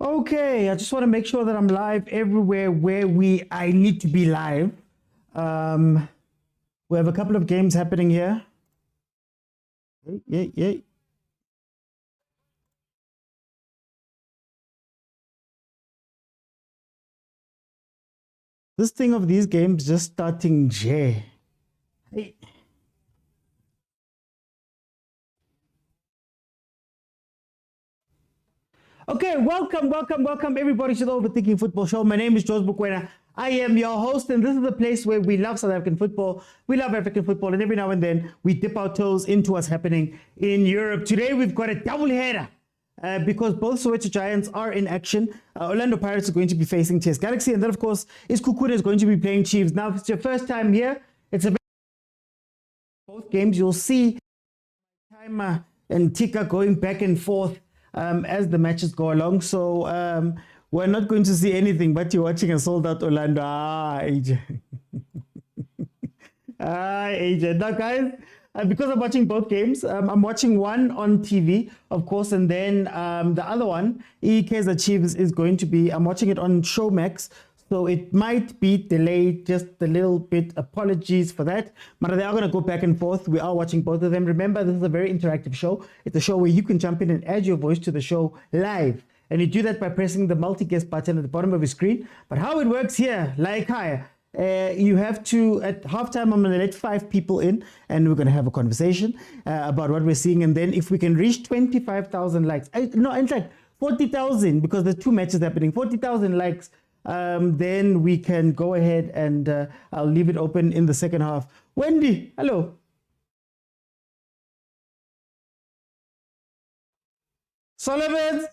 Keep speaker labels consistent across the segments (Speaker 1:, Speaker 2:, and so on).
Speaker 1: Okay, I just want to make sure that I'm live everywhere where I need to be live. We have a couple of games happening here. Yeah. This thing of these games just starting J. Hey. Okay, welcome everybody to the Overthinking Football Show. My name is Mokwena. I am your host, and this is the place where we love South African football, we love African football, and every now and then we dip our toes into what's happening in Europe. Today we've got a double header because both Soweto Giants are in action. Orlando Pirates are going to be facing TS Galaxy, and then of course Sekhukhune is going to be playing Chiefs. Now, if it's your first time here, it's a both games you'll see timer and ticker going back and forth as the matches go along. So we're not going to see anything, but you're watching a sold-out Orlando. AJ. AJ. Now, guys, because I'm watching both games, I'm watching one on TV, of course, and then the other one, Kaizer Chiefs, is going to be, I'm watching it on Showmax, so it might be delayed just a little bit. Apologies for that. But they are going to go back and forth. We are watching both of them. Remember, this is a very interactive show. It's a show where you can jump in and add your voice to the show live. And you do that by pressing the multi-guest button at the bottom of your screen. But how it works here, like higher, you have to, at halftime, I'm going to let 5 people in, and we're going to have a conversation about what we're seeing. And then if we can reach 25,000 likes, no, in fact, 40,000, because there's 2 matches happening, 40,000 likes, then we can go ahead and I'll leave it open in the second half. Wendy, hello. Solomon.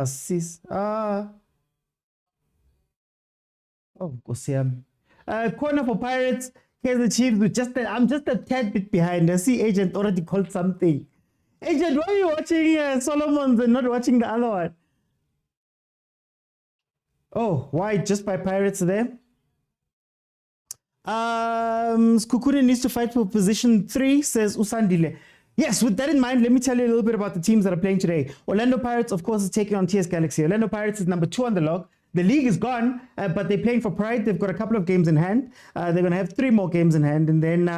Speaker 1: Sis. Oh, Kosiam. Corner for Pirates. Kaizer Chiefs with I'm just a tad bit behind. I see Agent already called something. Agent, why are you watching Solomon's and not watching the other one? Oh, why? Just by Pirates there? Sekhukhune needs to fight for position 3, says Usandile. Yes, with that in mind, let me tell you a little bit about the teams that are playing today. Orlando Pirates, of course, is taking on TS Galaxy. Orlando Pirates is number 2 on the log. The league is gone, but they're playing for pride. They've got a couple of games in hand. They're going to have 3 more games in hand, and then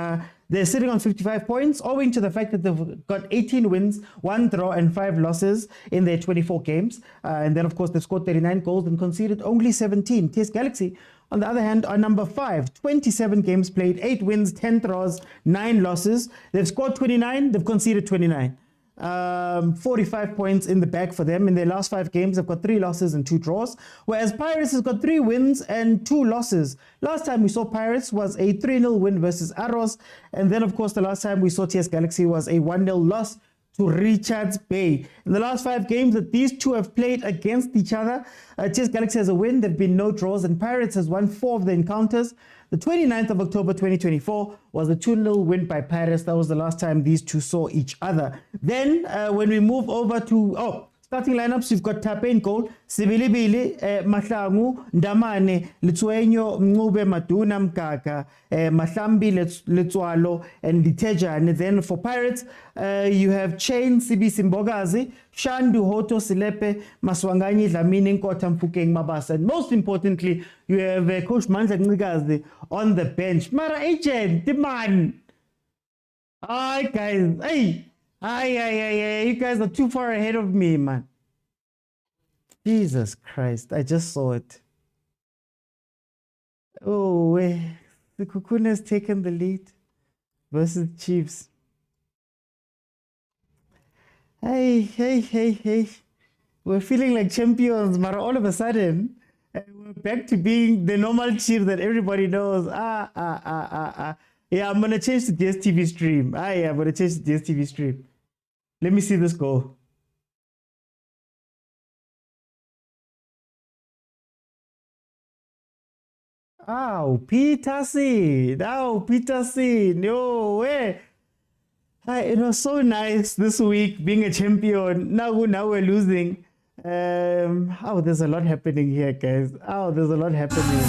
Speaker 1: they're sitting on 55 points, owing to the fact that they've got 18 wins, 1 draw, and 5 losses in their 24 games. And then, of course, they've scored 39 goals and conceded only 17. TS Galaxy, on the other hand, are number 5, 27 games played, 8 wins, 10 draws, 9 losses. They've scored 29, they've conceded 29. 45 points in the bag for them. In their last 5 games, they've got 3 losses and 2 draws, whereas Pirates has got 3 wins and 2 losses. Last time we saw Pirates was a 3-0 win versus Arrows, and then of course the last time we saw TS Galaxy was a 1-0 loss to Richards Bay. In the last 5 games that these two have played against each other, TS Galaxy has a win, there have been no draws, and Pirates has won 4 of the encounters. The 29th of October 2024 was a 2-0 win by Pirates. That was the last time these two saw each other. Then when we move over to starting lineups, we've got Tape in goal, Sibilibili, Mahlangu, Ndamane, Litsuenyo, Mngube, Maduna, Mkaka, Mahlambi, Litsualo, and Litejane. Then for Pirates, you have Chain, Sibi Simbogazi, Shandu, Hoto, Silepe, Maswanganyi, Dlamini, Nkotha, Mfukeng, Mabasa. And most importantly, you have Coach Mandla Ngigazi on the bench. Mara Agent, the man. Hi, guys. Hey. You guys are too far ahead of me, man. Jesus Christ, I just saw it. Oh, Sekhukhune has taken the lead versus Chiefs. Hey. We're feeling like champions, but all of a sudden, we're back to being the normal Chiefs that everybody knows. Yeah, I'm going to change the dstv stream. I'm going to change the dstv stream. Let me see this go. Peterson. Peterson. No way. It was so nice this week being a champion. Now we're losing. There's a lot happening here, guys. There's a lot happening.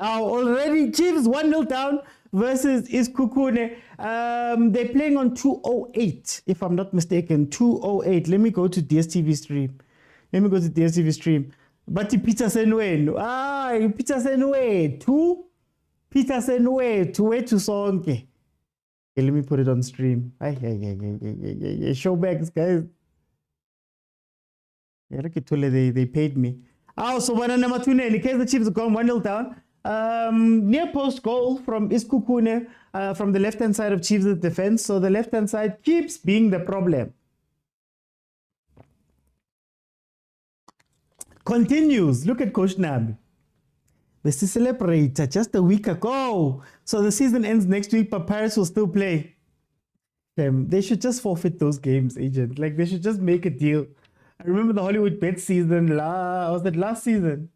Speaker 1: Already Chiefs 1-0 down versus Sekhukhune. They're playing on 208, if I'm not mistaken. 208. Let me go to dstv stream. But Peter Senwenu. Peter Senwe. Peter Senwe. To sonke. Okay, let me put it on stream. Showbacks, guys. They paid me. So one number 2 in case the Chiefs have gone 1-0 down. Near post goal from Sekhukhune from the left hand side of Chiefs' defense. So the left hand side keeps being the problem. Continues. Look at Coach Nabi. This is celebrator just a week ago. So the season ends next week, but Pirates will still play. They should just forfeit those games, agent. Like they should just make a deal. I remember the Hollywood Bet season. Was that last season?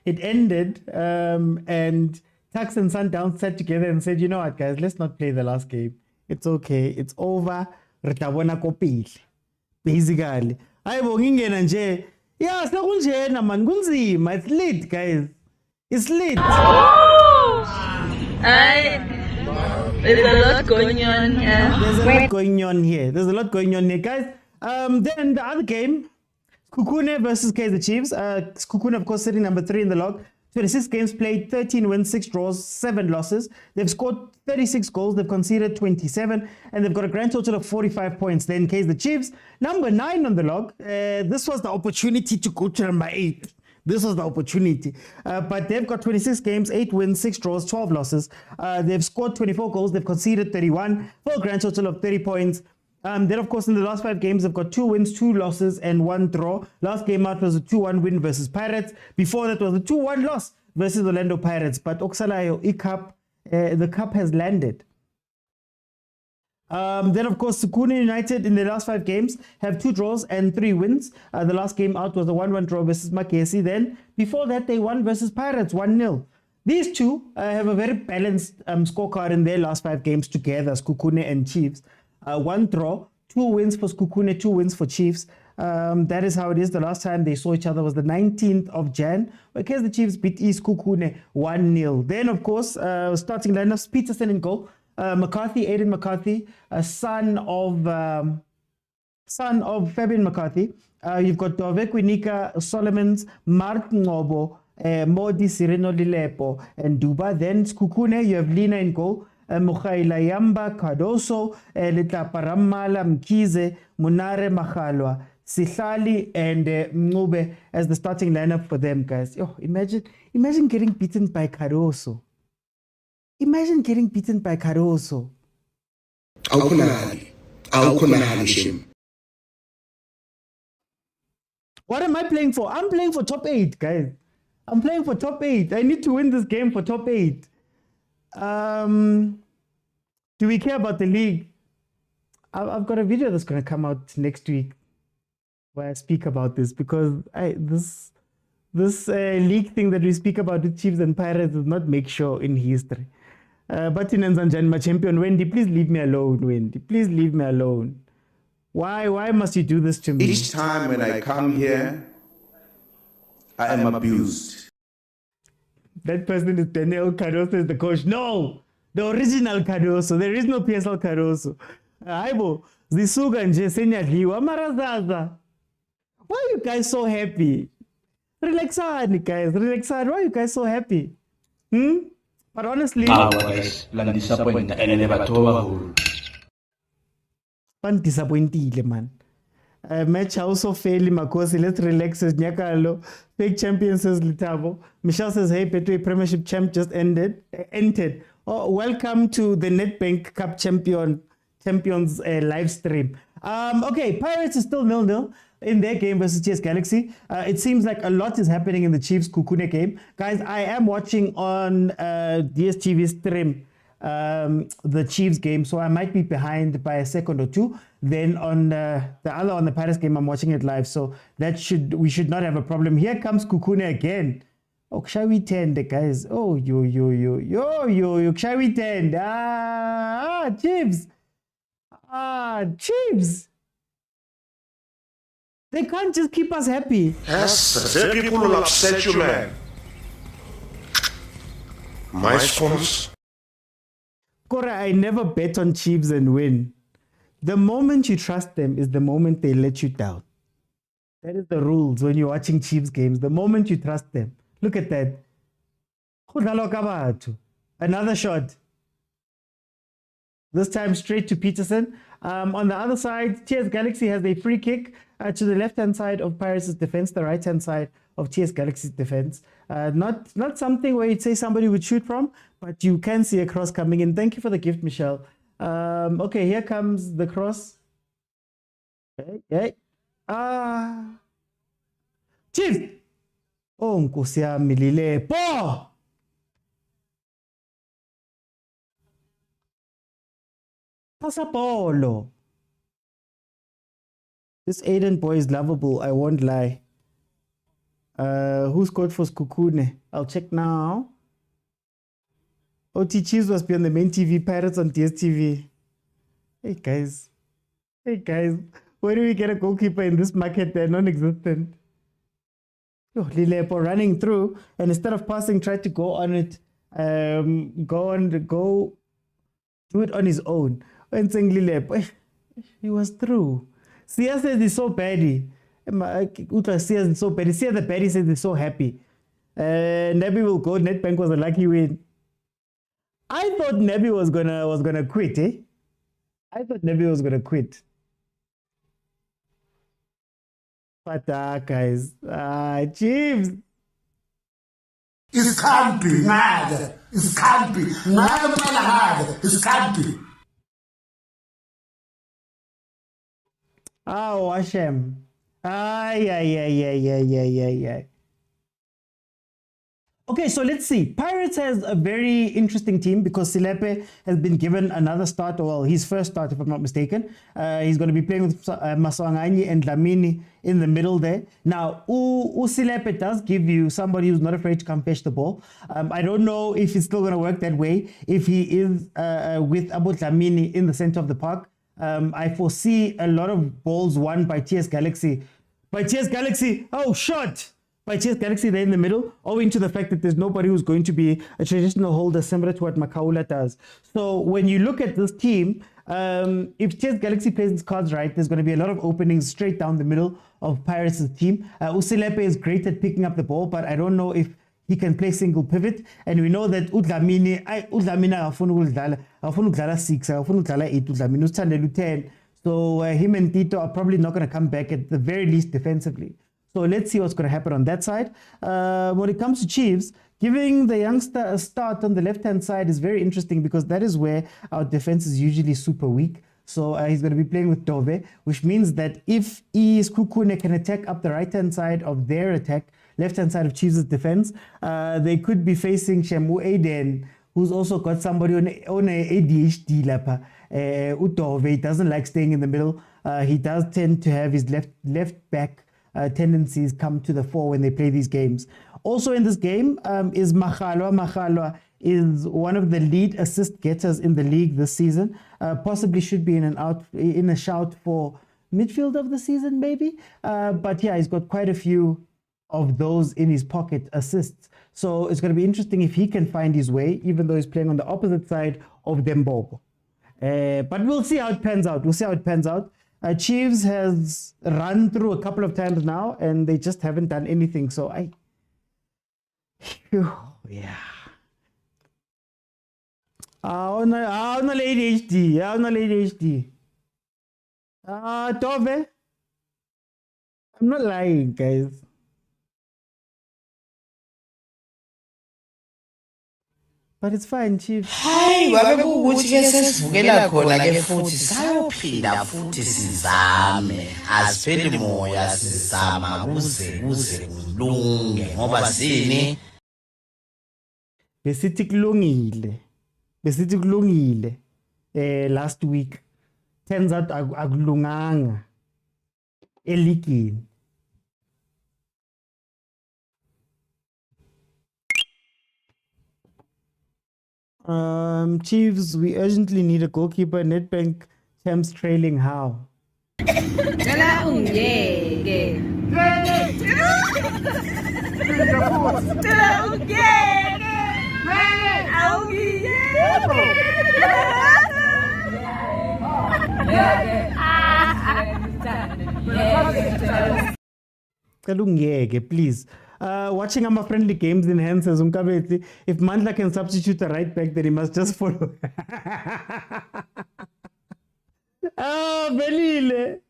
Speaker 1: It ended, and Tuks and Sundowns sat together and said, "You know what, guys? Let's not play the last game. It's okay. It's over. Basically, yeah, it's not man. It's lit, guys. It's lit.
Speaker 2: There's a lot going on.
Speaker 1: There's a lot going on here. Guys. Then the other game, Sekhukhune versus Kaizer Chiefs. Sekhukhune, of course, sitting number 3 in the log. 26 games played, 13 wins, 6 draws, 7 losses. They've scored 36 goals. They've conceded 27, and they've got a grand total of 45 points. Then Kaizer Chiefs, number 9 on the log. This was the opportunity to go to number 8. This was the opportunity. But they've got 26 games, 8 wins, 6 draws, 12 losses. They've scored 24 goals. They've conceded 31 for a grand total of 30 points. Then, of course, in the last 5 games, they've got 2 wins, 2 losses, and 1 draw. Last game out was a 2-1 win versus Pirates. Before that was a 2-1 loss versus Orlando Pirates. But Oksalayo, the cup has landed. Then, of course, Sekhukhune United in the last 5 games have 2 draws and 3 wins. The last game out was a 1-1 draw versus Makesi. Then, before that, they won versus Pirates 1-0. These two have a very balanced scorecard in their last 5 games together, Sekhukhune and Chiefs. 1 draw, 2 wins for Sekhukhune, 2 wins for Chiefs. That is how it is. The last time they saw each other was the 19th of Jan, because the Chiefs beat Sekhukhune 1-0. Then, of course, starting lineups, Peterson in goal. McCarthy, Aiden McCarthy, son of Fabian McCarthy. You've got Dovekwinika, Solomons, Martin Ngobo, Modi Sireno Lilepo, and Duba. Then Sekhukhune, you have Lina in goal. Mukhaila Yamba, Cardoso, Letaparamala, Mkize, Munare Makhalwa, Sihlali, and Mngube as the starting lineup for them, guys. Imagine getting beaten by Cardoso. What am I playing for? I'm playing for top 8, guys. I'm playing for top 8. I need to win this game for top 8. Do we care about the league? I've got a video that's going to come out next week where I speak about this, because this league thing that we speak about with Chiefs and Pirates does not make sure in history. But in Nzanjani, my champion, Wendy, please leave me alone, Wendy. Please leave me alone. Why must you do this to me?
Speaker 3: Each time when I come here, I am abused.
Speaker 1: That person is Daniel Cardoso, is the coach. No, the original Cardoso. There is no PSL Cardoso. Aibo, Zisuga and Jesenia Marazaza. Why are you guys so happy? Relaxani, guys. Relaxani. Why are you guys so happy? But honestly, disappointed, man. Match also failing Makosi. Let's relax as Nyakalo. Fake champions says Litavo. Michelle says, hey, Petri, Premiership champ just entered. Oh, welcome to the Nedbank Cup Champions live stream. Okay, Pirates is still 0-0 in their game versus TS Galaxy. It seems like a lot is happening in the Chiefs Sekhukhune game. Guys, I am watching on DSTV stream the Chiefs game, so I might be behind by a second or two. Then on the Pirates game, I'm watching it live, so we should not have a problem. Here comes Sekhukhune again. Oh, shall we tend, guys? Oh, yo, shall we tend? Chiefs. Chiefs. They can't just keep us happy.
Speaker 3: Yes, people will upset you, man.
Speaker 4: my sponsors.
Speaker 1: Kora, I never bet on Chiefs and win. The moment you trust them is the moment they let you down. That is the rules when you're watching Chiefs games. The moment you trust them. Look at that. Another shot. This time straight to Peterson. On the other side, TS Galaxy has a free kick to the left-hand side of Pirates' defense, the right-hand side of TS Galaxy's defense. Not something where you'd say somebody would shoot from, but you can see a cross coming in. Thank you for the gift, Michelle. Okay, here comes the cross. Okay. Chief! Oh, nkosi yami Lilepo! Pasapolo. This Aiden boy is lovable, I won't lie. Who scored for Sekhukhune? I'll check now. OT Chiefs must be on the main TV, Pirates on DSTV. Hey guys. Where do we get a goalkeeper in this market? They're non-existent. Oh, Lilepo running through, and instead of passing, tried to go on it. Do it on his own. And saying Lilepo, he was through. Sia says he's so bad. Sia is so bad. Sia the baddie says he's so happy. Nebi will go. Nedbank was a lucky win. I thought Nebi was gonna quit. I thought Nebi was gonna quit. But guys, Chiefs.
Speaker 5: It can't be mad. It can't be mad. It can't be.
Speaker 1: Oh, Hashem. Ay. Okay, so let's see. Pirates has a very interesting team because Silepe has been given another start, well, his first start, if I'm not mistaken. He's going to be playing with Maswanganye and Dlamini in the middle there. Now, Silepe does give you somebody who's not afraid to come fetch the ball. I don't know if it's still going to work that way if he is with Abu Dlamini in the center of the park. I foresee a lot of balls won by TS Galaxy. Oh, shot! By TS Galaxy there in the middle, owing to the fact that there's nobody who's going to be a traditional holder similar to what Makaula does. So when you look at this team, if TS Galaxy plays its cards right, there's going to be a lot of openings straight down the middle of Pirates' team. Usilepe is great at picking up the ball, but I don't know if he can play single pivot. And we know that Udlamini akafuna ukudlala 6, akafuna ukudlala 8 Udlamini, usithandela 10. So him and Tito are probably not going to come back at the very least defensively. So let's see what's going to happen on that side. When it comes to Chiefs, giving the youngster a start on the left-hand side is very interesting because that is where our defense is usually super weak. So he's going to be playing with Dove, which means that if Sekhukhune can attack up the right-hand side of their attack, left-hand side of Chiefs' defense, they could be facing Shemu Aiden, who's also got somebody on a ADHD lapper. Udove doesn't like staying in the middle. He does tend to have his left back tendencies come to the fore when they play these games. Also in this game is Makhalwa. Makhalwa is one of the lead assist getters in the league this season. Possibly should be in a shout for midfield of the season maybe. But yeah, he's got quite a few of those in his pocket assists. So it's going to be interesting if he can find his way, even though he's playing on the opposite side of Dembogo. But we'll see how it pans out. Chiefs has run through a couple of times now, and they just haven't done anything. So yeah. On ADHD. Tove. I'm not lying, guys. But it's fine, Chiefs.
Speaker 6: Hayi wabe kuukuthi ke sesivukela khona ke futhi sayophinda futhi sizame asipheli moya sizama kuze kulunge ngoba sini
Speaker 1: Besithi kulungile last week. Turns out akulunganga eligini. Chiefs, we urgently need a goalkeeper. Nedbank Champs trailing how? Please. Watching our friendly games in hands as Umkabeti. If Mandla can substitute a right back, then he must just follow. Belile.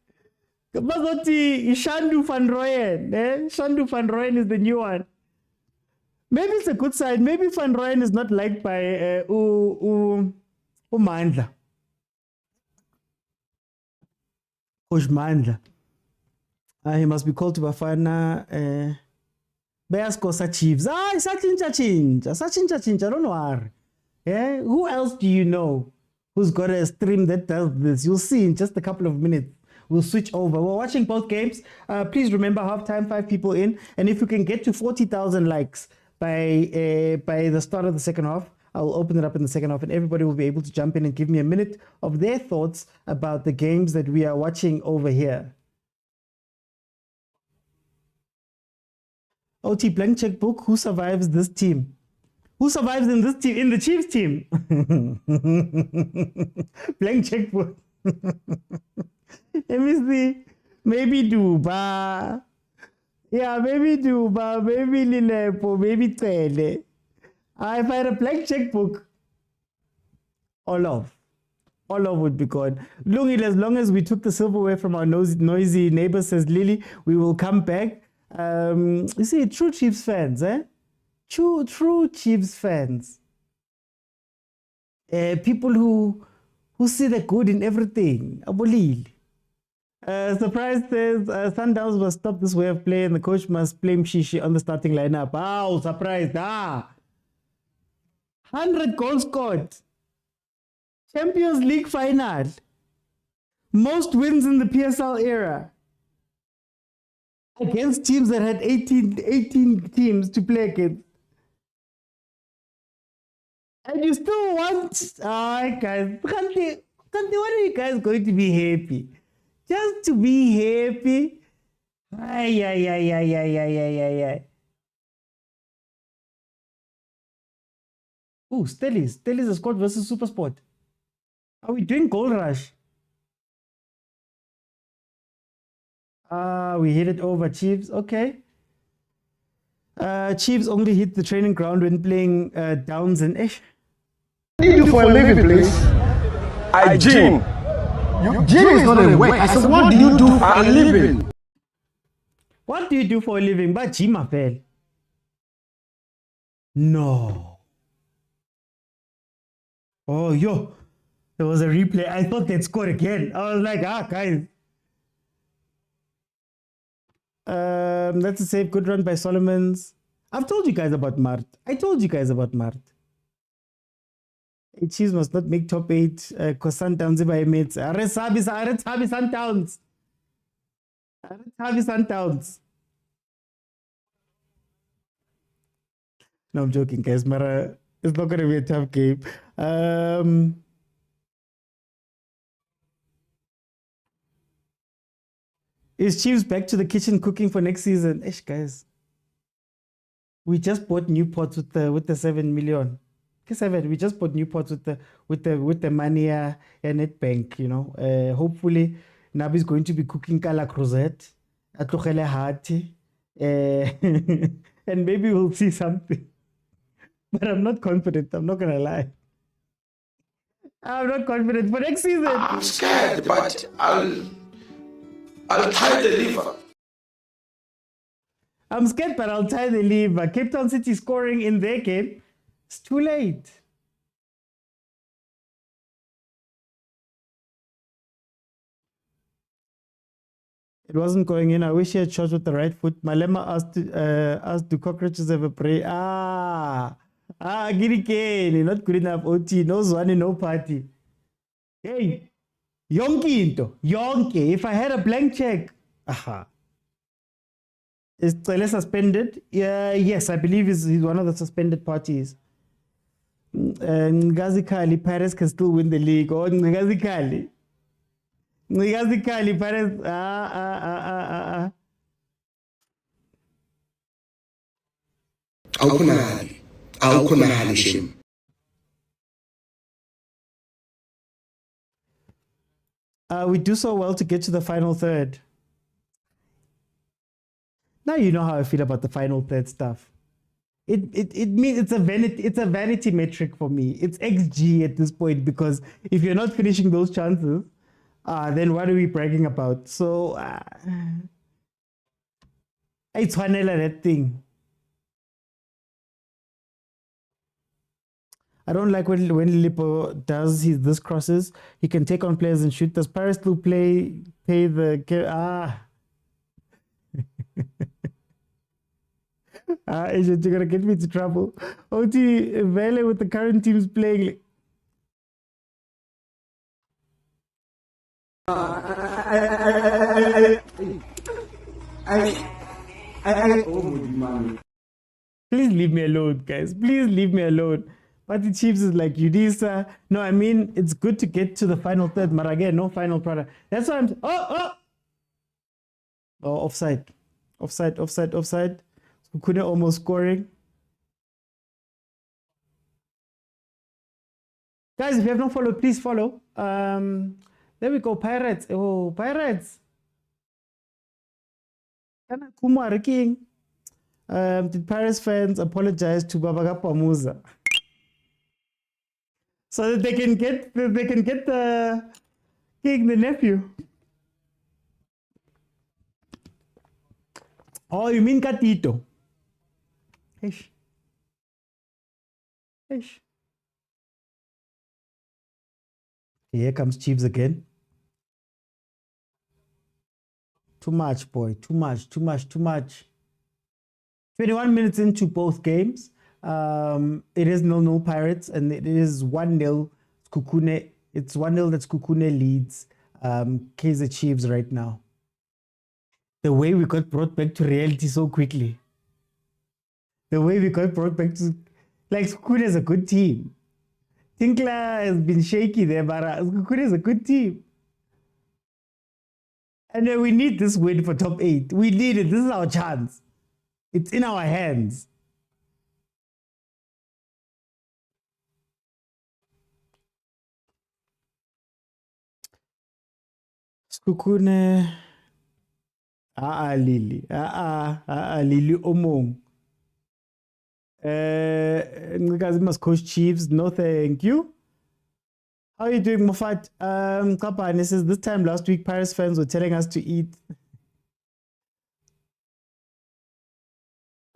Speaker 1: Bazoti Shandu van Rooyen. Shandu van Rooyen is the new one. Maybe it's a good side. Maybe Van Rooyen is not liked by Mandla. Mandla. He must be called to Bafana. Bears Kosa Chiefs. It's a chincha. Don't worry. Yeah? Who else do you know who's got a stream that does this? You'll see in just a couple of minutes. We'll switch over. We're watching both games. Please remember, halftime, 5 people in. And if you can get to 40,000 likes by the start of the second half, I'll open it up in the second half and everybody will be able to jump in and give me a minute of their thoughts about the games that we are watching over here. OT blank checkbook. Who survives this team? Who survives in this team? In the Chiefs team? Blank checkbook. Let me see. Maybe Duba. Yeah, maybe Duba. Maybe Lilepo. Maybe Tele. If I had a blank checkbook, all of would be gone. Lungile, as long as we took the silverware from our noisy neighbor, says Lily, we will come back. You see, true Chiefs fans, True Chiefs fans. People who see the good in everything. Abolili. Surprise says Sundowns must stop this way of play and the coach must blame Shishi on the starting lineup. Wow, surprised. 100 goals scored. Champions League final. Most wins in the PSL era. Against teams that had 18 teams to play against. And you still want... guys. Kanti, when are you guys going to be happy? Just to be happy? Ay. Oh, Stellis. Stellis has scored versus Supersport. Are we doing goal rush? We hit it over Chiefs. Okay. Chiefs only hit the training ground when playing Downs and Ish.
Speaker 4: What do you do for a living, please? I gym. Gym is not a work. I said, what do you do for a living?
Speaker 1: What do you do for a living? But gym, Apel. No. Oh, yo. There was a replay. I thought they'd score again. I was like, guys. That's a save. Good run by Solomons. I've told you guys about Mart. Chiefs must not make top 8 because Sundowns by mates. Sundowns. No, I'm joking, guys. Mara, it's not going to be a tough game. Is Chiefs back to the kitchen cooking for next season? Ish, guys. We just bought new pots with the 7 million. We just bought new pots with the money at Nedbank, you know. Hopefully Nabi's going to be cooking Kala Crozet, Atokhele Hati, and maybe we'll see something. But I'm not confident, I'm not gonna lie. I'm not confident for next season.
Speaker 3: I'm scared, but I'll tie the liver.
Speaker 1: I'm scared, but I'll tie the liver. Cape Town City scoring in their game. It's too late. It wasn't going in. I wish he had shot with the right foot. Malema asked, do cockroaches ever pray? Girikeni, not good enough. OT, no Zwane, no party. Hey, Yonki into. Yonki. If I had a blank check. Is Tele suspended? Yes, I believe he's one of the suspended parties. Ngazi Kali, Paris can still win the league. Oh, Ngazi Kali, Paris.
Speaker 5: Awukhonali shim.
Speaker 1: We do so well to get to the final third. Now you know how I feel about the final third stuff. It means it's a vanity metric for me. It's XG at this point, because if you're not finishing those chances, then what are we bragging about? So it's vanilla, that thing. I don't like when Lippo does this crosses. He can take on players and shoot. Does Paris still pay the Agent, you're gonna get me into trouble. OT Vele with the current teams playing. Please leave me alone, guys. Please leave me alone. But the Chiefs is like Udisa. No, I mean, it's good to get to the final third, but again, no final product. That's why I'm. Oh, offside. Offside. Sekhukhune almost scoring. Guys, if you have not followed, please follow. There we go, Pirates. Oh, Pirates. Kumar King. Did Paris fans apologize to Babagapa Musa so that they can get the king, the nephew? Oh, you mean Katito? Ish. Here comes Chiefs again. Too much, boy. Too much. 21 minutes into both games. It is 0-0 Pirates, and it is 1-0 Sekhukhune. It's 1-0 that Sekhukhune leads Kaizer Chiefs right now. The way we got brought back to reality so quickly. The way we got brought back to... Like, Sekhukhune is a good team. Tinkler has been shaky there, but Sekhukhune is a good team. And then we need this win for top 8. We need it. This is our chance. It's in our hands. Sekhukhune. Lily. Lily Omong. Guys, must coach Chiefs. No, thank you. How are you doing, Mofat? Kappa, this is this time last week, Paris fans were telling us to eat.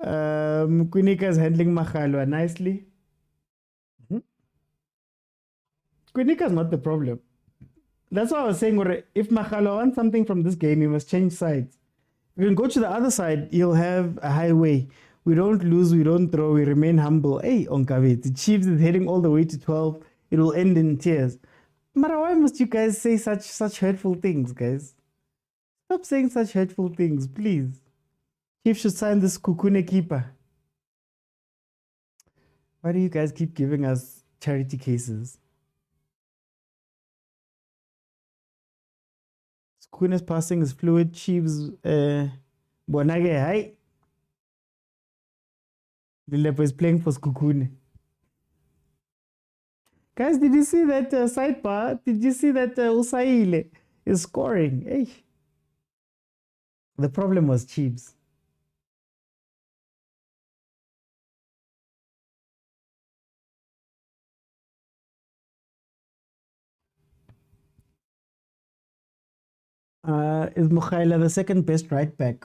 Speaker 1: Kwinika is handling Machalwa nicely. Kwinika is not the problem. That's why I was saying, if Machalwa wants something from this game, you must change sides. You can go to the other side, you'll have a highway. We don't lose, we don't throw, we remain humble. Hey, Onkave, the Chiefs is heading all the way to 12. It will end in tears. But why must you guys say such hurtful things, guys? Stop saying such hurtful things, please. Chiefs should sign this Sekhukhune keeper. Why do you guys keep giving us charity cases? Sekhukune's passing is fluid. Chiefs, Bonage, hi. Lilepo is playing for Sekhukhune. Guys, did you see that sidebar? Did you see that Usaile is scoring? Hey. The problem was Chiefs. Is Mukhaila the second best right back?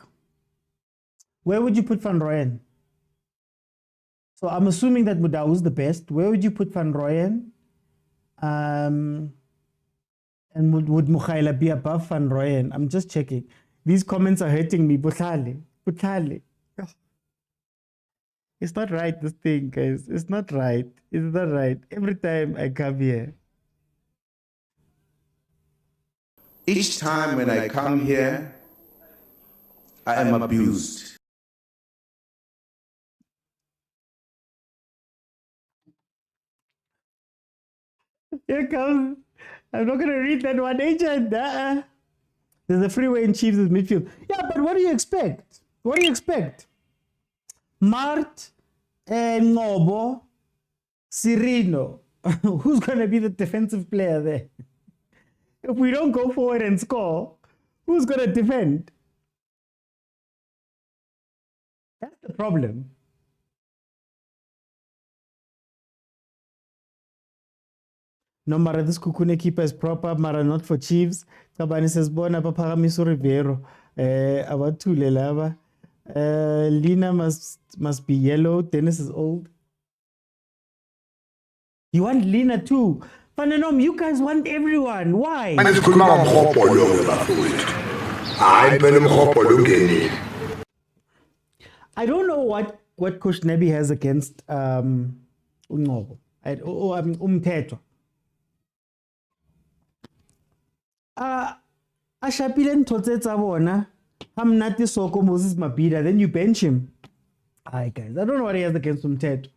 Speaker 1: Where would you put Van Rooyen? So I'm assuming that Mudau is the best. Where would you put Van Rooyen? And would Mukhaila be above Van Rooyen? I'm just checking. These comments are hurting me. Bukhale. It's not right, this thing, guys. It's not right. It's not right. Every time I come here.
Speaker 3: Each time when I come here, I am abused.
Speaker 1: Here comes. I'm not going to read that one, agent. There's a freeway in Chiefs' midfield. Yeah, but what do you expect? What do you expect? Mart and Ngobo, Cirino. Who's going to be the defensive player there? If we don't go forward and score, who's going to defend? That's the problem. No matter this Sekhukhune keeper is proper, mara not for Chiefs. Kabani says, Bona Paparamiso Rivero. Abatule lava. Lina must be yellow. Dennis is old. You want Lina too? Fananom, you guys want everyone. Why? I don't know what Coach Nebi has against Ungobo. Umthetho. Ashapile ntotsetsa bona. Hamnati Soko Moses Mabida, then you bench him. Hi guys, I don't know what he has against Umthetho.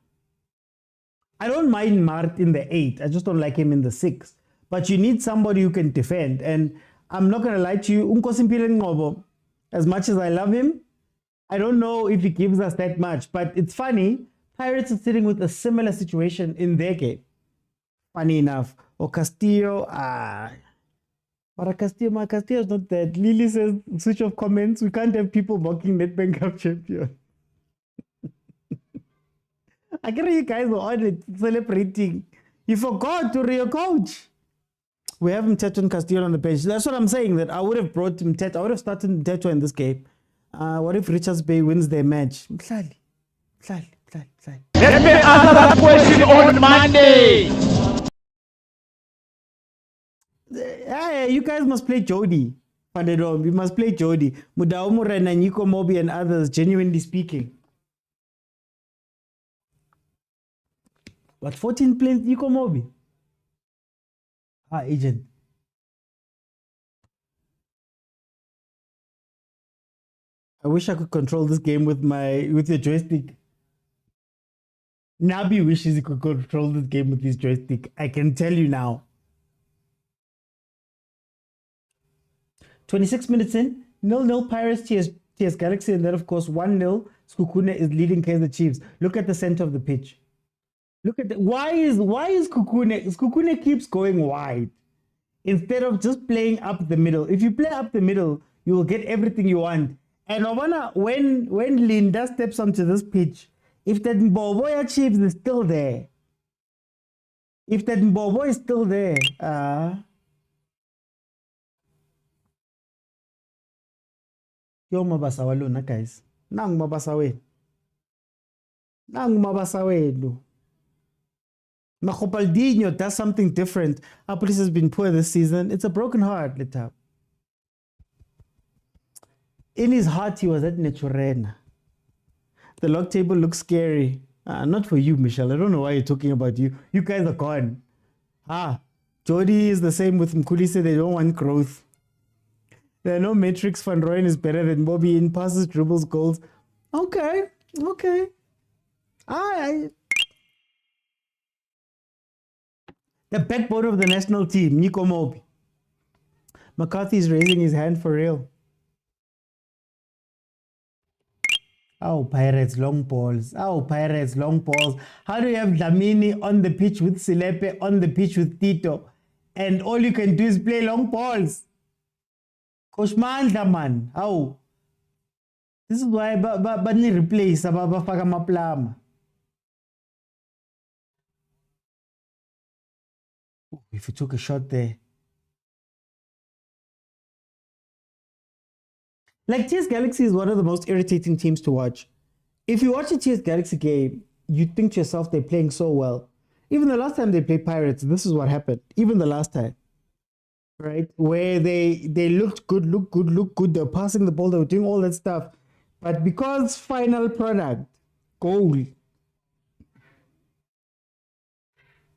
Speaker 1: I don't mind Mart in the 8. I just don't like him in the 6. But you need somebody who can defend. And I'm not going to lie to you, Unkosimpile Ngobo, as much as I love him, I don't know if he gives us that much. But it's funny, Pirates are sitting with a similar situation in their game. Funny enough. Or Castillo, but Castillo is not that. Lily says, switch off comments. We can't have people mocking Nedbank Cup Champions. I get you guys were on it celebrating. You forgot to your coach. We have Mteto and Castillo on the bench. That's what I'm saying, that I would have brought Mteto. I would have started Mteto in this game. What if Richards Bay wins their match?
Speaker 4: Let me answer that question on Monday.
Speaker 1: You guys must play Jody. We must play Jody. Mudau Murena, Nico Mobi and others, genuinely speaking. What, 14 plays Nico Mobi? Agent. I wish I could control this game with your joystick. Nabi wishes he could control this game with his joystick. I can tell you now. 26 minutes in, 0-0 Pirates, TS Galaxy, and then of course 1-0 Sekhukhune is leading Kaizer Chiefs. Look at the center of the pitch. Look at why is Sekhukhune keeps going wide instead of just playing up the middle. If you play up the middle, you will get everything you want. And when Linda steps onto this pitch, if that Mboboya Chiefs is still there, if that Mbobo is still there, yo mabasa walona guys. Nang mabasa wenu. Nang mabasa wenu. Makopaldinho does something different. Our police has been poor this season. It's a broken heart, Letap. In his heart, he was at Neturena. The log table looks scary. Not for you, Michelle. I don't know why you're talking about you. You guys are gone. Jody is the same with Mkuli. Said they don't want growth. There are no metrics. Van Rooyen is better than Bobby in passes, dribbles, goals. Okay. The backbone of the national team, Nico Mobi. McCarthy is raising his hand for real. Oh, Pirates, long balls. How do you have Dlamini on the pitch with Silepe, on the pitch with Tito, and all you can do is play long balls? Coach Mandla, man. How? This is why Bani replace Ababa Maplama. If you took a shot there. Like, TS Galaxy is one of the most irritating teams to watch. If you watch a TS Galaxy game, you think to yourself they're playing so well. Even the last time they played Pirates, this is what happened. Even the last time. Right? Where they looked good. They were passing the ball. They were doing all that stuff. But because final product, goal.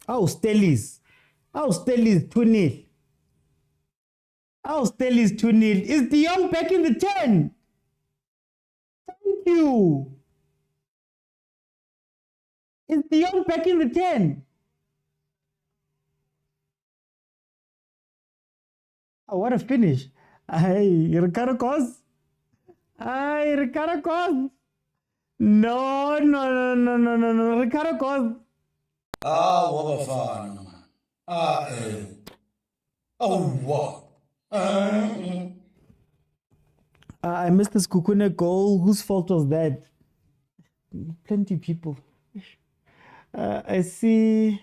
Speaker 1: Stellies 2-0. Stellies 2-0. Is Dion back in the 10? Thank you. Is Dion back in the 10? Oh, what a finish. Ricardo Cos. Ricardo Cos. No. Ricardo Cos.
Speaker 6: What a fun, man.
Speaker 5: Oh, what?
Speaker 1: I missed the Sekhukhune goal. Whose fault was that? Plenty people. I see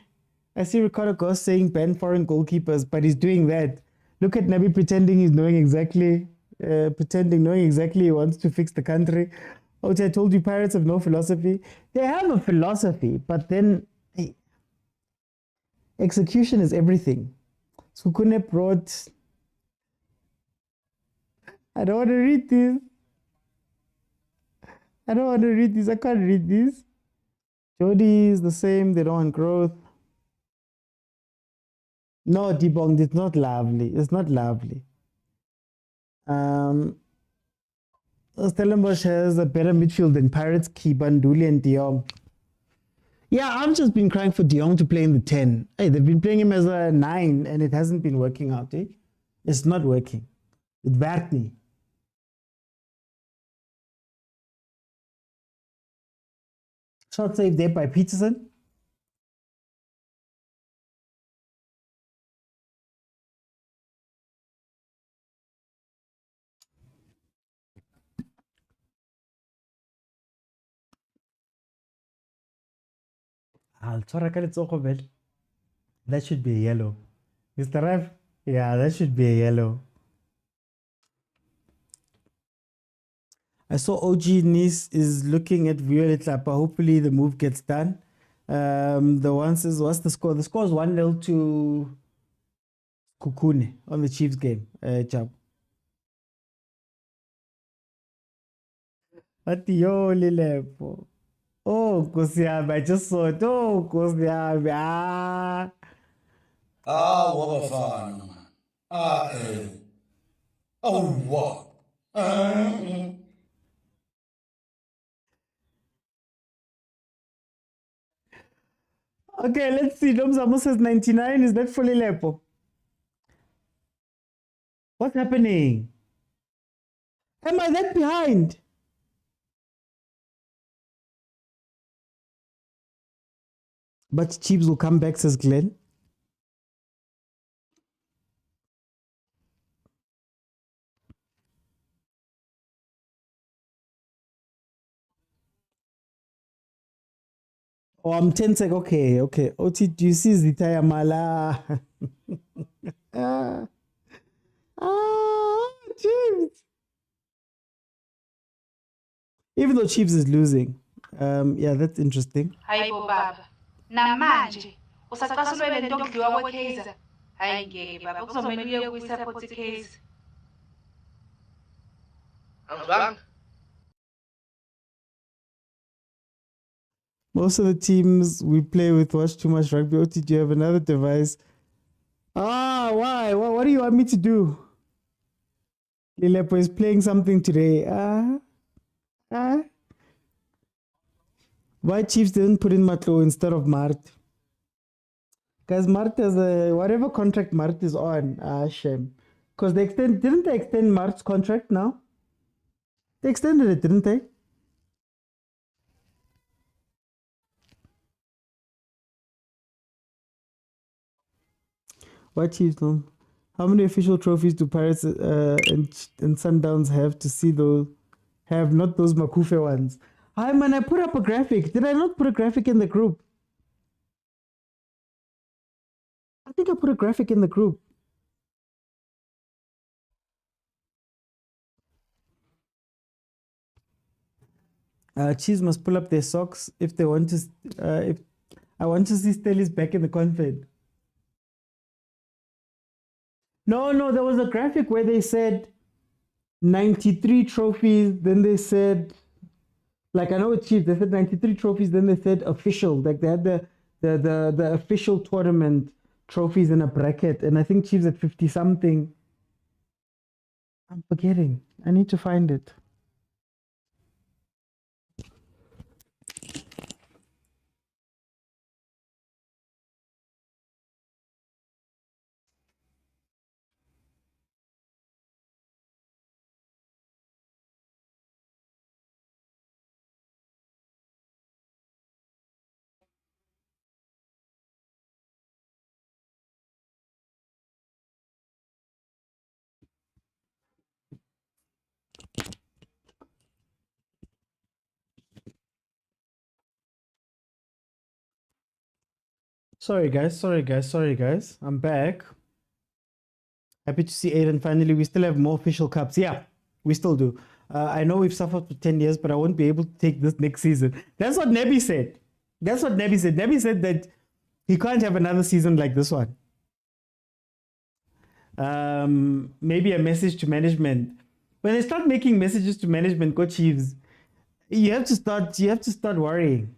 Speaker 1: Ricardo Goss saying ban foreign goalkeepers, but he's doing that. Look at Nabi pretending he's knowing exactly he wants to fix the country. Okay, I told you Pirates have no philosophy. They have a philosophy, but then execution is everything. Sekhukhune brought... I don't want to read this. I can't read this. Jody is the same. They don't want growth. No, Debong, it's not lovely. It's not lovely. Stellenbosch has a better midfield than Pirates, Kibanduli and Dion. Yeah, I've just been crying for Dion to play in the 10. Hey, they've been playing him as a 9 and it hasn't been working out. Eh? It's not working. With Vert. Shot save there by Peterson. That should be a yellow. Mr. Ref? Yeah, that should be a yellow. I saw OG Nice is looking at Violet Lapa. Hopefully the move gets done. The one says, what's the score? The score is 1-0 to Sekhukhune on the Chiefs game. Chap. Atiyo Lilepo. Oh, Kosiabe, I just saw it. Oh, Kosiabe.
Speaker 5: Bafana, man. Oh, what?
Speaker 1: Okay, let's see. Domzamo says 99. Is that fully lepo? What's happening? Am I that behind? But Chiefs will come back, says Glenn. Oh, I'm 10 sec. Okay. OT, do you see Zitaya Mala? Chiefs. Even though Chiefs is losing. Yeah, that's interesting.
Speaker 7: Hayibo baba. Namanje usacasulwe lento okudliwa kweKaizer. Hayi ngeke baba kuzomela uye kuyisupport iKaizer.
Speaker 6: Angizwanga.
Speaker 1: Most of the teams we play with watch too much rugby. OT, do you have another device? Why? What do you want me to do? Lilepo is playing something today. Why Chiefs didn't put in Matlo instead of Mart? Guys, Mart is whatever contract Mart is on. Shame. Because didn't they extend Mart's contract now? They extended it, didn't they? Why Chiefs don't? How many official trophies do Pirates and Sundowns have to see those? Have not those Makufe ones. Hi man, I put up a graphic. Did I not put a graphic in the group? I think I put a graphic in the group. Chiefs must pull up their socks if they want to. If I want to see Stellies back in the confed. No, there was a graphic where they said 93 trophies. Then they said, like I know it's Chiefs. They said 93 trophies. Then they said official. Like they had the official tournament trophies in a bracket, and I think Chiefs at 50 something. I'm forgetting. I need to find it. Sorry guys. I'm back. Happy to see Aiden finally. We still have more official cups. Yeah, we still do. I know we've suffered for 10 years, but I won't be able to take this next season. That's what Nebi said. Nebi said that he can't have another season like this one. Maybe a message to management. When they start making messages to management, go Chiefs, you have to start worrying.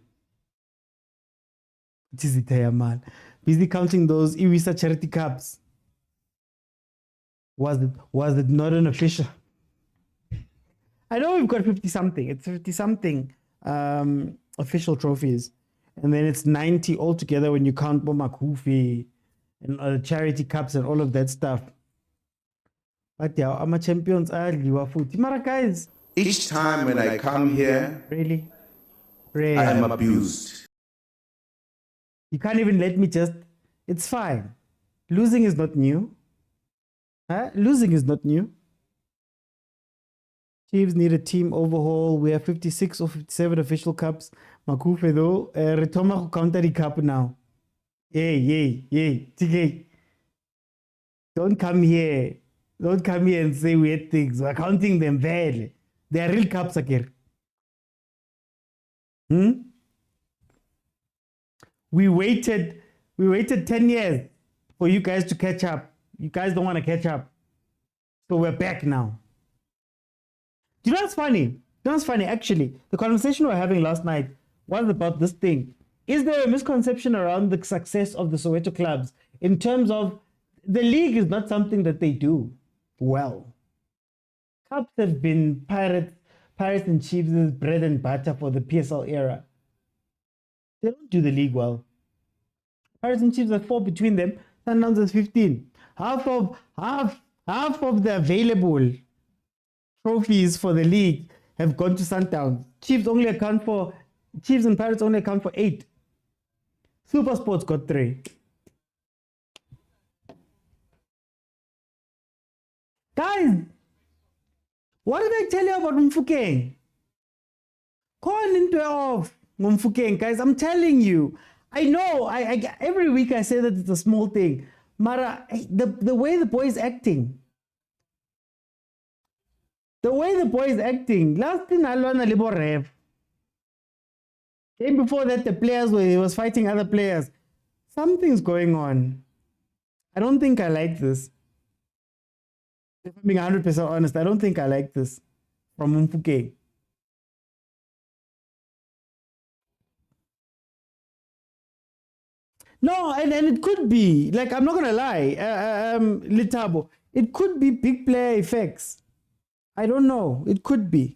Speaker 1: Busy counting those Iwisa charity cups. Was it not an official? I know we've got 50 something. It's 50 something official trophies, and then it's 90 altogether when you count Bomakufi and charity cups and all of that stuff. But yeah, I'm a champions Ahly wafuthi. Mara guys,
Speaker 3: Each time when I come here,
Speaker 1: really,
Speaker 3: I am abused.
Speaker 1: you can't even let me just. It's fine. Losing is not new. Losing is not new. Chiefs need a team overhaul. We have 56 or 57 official cups. Makufe though, Retoma counter the cup now. Yay. TK. Don't come here and say weird things. We're counting them badly. They are real cups again. We waited 10 years for you guys to catch up. You guys don't want to catch up. So we're back now. Do you know what's funny? Actually, the conversation we were having last night was about this thing. Is there a misconception around the success of the Soweto clubs in terms of the league is not something that they do well? Cups have been Pirates and Chiefs' bread and butter for the PSL era. They don't do the league well. Pirates and Chiefs have 4 between them. Sundowns has 15. Half of the available trophies for the league have gone to Sundowns. Chiefs and Pirates only account for 8. Supersport's got 3. Guys, what did I tell you about Mfukeng? Call into off Mfukeng, guys. I'm telling you. I know. I every week I say that it's a small thing. Mara, the way the boy is acting. Last thing I learned a little rev. Game before that, the players he was fighting other players. Something's going on. I don't think I like this. If I'm being 100% honest, I don't think I like this from Mfukeng. No, and it could be, like, I'm not going to lie, Litabo, it could be big player effects. I don't know. It could be.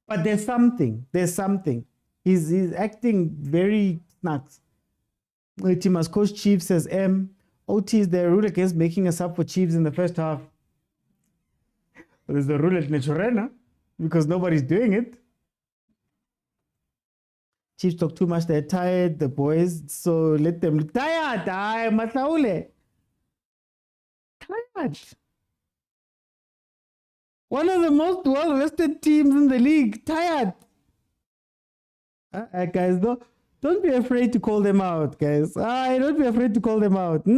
Speaker 1: But there's something. He's acting very snacks. The team as coach Chiefs says OT is the rule against making a sub for Chiefs in the first half. But there's the rule at Naturena because nobody's doing it. Chiefs talk too much, they're tired, the boys, so let them tired. Tired. One of the most well-rested teams in the league, tired. Guys, don't be afraid to call them out, guys. Don't be afraid to call them out. We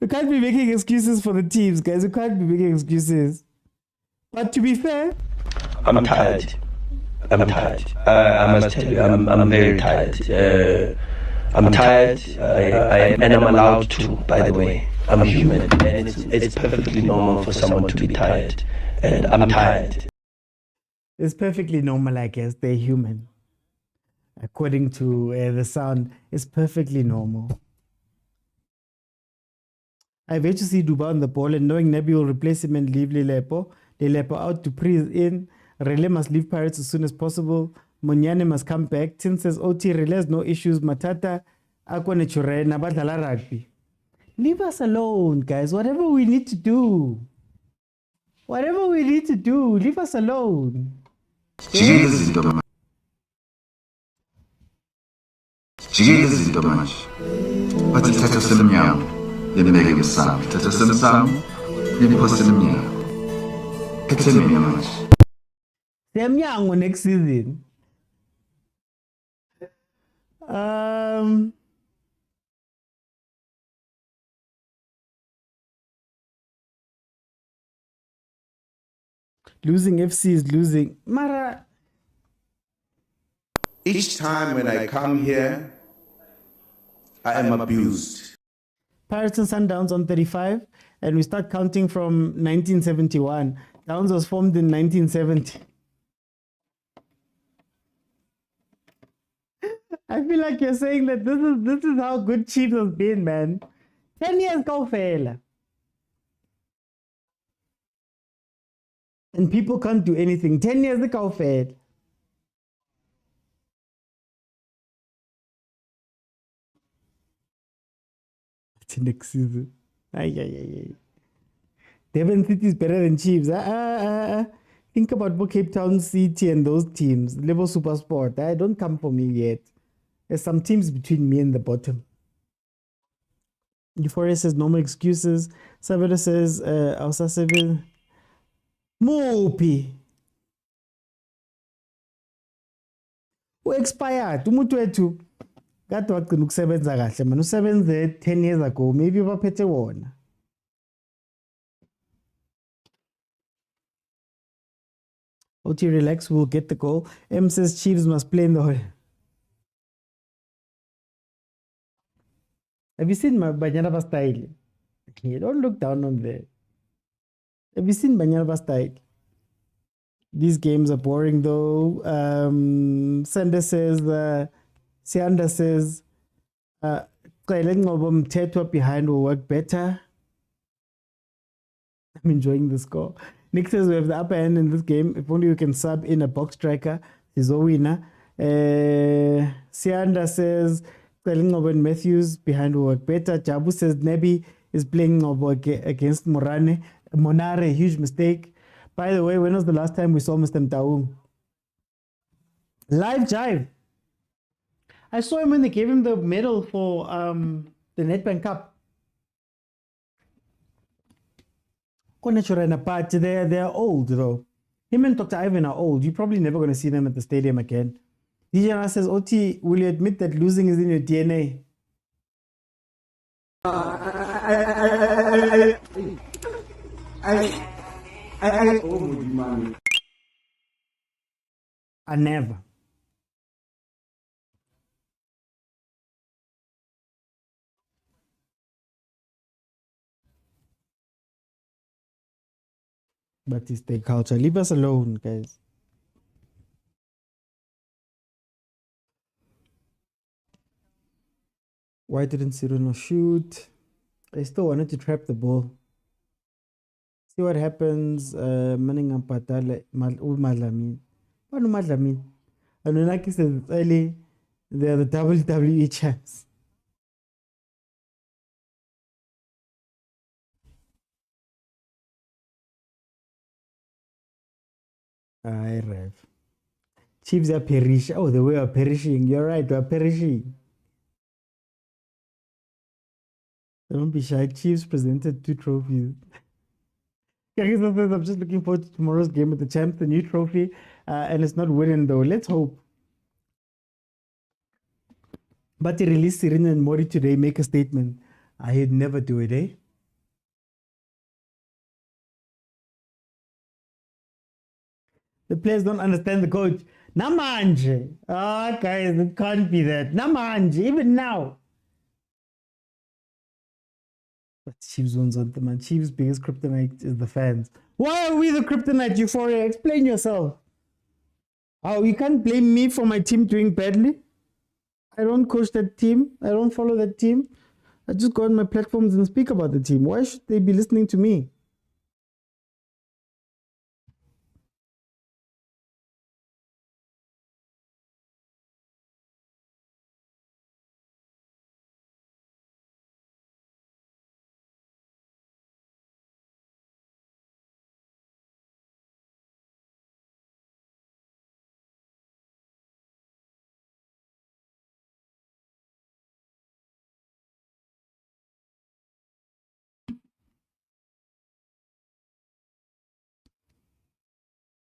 Speaker 1: can't be making excuses for the teams, guys. We can't be making excuses. But to be fair,
Speaker 8: I'm tired. I must tell you, I'm very tired. I'm tired, and I'm allowed to, by the way. I'm human, and it's perfectly normal for someone to be tired, and I'm tired.
Speaker 1: It's perfectly normal, I guess. They're human. According to the sound, it's perfectly normal. I wait to see Duba on the ball, and knowing Nebi will replace him and leave Lilepo out to Priz in. Relay must leave Pirates as soon as possible. Monyane must come back. Tin says OT Relay has no issues. Matata, Akwane Chure, Nabadala Rugby. Leave us alone, guys. Whatever we need to do, leave us alone. Semnyango next season. Losing FC is losing. Mara.
Speaker 3: Each time when I come here, I am abused.
Speaker 1: Pirates and Sundowns on 35, and we start counting from 1971. Downs was formed in 1970. I feel like you're saying that this is how good Chiefs has been, man. 10 years go fail. And people can't do anything. 10 years go fail. Next season. Devon City is better than Chiefs. Think about Cape Town City and those teams. Level Supersport. Don't come for me yet. There's some teams between me and the bottom. Euphoria says no more excuses. Savera says Ausa 7. Mopi. Expired. Umuntu wethu kade wagcina ukusebenza kahle man usebenze 10 years ago maybe baphethe wona. OT relax, we'll get the goal. M says Chiefs must play in the whole. Have you seen my Banyaraba style? Don't look down on that. Have you seen Banyaraba style? These games are boring though. Sander says, Sianda says, behind will work better. I'm enjoying the score. Nick says we have the upper hand in this game. If only we can sub in a box striker. He's a winner. Sianda says, and Matthews behind will work better. Jabu says Nebi is playing against Monare, huge mistake. By the way, when was the last time we saw Mr. Mtaung? Live jive. I saw him when they gave him the medal for the Nedbank Cup. But they're old though. Him and Dr. Ivan are old. You're probably never going to see them at the stadium again. DJ says, OT, will you admit that losing is in your DNA? I never. But it's the culture. Leave us alone, guys. Why didn't Cyrano shoot? I still wanted to trap the ball. See what happens. Manning and Patale, Madlamin. What Madlamin? And Nunaki says early, they are the WWE champs. I rev. Chiefs are perishing. Oh, the way are perishing. You're right, we are perishing. Don't be shy. Chiefs presented 2 trophies. I'm just looking forward to tomorrow's game with the champs, the new trophy, and it's not winning though. Let's hope. But they released Serena and Mori today. Make a statement. I'd never do it, eh? The players don't understand the coach. Namanje. Ah, guys, it can't be that. Namanje, even now. But Chiefs wins on the man. Chiefs' biggest kryptonite is the fans. Why are we the kryptonite, Euphoria? Explain yourself. Oh, you can't blame me for my team doing badly. I don't coach that team. I don't follow that team. I just go on my platforms and speak about the team. Why should they be listening to me?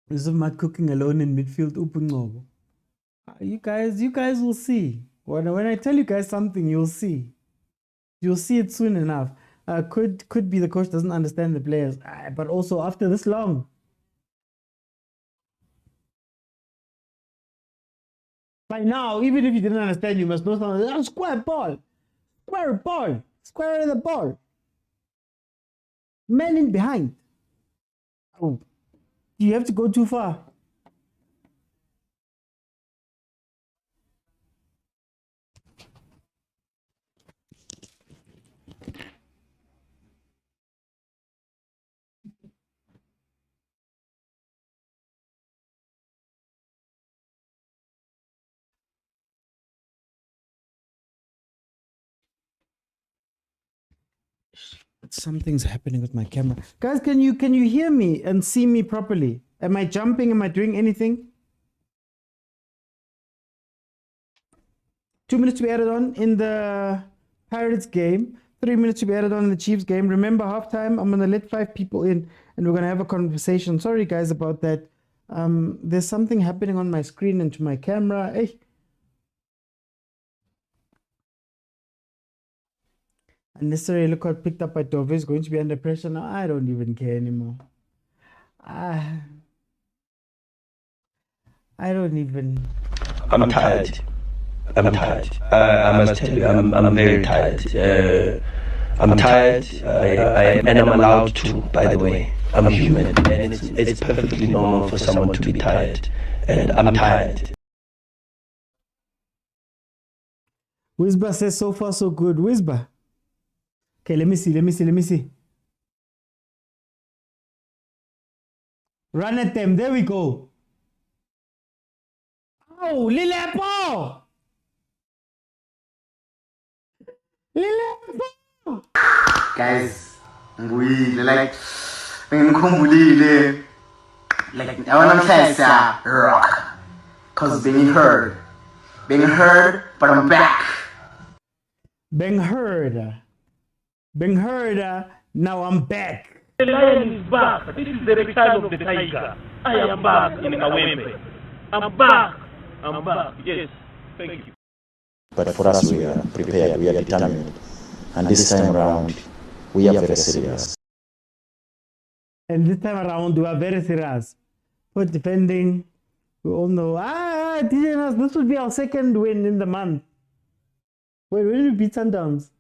Speaker 1: This is my cooking alone in midfield. You guys will see. When I tell you guys something, you'll see. You'll see it soon enough. Could be the coach doesn't understand the players, but also after this long. By now, even if you didn't understand, you must know something. Square ball. Square ball. Square the ball. Man in behind. Oh, you have to go too far. Something's happening with my camera. Guys, can you hear me and see me properly? Am I jumping? Am I doing anything? 2 minutes to be added on in the Pirates game. 3 minutes to be added on in the Chiefs game. Remember, halftime, I'm going to let 5 people in and we're going to have a conversation. Sorry, guys, about that. There's something happening on my screen and to my camera. Hey. Unnecessary lookout picked up by Dove is going to be under pressure now. I don't even care anymore. I don't even.
Speaker 8: I'm tired. I'm tired. I must tell you, I'm very tired. I'm tired, and I'm allowed to, by the way. I'm human, and it's perfectly normal for someone to be tired. And I'm tired.
Speaker 1: Wisba says so far so good. Wisba. Okay, let me see. Run at them. There we go. Oh, Lilepo!
Speaker 9: Guys, like I want to say rock, cause being heard, but I'm back.
Speaker 1: Being heard, now I'm back.
Speaker 10: The lion is back. This is the return of the tiger. I am back in Kawempe. I'm back. Yes, thank you.
Speaker 11: But for us, we are prepared, we are determined. And this time around, we are very serious.
Speaker 1: And this time around, we are very serious. For defending, we all know, this would be our second win in the month. Wait, when did we beat Sundowns?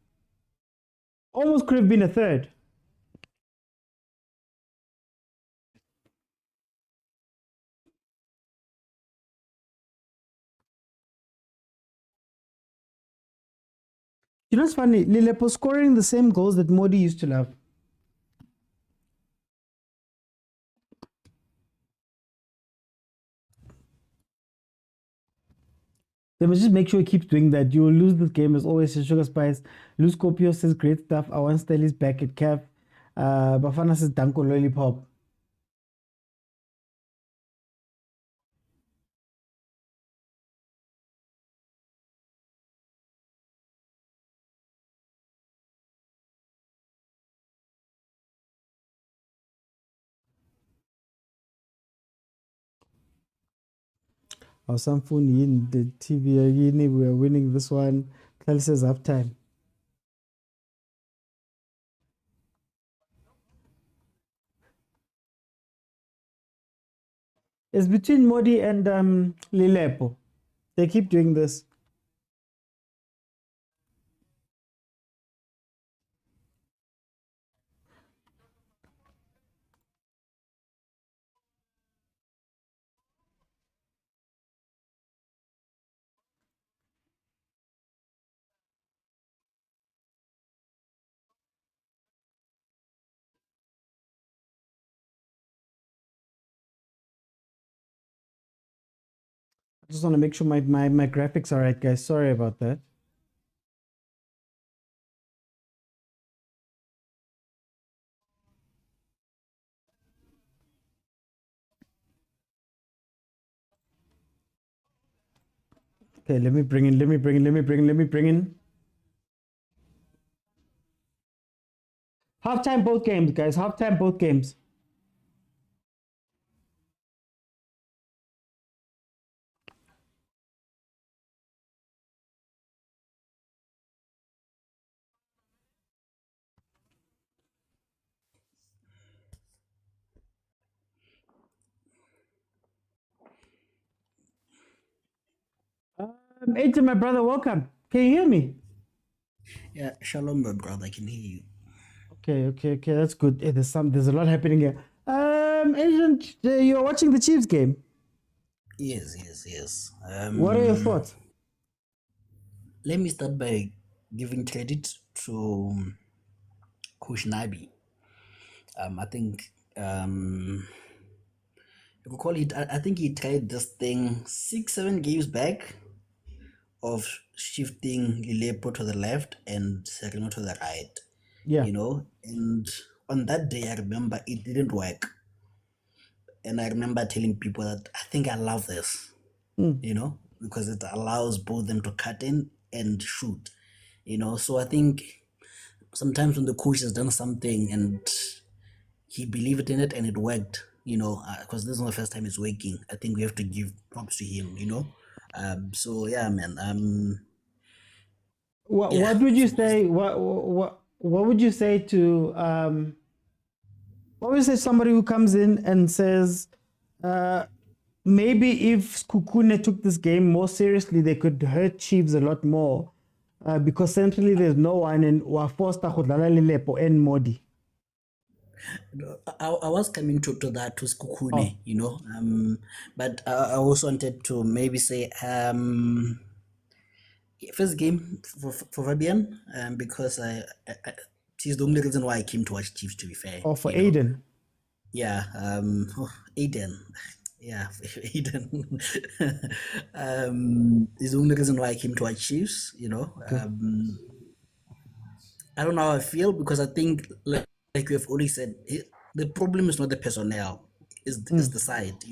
Speaker 1: Almost could have been a third. You know what's funny? Lilepo scoring the same goals that Modi used to love. They must just make sure he keeps doing that. You will lose this game as always. Sugar Spice. Luz Scorpio says great stuff. I want Stelly's back at CAF. Bafana says Danko Lollipop. Or some phone in the TV, we are winning this one. Kelly says half time. It's between Modi and Lilepo. They keep doing this. I just want to make sure my graphics are right, guys. Sorry about that. Okay, let me bring in. Halftime both games, guys. Halftime both games. AJ, my brother, welcome. Can you hear me?
Speaker 12: Yeah, shalom, my brother. I can hear you.
Speaker 1: Okay. That's good. There's a lot happening here. Agent, you're watching the Chiefs game.
Speaker 12: Yes.
Speaker 1: What are your thoughts?
Speaker 12: Let me start by giving credit to Coach Nabi. I think you could call it. I think he tried this thing 6-7 games back of shifting Lilepo to the left and Sereno to the right.
Speaker 1: Yeah.
Speaker 12: And on that day, I remember it didn't work. And I remember telling people that I think I love this, because it allows both them to cut in and shoot, So I think sometimes when the coach has done something and he believed in it and it worked, because this is not the first time it's working. I think we have to give props to him, So yeah, man.
Speaker 1: What would you say? What would you say to what would you say to somebody who comes in and says, maybe if Sekhukhune took this game more seriously, they could hurt Chiefs a lot more, because centrally there's no one and we're forced to Lilepo and Modi.
Speaker 12: I was coming to that, to Sekhukhune, but I also wanted to maybe say first game for Fabian, because she's the only reason why I came to watch Chiefs, to be fair.
Speaker 1: Or for Aiden.
Speaker 12: Yeah, Aiden. Yeah, Aiden. Is the only reason why I came to watch Chiefs,
Speaker 1: Okay.
Speaker 12: I don't know how I feel, because I think, like we have already said, the problem is not the personnel, it's the side,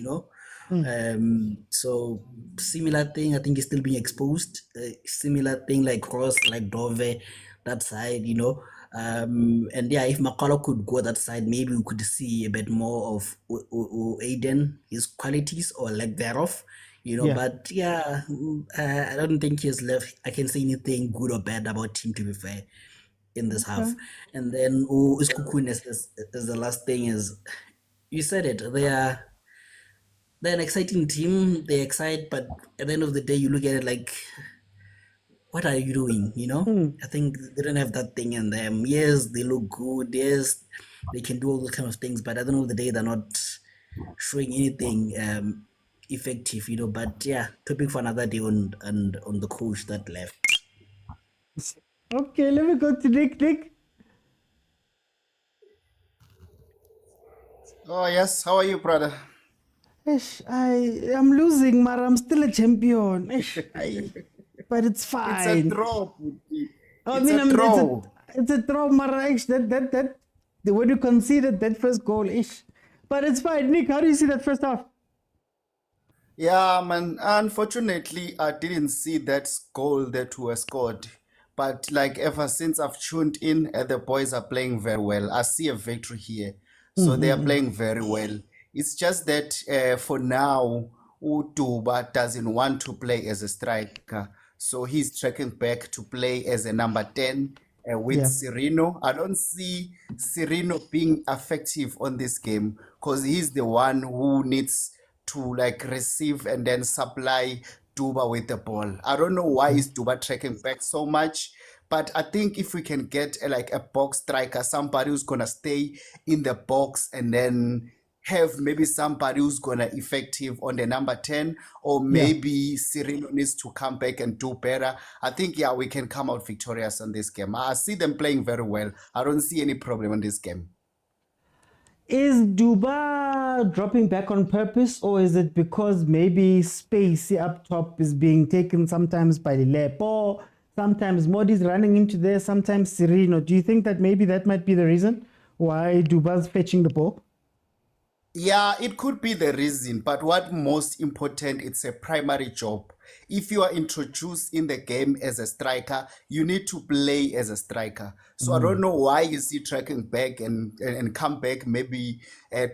Speaker 12: So similar thing, I think is still being exposed. Similar thing like Cross, like Dove, that side, and yeah, if Makalo could go that side, maybe we could see a bit more of Aiden, his qualities or lack thereof,
Speaker 1: Yeah.
Speaker 12: But yeah, I don't think he's left. I can say anything good or bad about him, to be fair, in this half. And then Sekhukhune is the last thing. Is you said it, they're an exciting team, they excite, but at the end of the day you look at it like, what are you doing? I think they don't have that thing in them. Yes, they look good, yes, they can do all those kind of things, but at the end of the day they're not showing anything effective, but yeah, topic for another day on the coach that left.
Speaker 1: Okay, let me go to Nick.
Speaker 13: Oh yes, how are you, brother?
Speaker 1: I'm losing, but I'm still a champion. But it's fine.
Speaker 13: It's a draw, Puti.
Speaker 1: It's a draw, Mara. That when you conceded that first goal, but it's fine. Nick, how do you see that first half?
Speaker 13: Yeah, man. Unfortunately, I didn't see that goal that was scored. But like ever since I've tuned in, the boys are playing very well. I see a victory here. So they are playing very well. It's just that for now, Utuba doesn't want to play as a striker. So he's tracking back to play as a number 10 with Sereno. I don't see Sereno being effective on this game because he's the one who needs to receive and then supply Duba with the ball. I don't know why is Duba tracking back so much, but I think if we can get a box striker, somebody who's gonna stay in the box and then have maybe somebody who's gonna effective on the number 10, or maybe Sereno needs to come back and do better. I think we can come out victorious on this game. I see them playing very well. I don't see any problem in this game.
Speaker 1: Is Duba dropping back on purpose, or is it because maybe space up top is being taken sometimes by Lilepo, sometimes Modi's running into there, sometimes Sereno? Do you think that maybe that might be the reason why Duba's fetching the ball?
Speaker 13: Yeah, it could be the reason, but what most important, it's a primary job. If you are introduced in the game as a striker, you need to play as a striker. So I don't know why is he tracking back and come back, maybe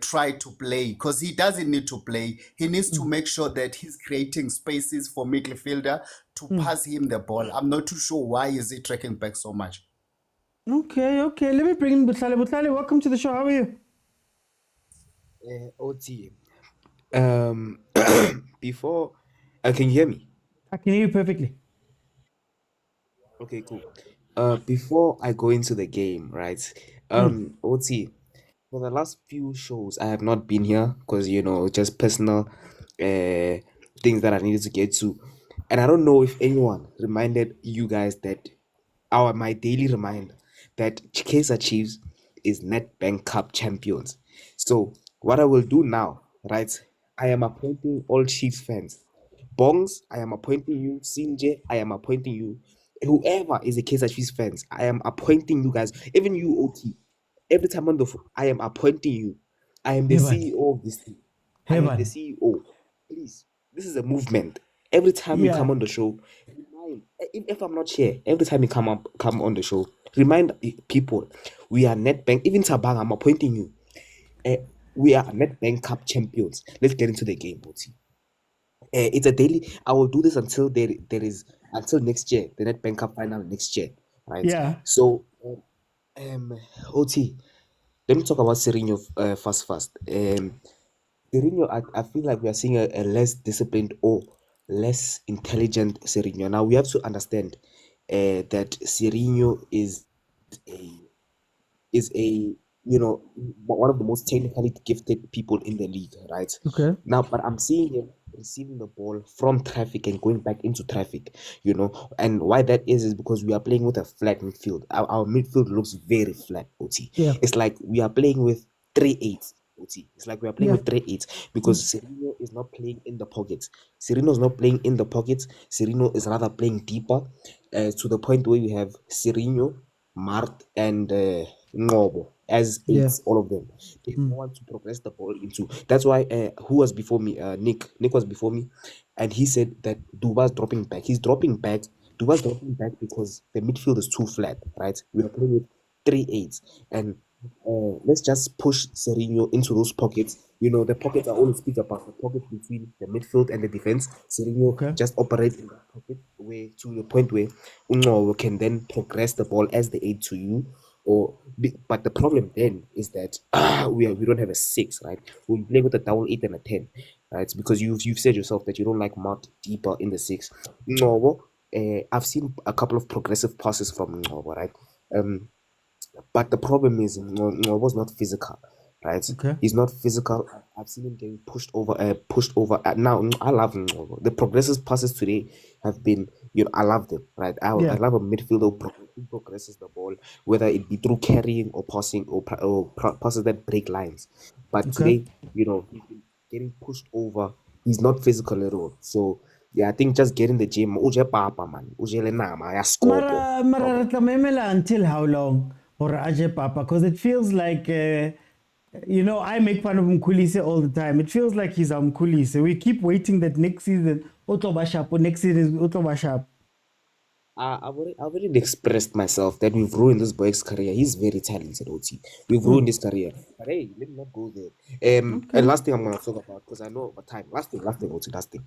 Speaker 13: try to play, because he doesn't need to play. He needs to make sure that he's creating spaces for midfielder to pass him the ball. I'm not too sure why is he tracking back so much.
Speaker 1: Okay. Let me bring in Butlale. Butlale, welcome to the show. How are you?
Speaker 14: OT. Before, can you hear me?
Speaker 1: I can hear you perfectly.
Speaker 14: Okay, cool. Before I go into the game, right? Oti, for the last few shows, I have not been here because just personal things that I needed to get to, and I don't know if anyone reminded you guys that my daily reminder that Kaizer Chiefs is Nedbank Cup champions. So what I will do now, right? I am appointing all Chiefs fans. Bongs, I am appointing you. Sinje, I am appointing you. Whoever is a Kaizer Chiefs fans, I am appointing you guys. Even you, OT. Every time on the phone, I am appointing you. I am the
Speaker 1: Hey, man.
Speaker 14: CEO of this thing. I
Speaker 1: Hey,
Speaker 14: am
Speaker 1: man.
Speaker 14: the CEO. Please, this is a movement. Every time you come on the show, remind. If I'm not here, every time you come on the show, remind people we are Nedbank. Even Tabang, I'm appointing you. We are Nedbank Cup champions. Let's get into the game, OT. It's a daily. I will do this until there is until next year, the Nedbank Cup final next year, right?
Speaker 1: Yeah.
Speaker 14: So, OT, let me talk about Serino first. Serino, I feel like we are seeing a less disciplined or less intelligent Serino. Now we have to understand that Serino is a one of the most technically gifted people in the league, right?
Speaker 1: Okay.
Speaker 14: Now, but I'm seeing him receiving the ball from traffic and going back into traffic, and why that is because we are playing with a flat midfield. Our midfield looks very flat, OT.
Speaker 1: Yeah.
Speaker 14: It's like we are playing with 3-8. OT. It's like we are playing
Speaker 1: Yeah.
Speaker 14: with 3-8 because Serino is not playing in the pockets. Serino is not playing in the pockets. Serino is rather playing deeper, to the point where we have Serino, Mart, and Ngobo as eights, all of them. They want to progress the ball into. That's why who was before me? Nick was before me, and he said that Duba's dropping back. He's dropping back. Duba's dropping back because the midfield is too flat, right? We are playing with 3-8, and let's just push Serino into those pockets. The pockets I always speak about, the pocket between the midfield and the defense. Serino just operates in that pocket to the point where Ungo can then progress the ball as the 8 to you. But the problem then is that we don't have a 6, right? We play with a double 8 and a 10, right? Because you've said yourself that you don't like Mart deeper in the 6. Ngobo, I've seen a couple of progressive passes from Ngobo, right? But the problem is Ngobo's not physical, right?
Speaker 1: Okay.
Speaker 14: He's not physical. I've seen him getting pushed over. Now I love Ngobo. The progressive passes today have been, I love them, right? I love a midfielder who progresses the ball, whether it be through carrying or passing or passes that break lines. But today, he's been getting pushed over. He's not physical at all. So yeah, I think just get in the gym. Uje papa man, uje le nama, ya score.
Speaker 1: Mara Ramemela until how long? Or Aje Papa? Because it feels like, I make fun of Mkulise all the time. It feels like he's Mkulise. We keep waiting that next season, Otobashap, or next season is Otobashap.
Speaker 14: I've already expressed myself that we've ruined this boy's career. He's very talented, OT. We've ruined his career. But hey, let me not go there. And last thing I'm gonna talk about, because I know over time. Last thing, OT, last thing.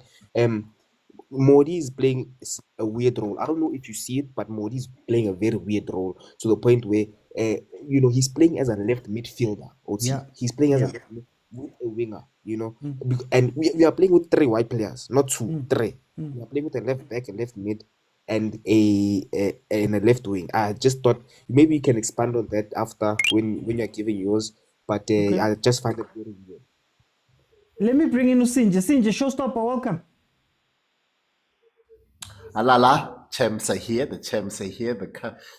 Speaker 14: Modi is playing a weird role. I don't know if you see it, but Modi is playing a very weird role to the point where he's playing as a left midfielder. OT.
Speaker 1: Yeah.
Speaker 14: He's playing as a winger, and we are playing with 3 white players, not 2, 3. We are playing with a left back, a left mid, and a left wing. I just thought maybe you can expand on that after when you're giving yours, but I just find it very weird.
Speaker 1: Let me bring in Usinja. Sinja, showstopper, welcome.
Speaker 5: Alala, champs are here, the champs are here, the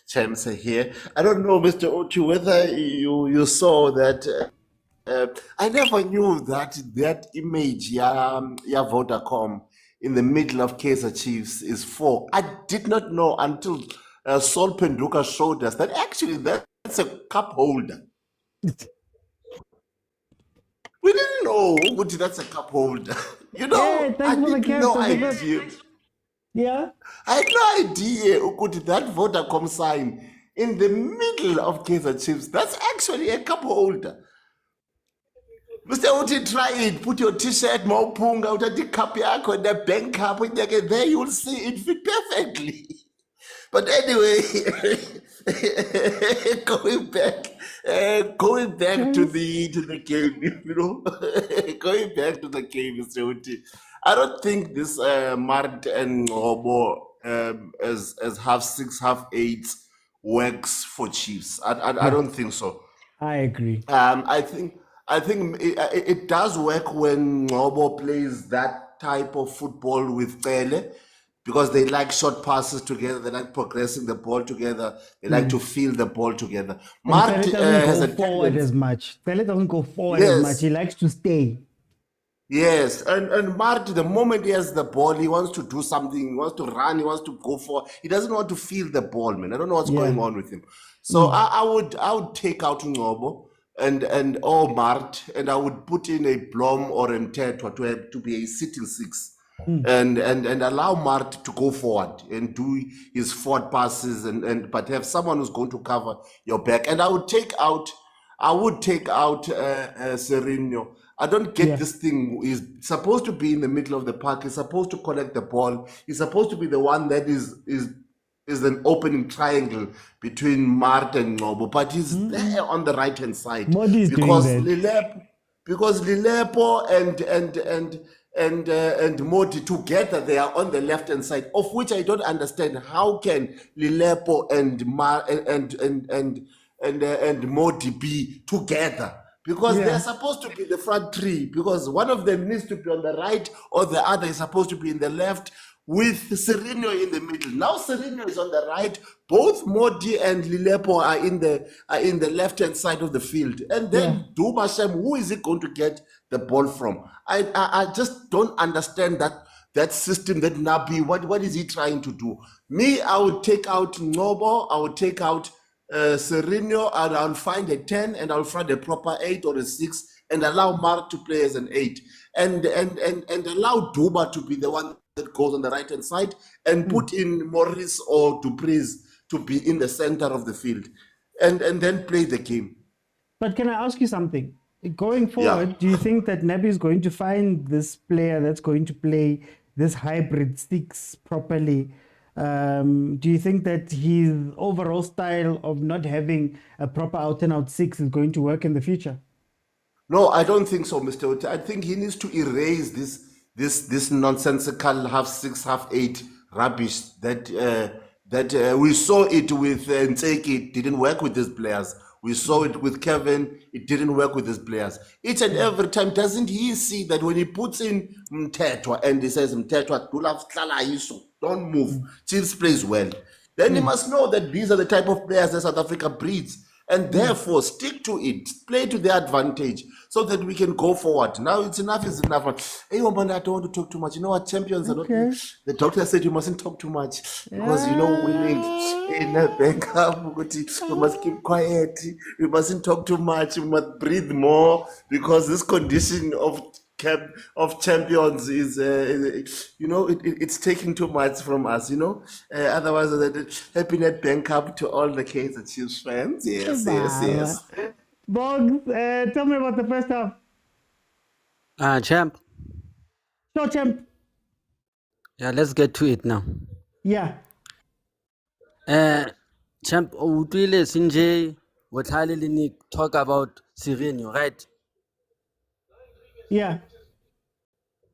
Speaker 5: champs are here. I don't know, Mr. Ochu, whether you saw that. I never knew that image, Vodacom, in the middle of Kaizer Chiefs is 4. I did not know until Sol Penduka showed us that actually that's a cup holder. We didn't know that's a cup holder. I had no idea.
Speaker 1: Yeah.
Speaker 5: I had no idea that Vodacom sign in the middle of Kaizer Chiefs, that's actually a cup holder. Mr. Uti, try it. Put your t-shirt, maupunga, out the cup yako, the bank cup, there you will see it fit perfectly. But anyway, going back to the game, going back to the game, Mr. Uti. I don't think this Mart and Ngobo as half six, half eight works for Chiefs. I don't think so.
Speaker 1: I agree.
Speaker 5: I think it does work when Ngobo plays that type of football with Tele, because they like short passes together, they like progressing the ball together, they like to feel the ball together. Mart
Speaker 1: Pele
Speaker 5: has
Speaker 1: doesn't
Speaker 5: a
Speaker 1: go forward
Speaker 5: tendency.
Speaker 1: as much. Pele doesn't go forward as much. He likes to stay.
Speaker 5: Yes, and Mart, the moment he has the ball, he wants to do something, he wants to run, he wants to go for. He doesn't want to feel the ball, man. I don't know what's going on with him. So I would take out Ngobo and Mart, and I would put in a Blom or a Mtetwa to be a sitting six, and allow Mart to go forward and do his forward passes, but have someone who's going to cover your back. And I would take out Serino. I don't get this thing. He's supposed to be in the middle of the park. He's supposed to collect the ball. He's supposed to be the one that is an opening triangle between Mart and Ngobo, but he's there on the right hand side because Lilepo and Modi together, they are on the left hand side, of which I don't understand. How can Lilepo and Modi be together? Because they're supposed to be the front three, because one of them needs to be on the right or the other is supposed to be in the left, with Serino in the middle. Now Serino is on the right, both Modi and Lilepo are in the left hand side of the field. And then Duma Shem, who is it going to get the ball from? I just don't understand that system, that Nabi. What is he trying to do? Me, I would take out Ngobo, I would take out Serino, and I'll find a 10 and I'll find a proper 8 or a 6 and allow Mart to play as an 8 and allow Duba to be the one that goes on the right hand side and put in Morris or Dupreez to be in the center of the field and then play the game.
Speaker 1: But can I ask you something? Going forward, do you think that Nabi is going to find this player that's going to play this hybrid six properly? Do you think that his overall style of not having a proper out and out six is going to work in the future?
Speaker 5: No, I don't think so, Mr. Ota. I think he needs to erase this nonsensical half six, half eight rubbish that we saw it with Nteki. It didn't work with these players. We saw it with Kevin. It didn't work with these players. Each and every time, doesn't he see that when he puts in Mtetwa and he says, Mtetwa, don't move. Chiefs plays well. Then he must know that these are the type of players that South Africa breeds. And therefore, stick to it. Play to their advantage so that we can go forward. Now, it's enough is enough. Hey, man, I don't want to talk too much. You know what? Champions are not... The doctor said you mustn't talk too much. Because, winning in Nedbank Cup, you must keep quiet. You mustn't talk too much. You must breathe more. Because this condition of champions is, it's taking too much from us, Otherwise, happy Nedbank Cup to all the Kaizer Chiefs fans. Yes.
Speaker 1: Boggs, tell me about the first half.
Speaker 15: Champ.
Speaker 1: Sure, champ.
Speaker 15: Yeah, let's get to it now.
Speaker 1: Yeah.
Speaker 15: Champ, Utwile Sinje, what Linik talk about Sereno, right?
Speaker 1: Yeah.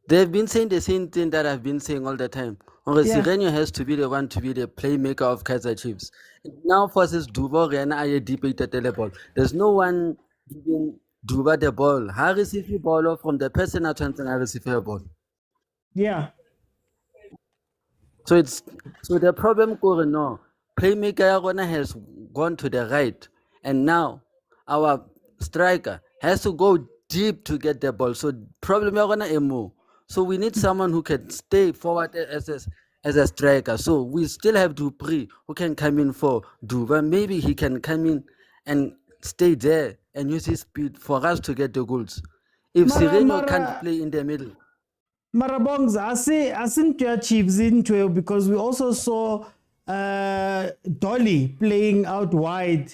Speaker 15: They've been saying the same thing that I've been saying all the time. Sereno has to be the one to be the playmaker of Kaizer Chiefs. It now forces Duba and I debate at the ball. There's no one giving Duba the ball. How receive the ball from the person at once and I receive the ball.
Speaker 1: Yeah.
Speaker 15: So the problem playmaker has gone to the right, and now our striker has to go deep to get the ball. So problem emo. So we need someone who can stay forward as a striker. So we still have Dupree who can come in for Duba. Maybe he can come in and stay there and use his speed for us to get the goals. If Sereno can't play in the middle.
Speaker 1: Marabongs, I think your Chiefs into it because we also saw Dolly playing out wide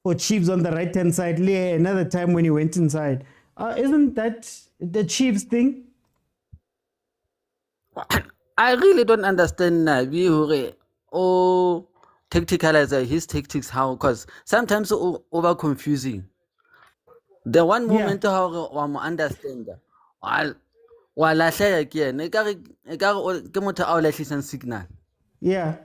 Speaker 1: for Chiefs on the right hand side. Another time when he went inside. Isn't that the Chiefs thing?
Speaker 15: I really don't understand tacticalizer his tactics how, because sometimes over confusing. The one moment how I understand wa lahleya ke ene ekare ke motho a o lahlisang signal.
Speaker 1: Yeah.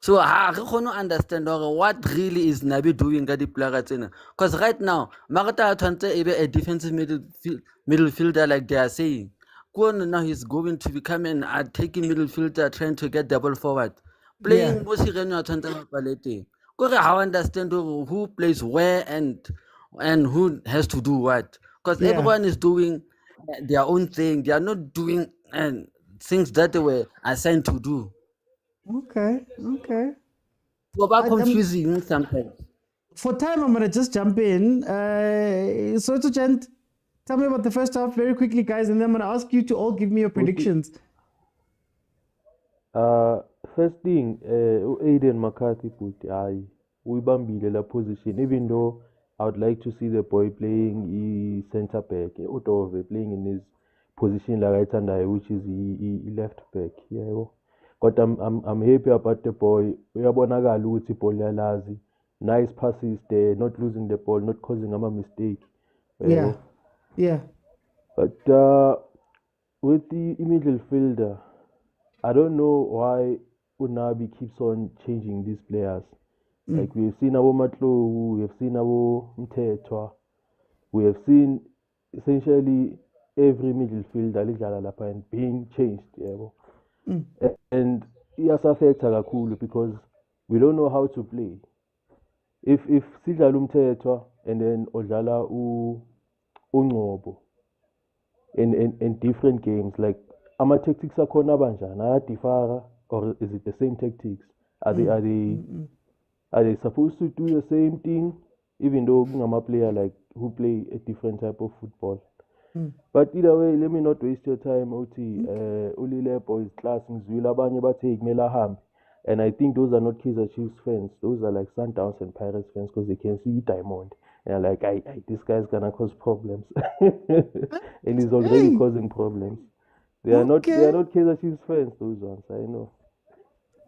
Speaker 15: So ha re kgone understand what really is Nabi doing ka di-player tsena. Because right now, Marata tshwantse ebe a defensive midfielder like they are saying. Now he's going to become an attacking midfielder trying to get the ball forward. Playing mo Sireno tshwantse ba palete. Kore how understand who plays where and who has to do what. Because everyone is doing their own thing. They are not doing things that they were assigned to do.
Speaker 1: Okay.
Speaker 15: Confusing sometimes.
Speaker 1: For time, I'm gonna just jump in. So to Gent, tell me about the first half very quickly, guys, and then I'm gonna ask you to all give me your predictions.
Speaker 16: First thing, Aiden McCarthy put uyibambile la position, even though I would like to see the boy playing centre back, Otove playing in his position like right hand, which is left back. Yeah. But I'm happy about the boy. Uyabonakala ukuthi ibhola uyalazi. Nice passes there, not losing the ball, not causing a mistake.
Speaker 1: Yeah.
Speaker 16: But with the middle fielder, I don't know why Unabi keeps on changing these players. Like we've seen Abo Matlo, we have seen Abo Mtetwa, we have seen essentially every middle fielder being changed. And it affects kakhulu because we don't know how to play. If sidlala umthetho and then odlala unqobo in different games, like ama tactics akhona banjani ayadifara, or is it the same tactics? Are they supposed to do the same thing, even though ngama player like who play a different type of football? But either way, let me not waste your time, OT. Ulile boys class ngizwile abanye bathe kumele ahambe. And I think those are not Kaizer Chiefs fans. Those are like Sundowns and Pirates fans because they can see Diamond. And they're like, this guy's gonna cause problems. And he's already causing problems. They are not Kaizer Chiefs fans, those ones, I know.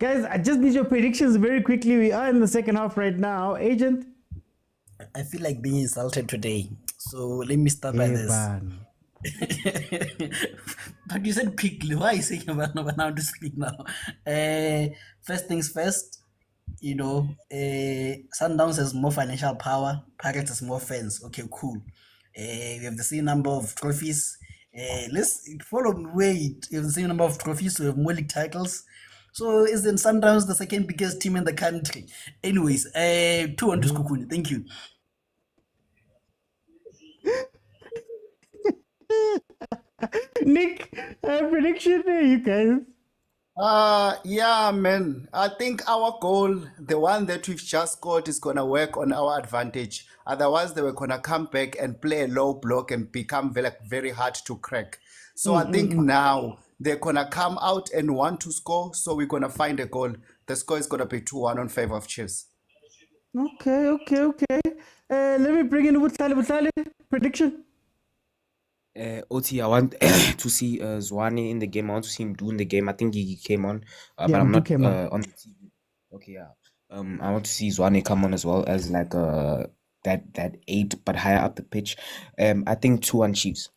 Speaker 1: Guys, I just need your predictions very quickly. We are in the second half right now. Agent?
Speaker 12: I feel like being insulted today. So let me start by this. But you said quickly. Why are you saying about now to speak now? First things first, Sundowns has more financial power, Pirates has more fans. Okay, cool. We have the same number of trophies. Let's follow wait. We have the same number of trophies, we have more league titles. So isn't Sundowns the second biggest team in the country? Anyways, 2-1 to Sekhukhune. Thank you.
Speaker 1: Nick, prediction there, you guys.
Speaker 13: Yeah, man. I think our goal, the one that we've just scored, is gonna work on our advantage. Otherwise, they were gonna come back and play a low block and become very hard to crack. So I think now they're gonna come out and want to score. So we're gonna find a goal. The score is gonna be 2-1 on favor of Chiefs.
Speaker 1: Okay. Let me bring in Butale. Prediction.
Speaker 14: OT, I want to see Zwane in the game. I want to see him doing the game. I think he came on, but I'm not on the TV. Okay, yeah. I want to see Zwane come on as well as like that 8, but higher up the pitch. I think 2-1 Chiefs.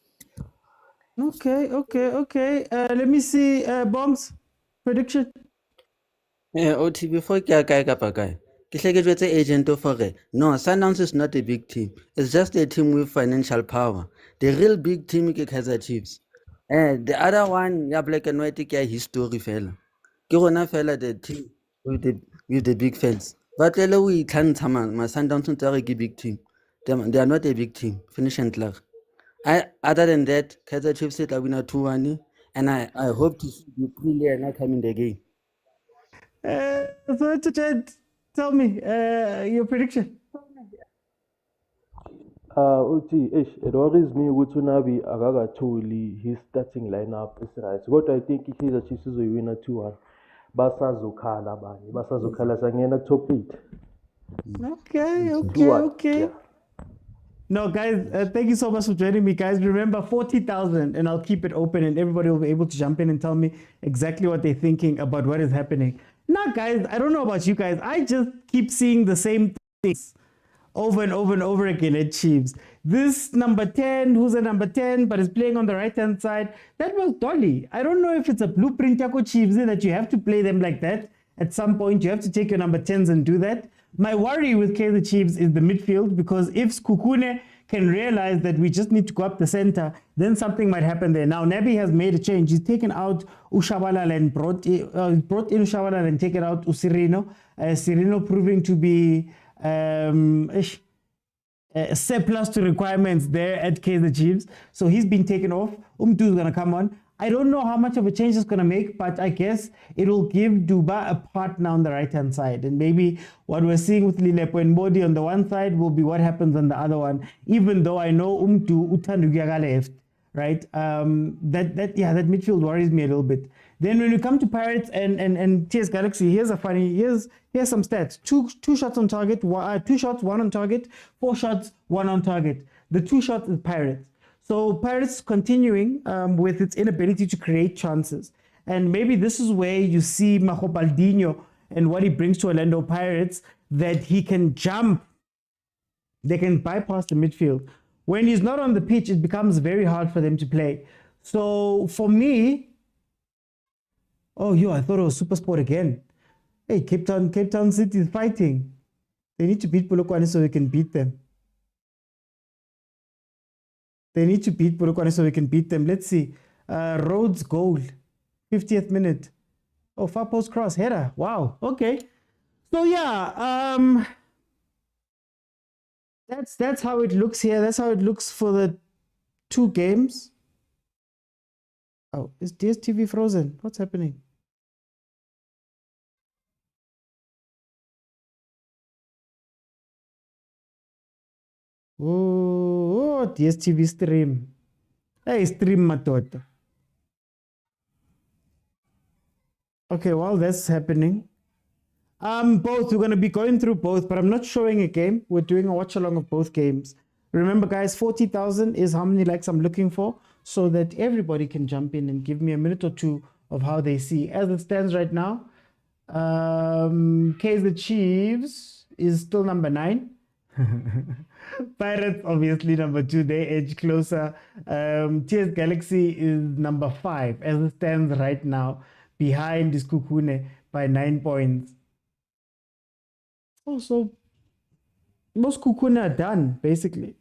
Speaker 1: Okay. Let me see. Bombs prediction.
Speaker 15: OT before Kaka. Agent of no, Sundowns is not a big team. It's just a team with financial power. The real big team is Kaizer Chiefs. The other one, black and white, history fella. Kirona fella, the team with the big fans. But we can't my Sundowns are a big team. They are not a big team. Finish and clear. Other than that, Kaizer Chiefs said I win a 2-1, and I hope to see you clearly not come in the game.
Speaker 1: So tell me your prediction.
Speaker 16: It worries me ukuthi uNabi akakatholi his starting lineup is right. Kodwa I think iKaizer Chiefs izoyiwina 2-1. Basazokhala abanye. Basazokhala sangena top 8.
Speaker 1: Okay. Yeah. No, guys, thank you so much for joining me, guys. Remember, 40,000, and I'll keep it open, and everybody will be able to jump in and tell me exactly what they're thinking about what is happening. Now, guys, I don't know about you guys. I just keep seeing the same things over and over and over again at Chiefs. this number 10, who's a number 10, but is playing on the right-hand side, that was Dolly. I don't know if it's a blueprint Yako Chiefs that you have to play them like that. At some point, you have to take your number 10s and do that. My worry with Kaizer Chiefs is the midfield, because if Sekhukhune can realize that we just need to go up the center, then something might happen there. Now, Nabi has made a change. He's taken out Ushabalala and brought in Ushabalala and taken out Usirino. Sirino proving to be a surplus to requirements there at Kaizer Chiefs. So he's been taken off. Umtu is going to come on. I don't know how much of a change it's going to make, but I guess it will give Duba a partner on the right-hand side. And maybe what we're seeing with Lilepo and Modi on the one side will be what happens on the other one, even though I know Umtu Utandugiaga left, right? That midfield worries me a little bit. Then when you come to Pirates and TS Galaxy, here's some stats. Two shots on target, 2 shots, 1 on target, 4 shots, 1 on target. The 2 shots is Pirates. So Pirates continuing with its inability to create chances. And maybe this is where you see Majo Baldinho and what he brings to Orlando Pirates, that he can jump. They can bypass the midfield. When he's not on the pitch, it becomes very hard for them to play. So for me, I thought it was Supersport again. Hey, Cape Town City is fighting. They need to beat Polokwane so we can beat them. They need to beat Polokwane so we can beat them. Let's see. Rhodes goal. 50th minute. Oh, far post cross. Header. Wow. Okay. So yeah. That's how it looks here. That's how it looks for the 2 games. Oh, is DSTV frozen? What's happening? Oh, DSTV stream. Hey, stream matoto. Okay, while that's happening, both, we're going to be going through both, but I'm not showing a game. We're doing a watch along of both games. Remember, guys, 40,000 is how many likes I'm looking for, so that everybody can jump in and give me a minute or two of how they see. As it stands right now, Kaizer Chiefs is still number 9. Pirates obviously number 2, they edge closer. TS Galaxy is number 5 as it stands right now, behind Sekhukhune by 9 points. Also, most Sekhukhune are done basically.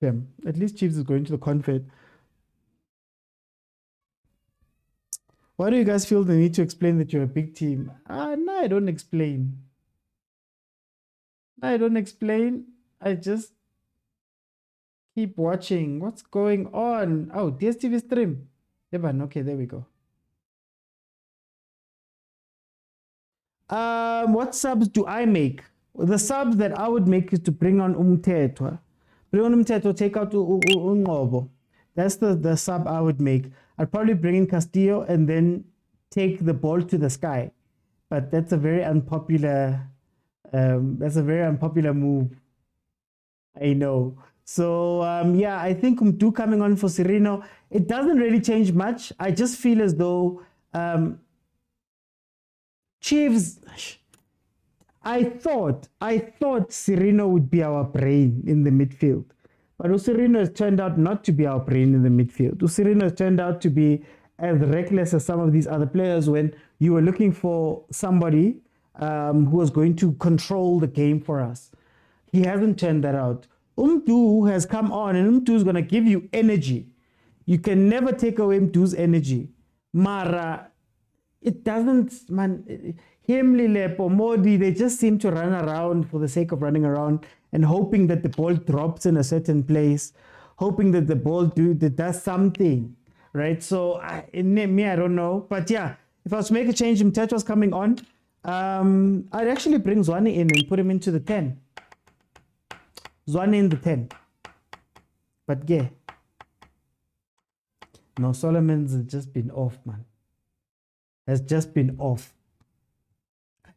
Speaker 1: Yeah, at least Chiefs is going to the Confed. Why do you guys feel the need to explain that you're a big team? No, I don't explain. I don't explain. I just keep watching. What's going on? Oh, DSTV stream. Evan, okay, there we go. What subs do I make? The subs that I would make is to bring on Umthetwa. Bring on Umthetwa, take out Ungobo. That's the sub I would make. I'd probably bring in Castillo and then take the ball to the sky. But that's a very unpopular move. I know. So yeah, I think Umtu coming on for Sirino, it doesn't really change much. I just feel as though Chiefs, I thought Sirino would be our brain in the midfield. But Usirino has turned out not to be our brain in the midfield. Usirino has turned out to be as reckless as some of these other players when you were looking for somebody who was going to control the game for us. He hasn't turned that out. Umtu has come on, and Umtu is going to give you energy. You can never take away Umtu's energy. Mara, it doesn't, man. Him, Lilepo, Modi, they just seem to run around for the sake of running around and hoping that the ball drops in a certain place, hoping that the ball does something, right? So, in me, I don't know. But yeah, if I was to make a change, Mtetwa's coming on. I'd actually bring Zwane in and put him into the 10. Zwane in the 10. But yeah. No, Solomon's has just been off, man. Has just been off.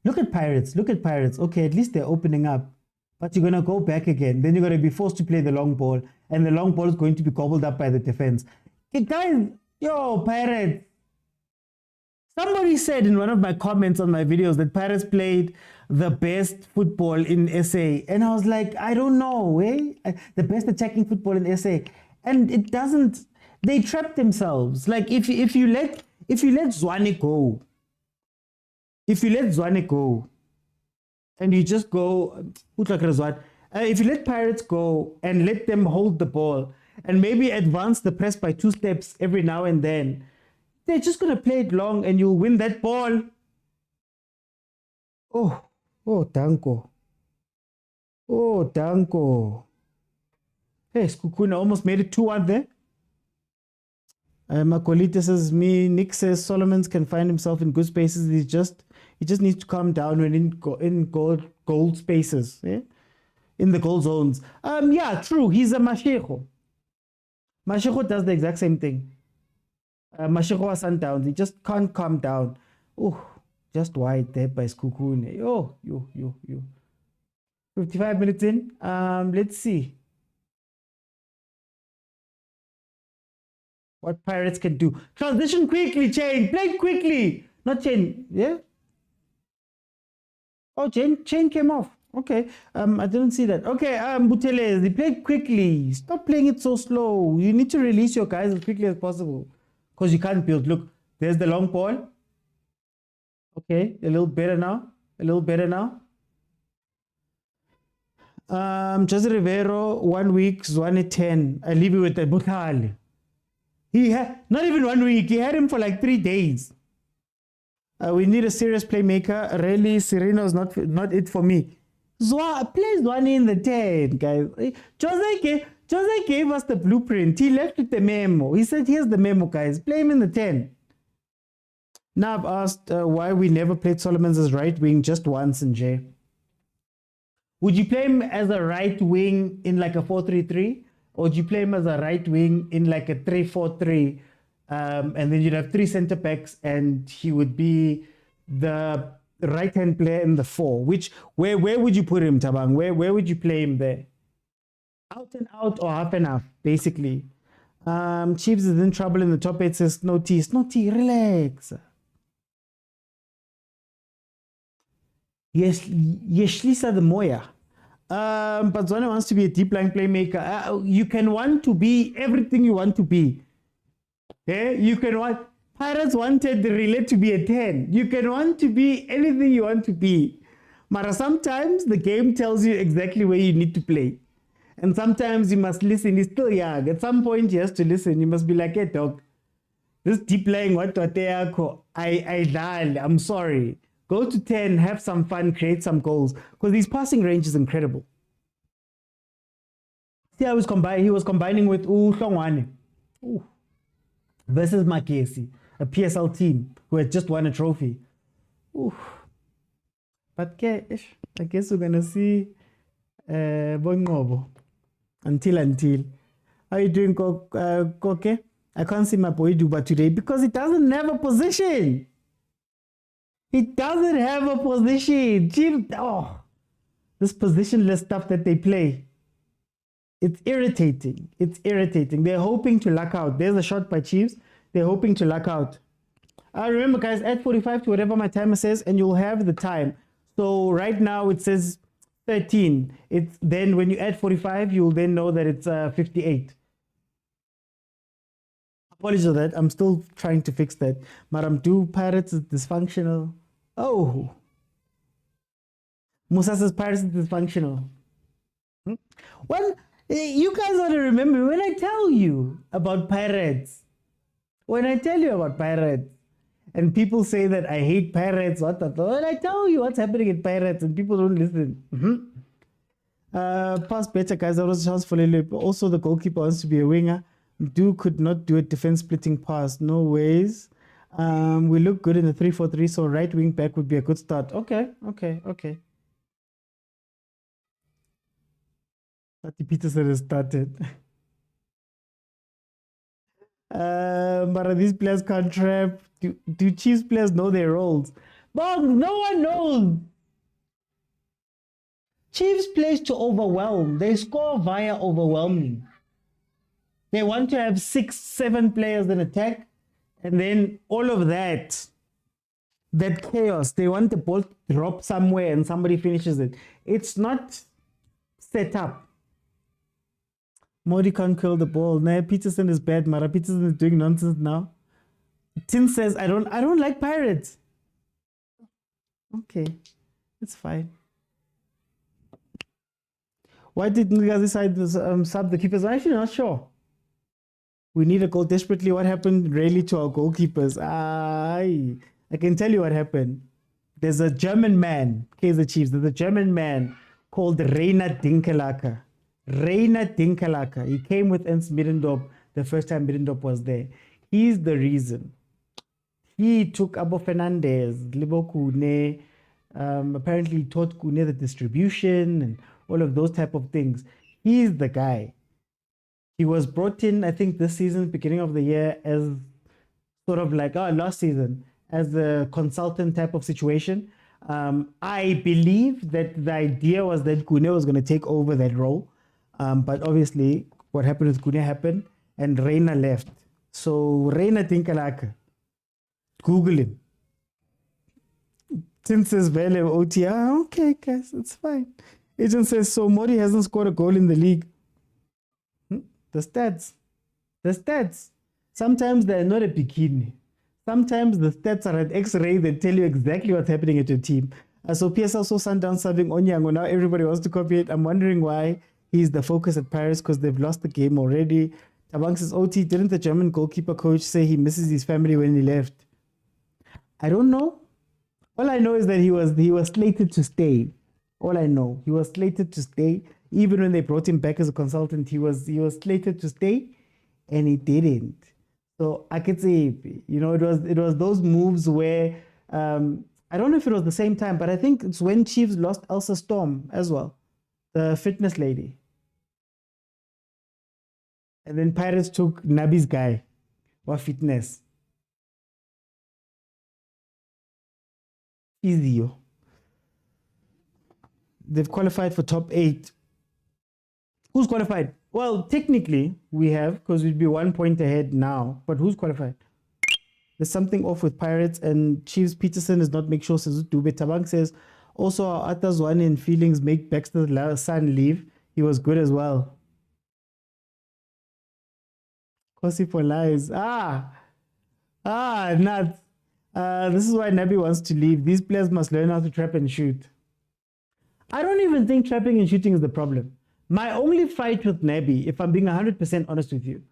Speaker 1: Look at Pirates. Look at Pirates. Okay, at least they're opening up. But you're going to go back again. Then you're going to be forced to play the long ball. And the long ball is going to be gobbled up by the defense. Okay, guys, yo, Pirates. Somebody said in one of my comments on my videos that Pirates played the best football in SA. And I was like, I don't know, eh? The best attacking football in SA. And it doesn't, they trap themselves. Like if you let Zwane go, if you let Zwane go, and you just go, if you let Pirates go and let them hold the ball and maybe advance the press by 2 steps every now and then, they're just going to play it long and you'll win that ball. Oh, Danko. Oh, Danko. Hey, Sekhukhune almost made it 2-1 there. Makolita says, Nick says Solomons can find himself in good spaces. He just needs to calm down when in gold spaces, yeah? In the goal zones. Yeah, true. He's a Mashego. Mashego does the exact same thing. Mashego was Sundowns. He just can't calm down. Oh, just wide there by Sekhukhune. Oh, you. 55 minutes in. Let's see what Pirates can do. Transition quickly, Chain. Play quickly. Not Chain. Yeah? Oh, Chain came off. Okay. I didn't see that. Okay, Buteles, he played quickly. Stop playing it so slow. You need to release your guys as quickly as possible. Because you can't build. Look, there's the long ball. Okay, a little better now. Jose Rivero, 1 week, Zwane 10. I leave you with that. Butali. He had not even 1 week. He had him for like 3 days. We need a serious playmaker. Really, Sereno's not it for me. Play Zwane in the 10, guys. Jose gave us the blueprint. He left with the memo. He said, here's the memo, guys. Play him in the 10. Now I've asked why we never played Solomons as right wing just once in J. Would you play him as a right wing in like a 4-3-3? Or would you play him as a right wing in like a 3-4-3? And then you'd have 3 center backs and he would be the right-hand player in the 4. Where would you put him, Tabang? Where would you play him there? Out and out or half and half, basically. Chiefs is in trouble in the top 8, says no T, relax. Yes, Lisa the Moya. But Zwane wants to be a deep line playmaker. You can want to be everything you want to be. Yeah, you can want. Pirates wanted the relay to be a 10. You can want to be anything you want to be. But sometimes the game tells you exactly where you need to play. And sometimes you must listen. He's still young. At some point, he has to listen. You must be like, hey, dog, this deep laying, I'm sorry. Go to 10, have some fun, create some goals. Because his passing range is incredible. See how he was combining with Hlongwane versus Makesi, a PSL team who had just won a trophy. But I guess we're going to see Bongobo. Until. How are you doing, Koke? I can't see my boy Duba today because he doesn't have a position. He doesn't have a position. This positionless stuff that they play. It's irritating. They're hoping to luck out. There's a shot by Chiefs. They're hoping to luck out. Remember, guys, add 45 to whatever my timer says, and you'll have the time. So right now it says 13. Then when you add 45, you'll then know that it's 58. Apologies for that. I'm still trying to fix that. Madam, do Pirates is dysfunctional? Oh. Musa says Pirates is dysfunctional. Well, you guys ought to remember when I tell you about Pirates. When I tell you about Pirates, and people say that I hate Pirates, when I tell you what's happening in Pirates and people don't listen. Pass better, guys. There was a chance for Lele. Also, the goalkeeper wants to be a winger. Could not do a defense splitting pass. No ways. We look good in the 3-4-3, so right wing back would be a good start. Okay. Patty Peterson has started. But these players can't trap. Do Chiefs players know their roles? Bong, no one knows. Chiefs plays to overwhelm. They score via overwhelming. They want to have 6-7 players in attack, and then all of that that chaos. They want the ball to drop somewhere and somebody finishes it. It's not set up. Modi can't curl the ball. Nah, Peterson is bad. Mara Peterson is doing nonsense now. Tin says, I don't like Pirates. Okay, it's fine. Why did Ngigazi side sub the keepers? I'm actually not sure. We need a goal desperately. What happened really to our goalkeepers? I can tell you what happened. There's a German man, Kaizer Chiefs. There's a German man called Rainer Dinkelacke. Rainer Dinkelacke. He came with Ernst Middendorp the first time Middendorp was there. He's the reason. He took Abo Fernandez, Libo Kune, apparently he taught Kune the distribution and all of those type of things. He's the guy. He was brought in, I think, this season, beginning of the year, as sort of like, last season, as a consultant type of situation. I believe that the idea was that Kune was going to take over that role. But obviously, what happened with Kune happened, and Reina left. So, Reina Tinkalaka, Google him. Tim says, Vele OT. Okay, guys, it's fine. Agent says, so Modi hasn't scored a goal in the league. The stats. The stats. Sometimes they're not a bikini. Sometimes the stats are an X-ray that tell you exactly what's happening at your team. So PSL saw Sundowns serving Onyango. Now everybody wants to copy it. I'm wondering why he's the focus at Paris, because they've lost the game already. Tabang says, OT, didn't the German goalkeeper coach say he misses his family when he left? I don't know. All I know is that he was slated to stay. All I know, he was slated to stay. Even when they brought him back as a consultant, he was slated to stay, and he didn't. So I could say, it was those moves where I don't know if it was the same time, but I think it's when Chiefs lost Elsa Storm as well, the fitness lady. And then Pirates took Nabi's guy, what fitness. Easy. They've qualified for top 8. Who's qualified? Well, technically we have, because we'd be 1 point ahead now. But who's qualified? There's something off with Pirates, and Chiefs. Peterson is not make sure says Dube. Tabang says also our Atas one in feelings make Baxter's son leave. He was good as well. Kosi for lies. Nuts. This is why Nabi wants to leave. These players must learn how to trap and shoot. I don't even think trapping and shooting is the problem. My only fight with Nabi, if I'm being 100% honest with you,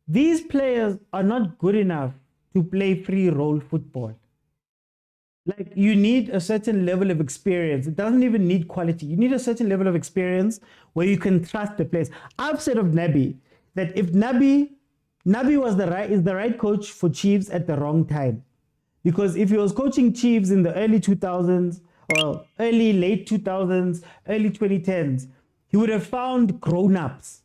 Speaker 1: these players are not good enough to play free role football. Like, you need a certain level of experience. It doesn't even need quality. You need a certain level of experience where you can trust the players. I've said of Nabi that if Nabi is the right coach for Chiefs at the wrong time. Because if he was coaching Chiefs in the early 2000s, or late 2000s, early 2010s, he would have found grown-ups.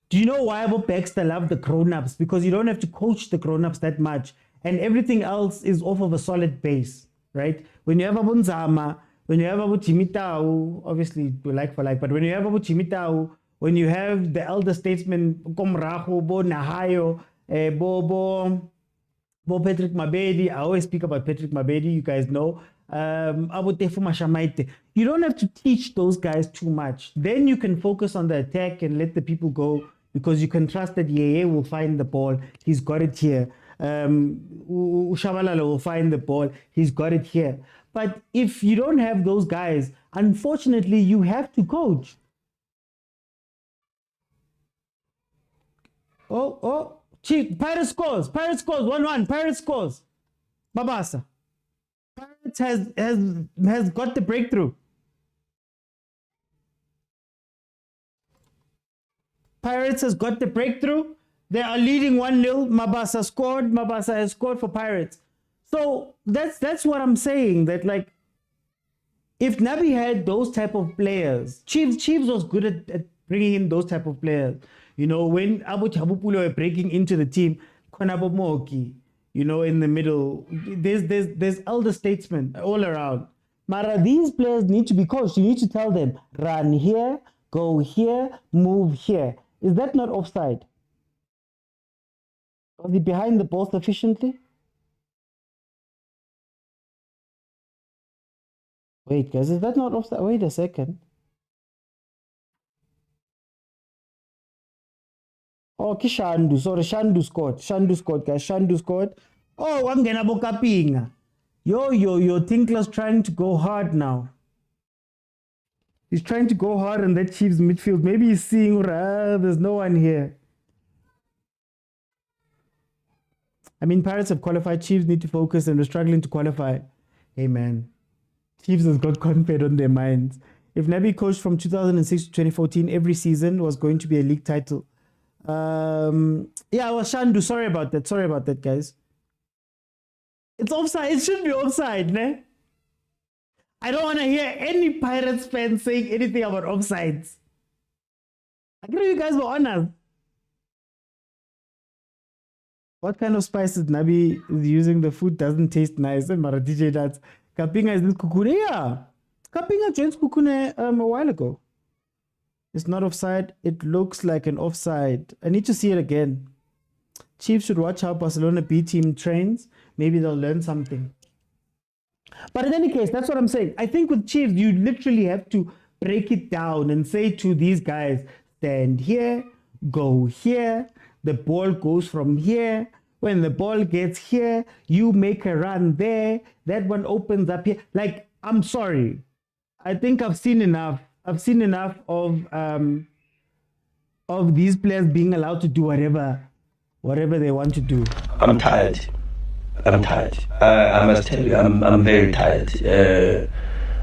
Speaker 1: Do you know why Abo Baxter loved the grown-ups? Because you don't have to coach the grown-ups that much, and everything else is off of a solid base, right? When you have Abu Nzama, when you have Abu Chimitau, obviously like for like, but when you have Abu Chimitau, when you have the elder statesmen, Komraho, Bo Nahayo, Bo Patrick Mabedi, I always speak about Patrick Mabedi, you guys know. Abu Tefu Mashamaite. You don't have to teach those guys too much. Then you can focus on the attack and let the people go, because you can trust that Yeye will find the ball. He's got it here. Ushabalala will find the ball. He's got it here. But if you don't have those guys, unfortunately, you have to coach. Chief, Pirates scores. 1-1. Pirates scores. Babasa. Pirates has got the breakthrough. Pirates has got the breakthrough. They are leading 1-0. Mabasa scored. Mabasa has scored for Pirates. So that's what I'm saying. That, like, if Nabi had those type of players, Chiefs was good at bringing in those type of players. You know, when Abu Chabupulo were breaking into the team, Konabo Moki, you know, in the middle, there's elder statesmen all around. Mara, these players need to be coached. You need to tell them, run here, go here, move here. Is that not offside? Was he behind the ball sufficiently? Wait, guys, is that not offside? Wait a second. Oh, Kishandu. Sorry, Shandu scored. Shandu scored, guys. Shandu scored. Oh, I'm gonna bokapinga. Yo, Tinkler's trying to go hard now. He's trying to go hard in that Chiefs midfield. Maybe he's seeing, there's no one here. I mean, Pirates have qualified. Chiefs need to focus and we're struggling to qualify. Hey, man. Chiefs has got confidence on their minds. If Nabi coached from 2006 to 2014, every season was going to be a league title. Yeah, well, Shandu, sorry about that, guys. It's offside. It should be offside, ne? I don't want to hear any Pirates fan saying anything about offsides. I know you guys were honest. What kind of spices Nabi is using? The food doesn't taste nice. And Mara DJ that's Kapinga is this Sekhukhune. Yeah. Kapinga joined Sekhukhune a while ago. It's not offside. It looks like an offside. I need to see it again. Chiefs should watch how Barcelona B team trains. Maybe they'll learn something. But in any case, that's what I'm saying. I think with Chiefs, you literally have to break it down and say to these guys, stand here, go here. The ball goes from here. When the ball gets here, you make a run there. That one opens up here. Like, I'm sorry. I think I've seen enough. I've seen enough of these players being allowed to do whatever they want to do.
Speaker 8: I'm tired. I must tell you, I'm very tired.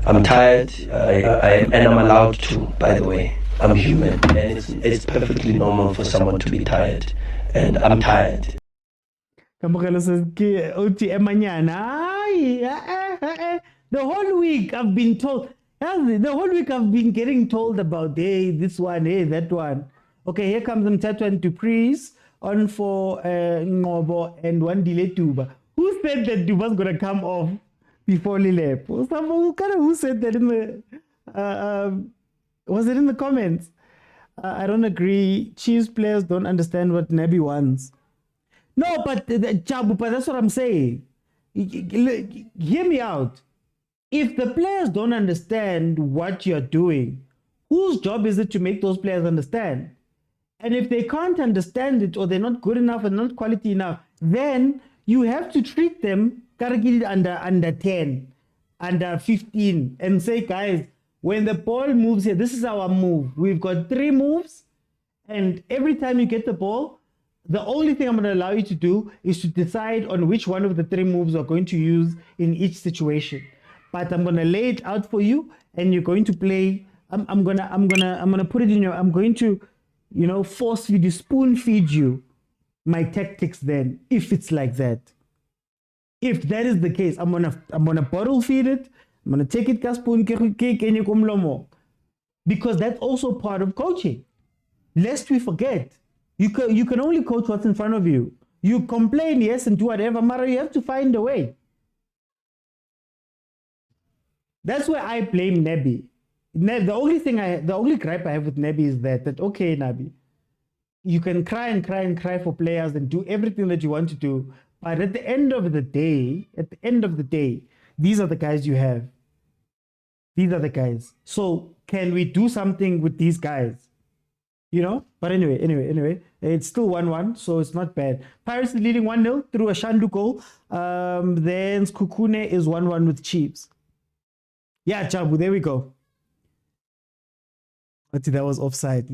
Speaker 8: I'm tired, and I'm allowed to, by the way. I'm human, and it's perfectly normal for someone to be tired. And I'm tired.
Speaker 1: The whole week I've been told, the whole week I've been getting told about, hey, this one, hey, that one. Okay, here comes Mtatu and Dupreez on for Ngobo and one delay Tuba. Who said that Tuba's going to come off before Lilep? Who said that in the... was it in the comments? I don't agree. Chiefs players don't understand what Nabi wants. No, but that's what I'm saying. Hear me out. If the players don't understand what you're doing, whose job is it to make those players understand? And if they can't understand it or they're not good enough and not quality enough, then you have to treat them under 10, under 15 and say, guys, when the ball moves here, this is our move. We've got 3 moves, and every time you get the ball, the only thing I'm going to allow you to do is to decide on which one of the 3 moves we're going to use in each situation. But I'm going to lay it out for you, and you're going to play. I'm going to put it in your. I'm going to, force feed you, spoon feed you my tactics. Then, if it's like that, if that is the case, I'm gonna bottle feed it. I'm going to take it because that's also part of coaching. Lest we forget, you can only coach what's in front of you. You complain, yes, and do whatever, Mara, you have to find a way. That's where I blame Nabi. The only gripe I have with Nabi is that okay, Nabi, you can cry and cry and cry for players and do everything that you want to do, but at the end of the day, these are the guys you have. These are the guys. So can we do something with these guys? But anyway, it's still 1-1, so it's not bad. Pirates is leading 1-0 through a Shandu goal. Then Sekhukhune is 1-1 with Chiefs. Yeah, Chabu, there we go. But that was offside.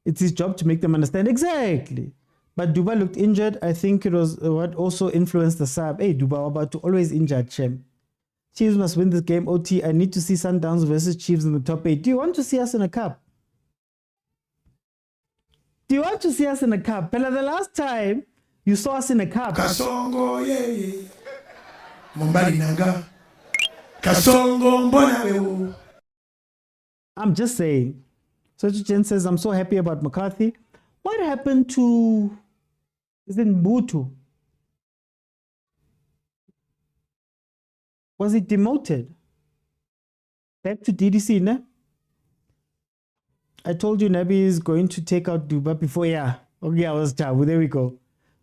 Speaker 1: It's his job to make them understand. Exactly. But Duba looked injured. I think it was what also influenced the sub. Hey, Duba, about to always injured, Chem. Chiefs must win this game. OT, I need to see Sundowns versus Chiefs in the top 8. Do you want to see us in a cup? Do you want to see us in a cup? Pella, the last time you saw us in a cup.
Speaker 17: Kasongo, yeah. Mombali nanga. Kasongo, mbona.
Speaker 1: I'm just saying. So Jen says, I'm so happy about McCarthy. What happened to... Is it Mbutu? Was he demoted? Back to DDC, ne? I told you Nabi is going to take out Duba before, yeah. Okay, I was Tabu, there we go.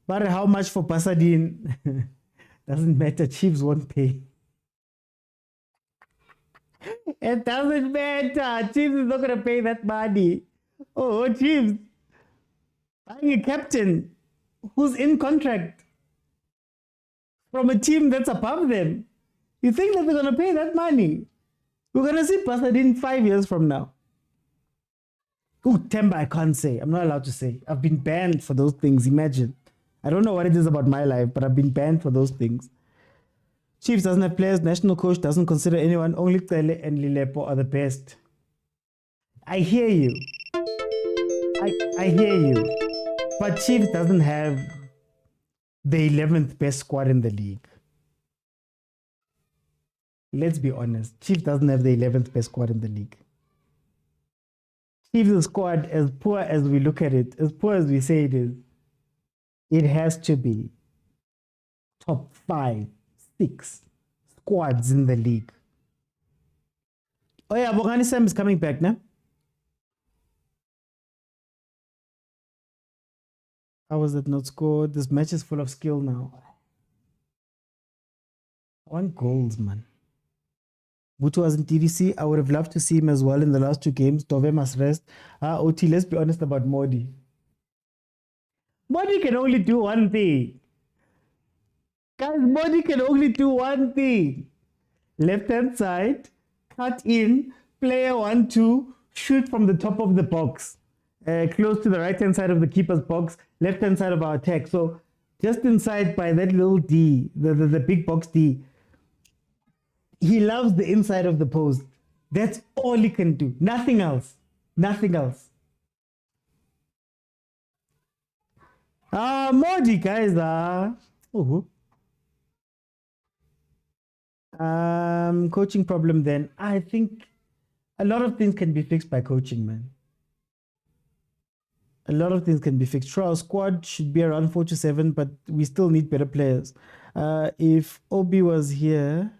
Speaker 1: But how much for Pasadine? Doesn't matter, Chiefs won't pay. It doesn't matter. Chiefs is not going to pay that money. Oh, Chiefs. Buying a captain who's in contract from a team that's above them. You think that they're going to pay that money? We're going to see Pasadena 5 years from now. Oh, Temba, I can't say. I'm not allowed to say. I've been banned for those things. Imagine. I don't know what it is about my life, but I've been banned for those things. Chiefs doesn't have players. National coach doesn't consider anyone. Only Tele and Lilepo are the best. I hear you. I hear you. But Chiefs doesn't have the 11th best squad in the league. Let's be honest. Chiefs doesn't have the 11th best squad in the league. Chiefs' squad, as poor as we look at it, as poor as we say it is, it has to be top 5, 6 squads in the league. Oh yeah, Bongani Sam is coming back now. How was it not scored? This match is full of skill now. I want goals, man. Butu was in TDC. I would have loved to see him as well in the last 2 games. Tove must rest. OT, let's be honest about Modi. Modi can only do one thing. Guys, Modi can only do one thing. Left-hand side, cut in, player 1-2, shoot from the top of the box. Close to the right-hand side of the keeper's box, left-hand side of our attack. So just inside by that little D, the big box D. He loves the inside of the post. That's all he can do. Nothing else. Nothing else. Modi, guys. Coaching problem then. I think a lot of things can be fixed by coaching, man. A lot of things can be fixed. Sure, our squad should be around 4 to 7, but we still need better players. If Obi was here,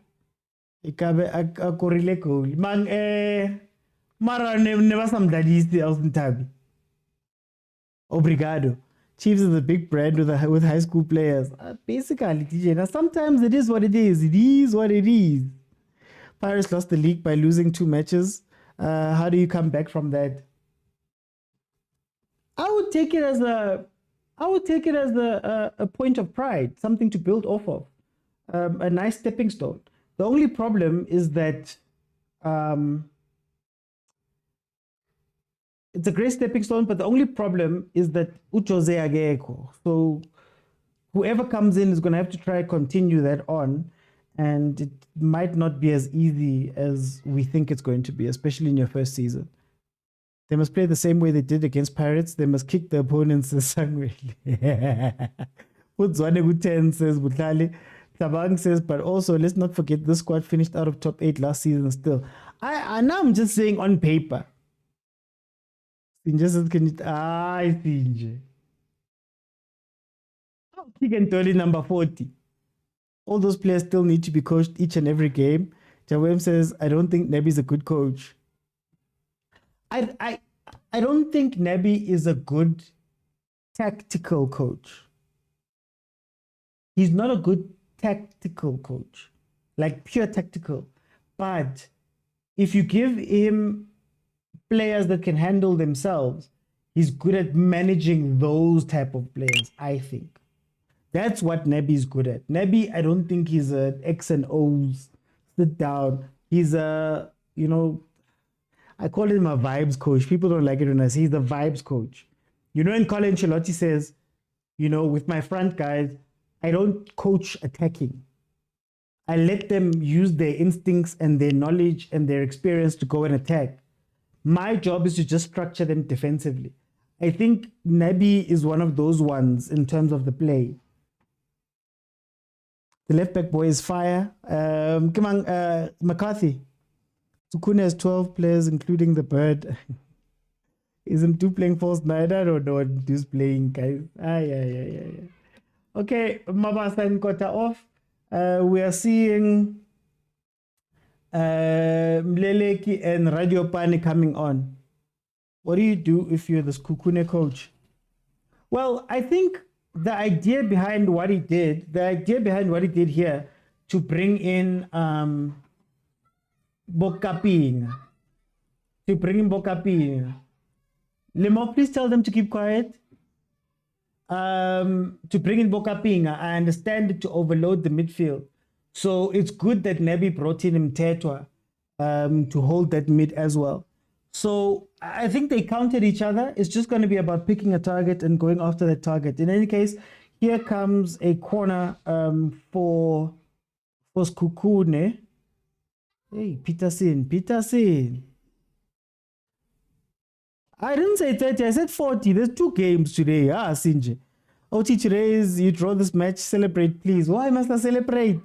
Speaker 1: ikabe akorile goal. Man, mara never some daddies the Obrigado. Chiefs is a big brand with high school players. Basically, TJ. Now sometimes it is what it is. It is what it is. Pirates lost the league by losing 2 matches. How do you come back from that? I would take it as a point of pride, something to build off of, a nice stepping stone. The only problem is that it's a great stepping stone, but the only problem is that Uchoze ageko. So whoever comes in is going to have to try to continue that on, and it might not be as easy as we think it's going to be, especially in your first season. They must play the same way they did against Pirates. They must kick the opponents the same Utzwane 10 says Butlali. Tabang says, but also let's not forget this squad finished out of top 8 last season still. Now I'm just saying on paper. I see. Kick Toli number 40. All those players still need to be coached each and every game. Jawem says, I don't think Nebi's a good coach. I don't think Nebi is a good tactical coach. He's not a good tactical coach, like pure tactical. But if you give him players that can handle themselves, he's good at managing those type of players, I think. That's what Nebi is good at. Nebi, I don't think he's an X and O's, sit down. He's a, I call him a vibes coach. People don't like it when I say he's the vibes coach. In Colin Ancelotti says, with my front guys, I don't coach attacking. I let them use their instincts and their knowledge and their experience to go and attack. My job is to just structure them defensively. I think Nebi is one of those ones in terms of the play. The left back boy is fire. Come on, McCarthy. Sekhukhune has 12 players, including the Vert. Is him 2 playing false 9? I don't know what he's playing, guys. Yeah. Okay, Mabasa and Kota off. We are seeing Mleleki and Radio Pani coming on. What do you do if you're the Sekhukhune coach? Well, I think the idea behind what he did here to bring in Bokaping. To bring in Bokaping. Lemo, please tell them to keep quiet. To bring in Bokapinga, I understand to overload the midfield. So it's good that Nebi brought in Mtetwa to hold that mid as well. So I think they counted each other. It's just going to be about picking a target and going after that target. In any case, here comes a corner for Sekhukhune. Hey, Peterson. I didn't say 30, I said 40. There's 2 games today. Sinje. OT today is you draw this match, celebrate, please. Why must I celebrate?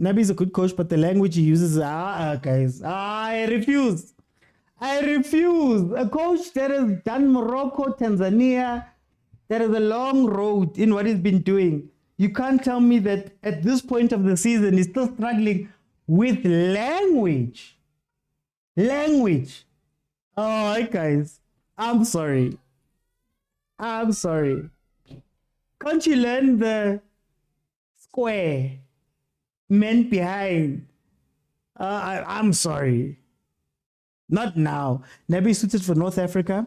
Speaker 1: Nabi is a good coach, but the language he uses, guys. I refuse. A coach that has done Morocco, Tanzania, there is a long road in what he's been doing. You can't tell me that at this point of the season, he's still struggling with language. Oh, guys, I'm sorry. Can't you learn the square men behind? I'm sorry. Not now. Nabi is suited for North Africa.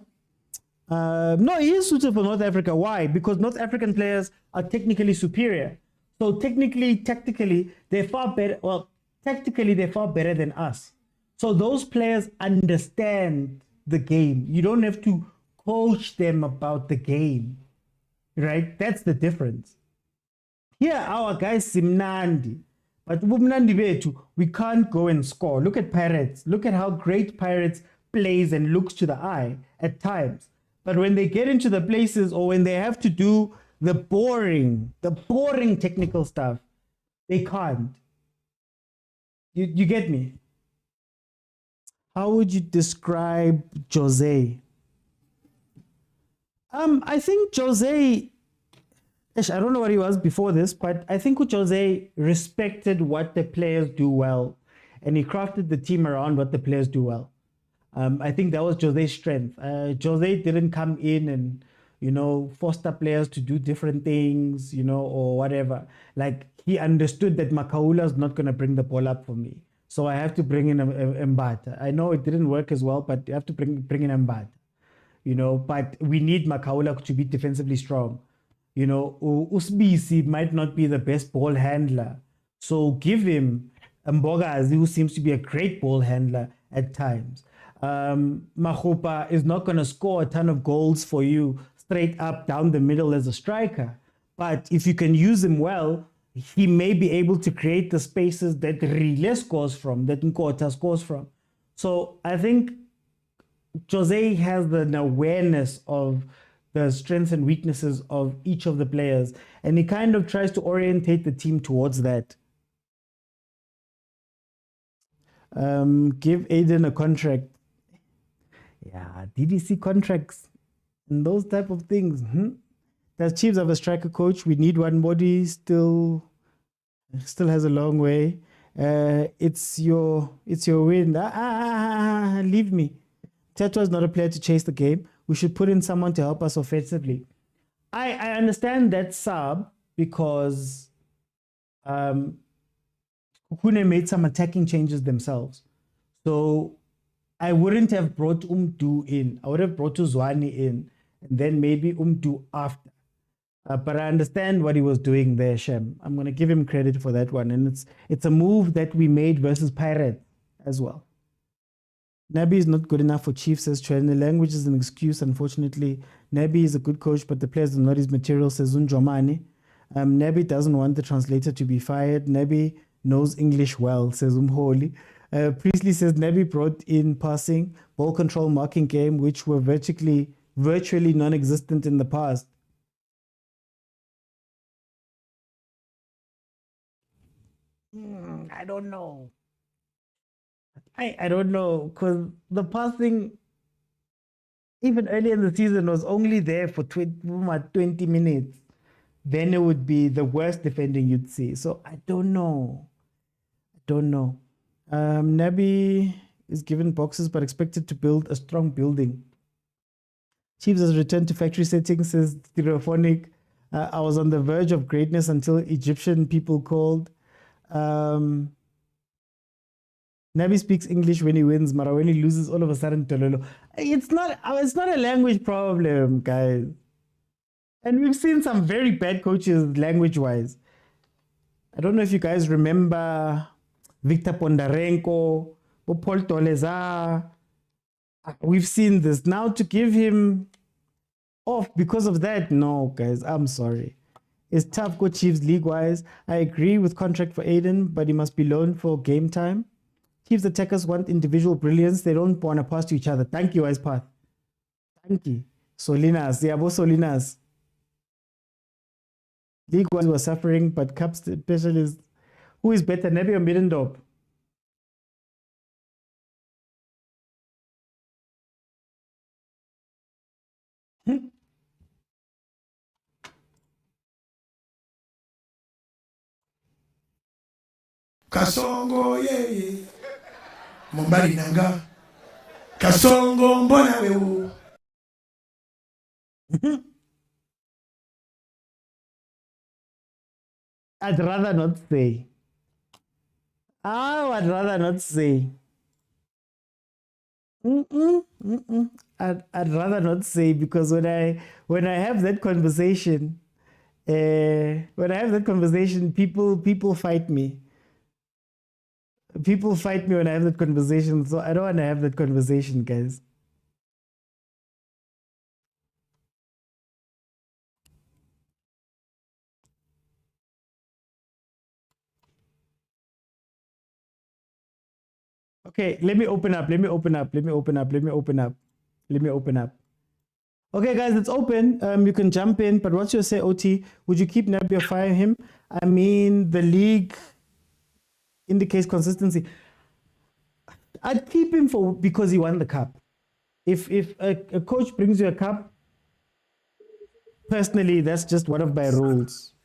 Speaker 1: No, he is suited for North Africa. Why? Because North African players are technically superior. So tactically, they're far better. Well, tactically, they're far better than us. So those players understand the game. You don't have to coach them about the game, right? That's the difference. Here, our guys Simnandi, but Bumnandi Betu, we can't go and score. Look at Pirates. Look at how great Pirates plays and looks to the eye at times. But when they get into the places or when they have to do the boring technical stuff, they can't. You get me? How would you describe Jose? I think Jose, I don't know what he was before this, but I think Jose respected what the players do well, and he crafted the team around what the players do well. I think that was Jose's strength. Jose didn't come in and, foster players to do different things, or whatever. Like, he understood that Makaula is not going to bring the ball up for me. So I have to bring in Mbata. I know it didn't work as well, but you have to bring in Mbata. But we need Makaula to be defensively strong. Usbisi might not be the best ball handler. So give him Mbogazi, who seems to be a great ball handler at times. Mahupa is not going to score a ton of goals for you straight up down the middle as a striker. But if you can use him well, he may be able to create the spaces that Rile scores from, that Nkota scores from. So I think Jose has an awareness of the strengths and weaknesses of each of the players, and he kind of tries to orientate the team towards that. Give Aiden a contract. Yeah, DDC contracts and those type of things. Does Chiefs have a striker coach? We need one body. Still has a long way. It's your win. Leave me. Tetwa is not a player to chase the game. We should put in someone to help us offensively. I understand that sub because Sekhukhune made some attacking changes themselves. So I wouldn't have brought Umdu in. I would have brought Uzwani in and then maybe Umdu after. But I understand what he was doing there, Shem. I'm going to give him credit for that one. And it's a move that we made versus Pirates as well. Nabi is not good enough for Chiefs, says Trent. The language is an excuse, unfortunately. Nabi is a good coach, but the players are not his material, says Unjomani. Nabi doesn't want the translator to be fired. Nabi knows English well, says Umholi. Priestley says Nabi brought in passing, ball control, marking game, which were virtually non-existent in the past. I don't know. I don't know, because the passing, even early in the season, was only there for 20 minutes. Then it would be the worst defending you'd see. So I don't know. Nabi is given boxes but expected to build a strong building. Chiefs has returned to factory settings, says Stereophonic. I was on the verge of greatness until Egyptian people called. Nabi speaks English when he wins, but when he loses, all of a sudden, Tololo. It's not a language problem, guys. And we've seen some very bad coaches language-wise. I don't know if you guys remember Victor Pondarenko, Paul Toleza. We've seen this. Now to give him off because of that, no, guys, I'm sorry. It's tough go Chiefs league-wise. I agree with contract for Aiden, but he must be loaned for game time. Chiefs attackers want individual brilliance. They don't want to pass to each other. Thank you, Icepath. Thank you. Solinas. Yeah, both Solinas. League-wise were suffering, but Cup specialists. Who is better, Nebi or Middendorp?
Speaker 17: Kasongo ye Mombali nanga Kasongo mbona wewe
Speaker 1: I'd rather not say. I'd rather not say. I'd rather not say because when I have that conversation, people fight me. People fight me when I have that conversation, so I don't want to have that conversation, guys. Okay, let me open up. Okay, guys, it's open. You can jump in, but what's your say, OT? Would you keep Nabi or fire him? I mean, the league indicates consistency. I'd keep him because he won the cup. If a coach brings you a cup, personally, that's just one of my rules.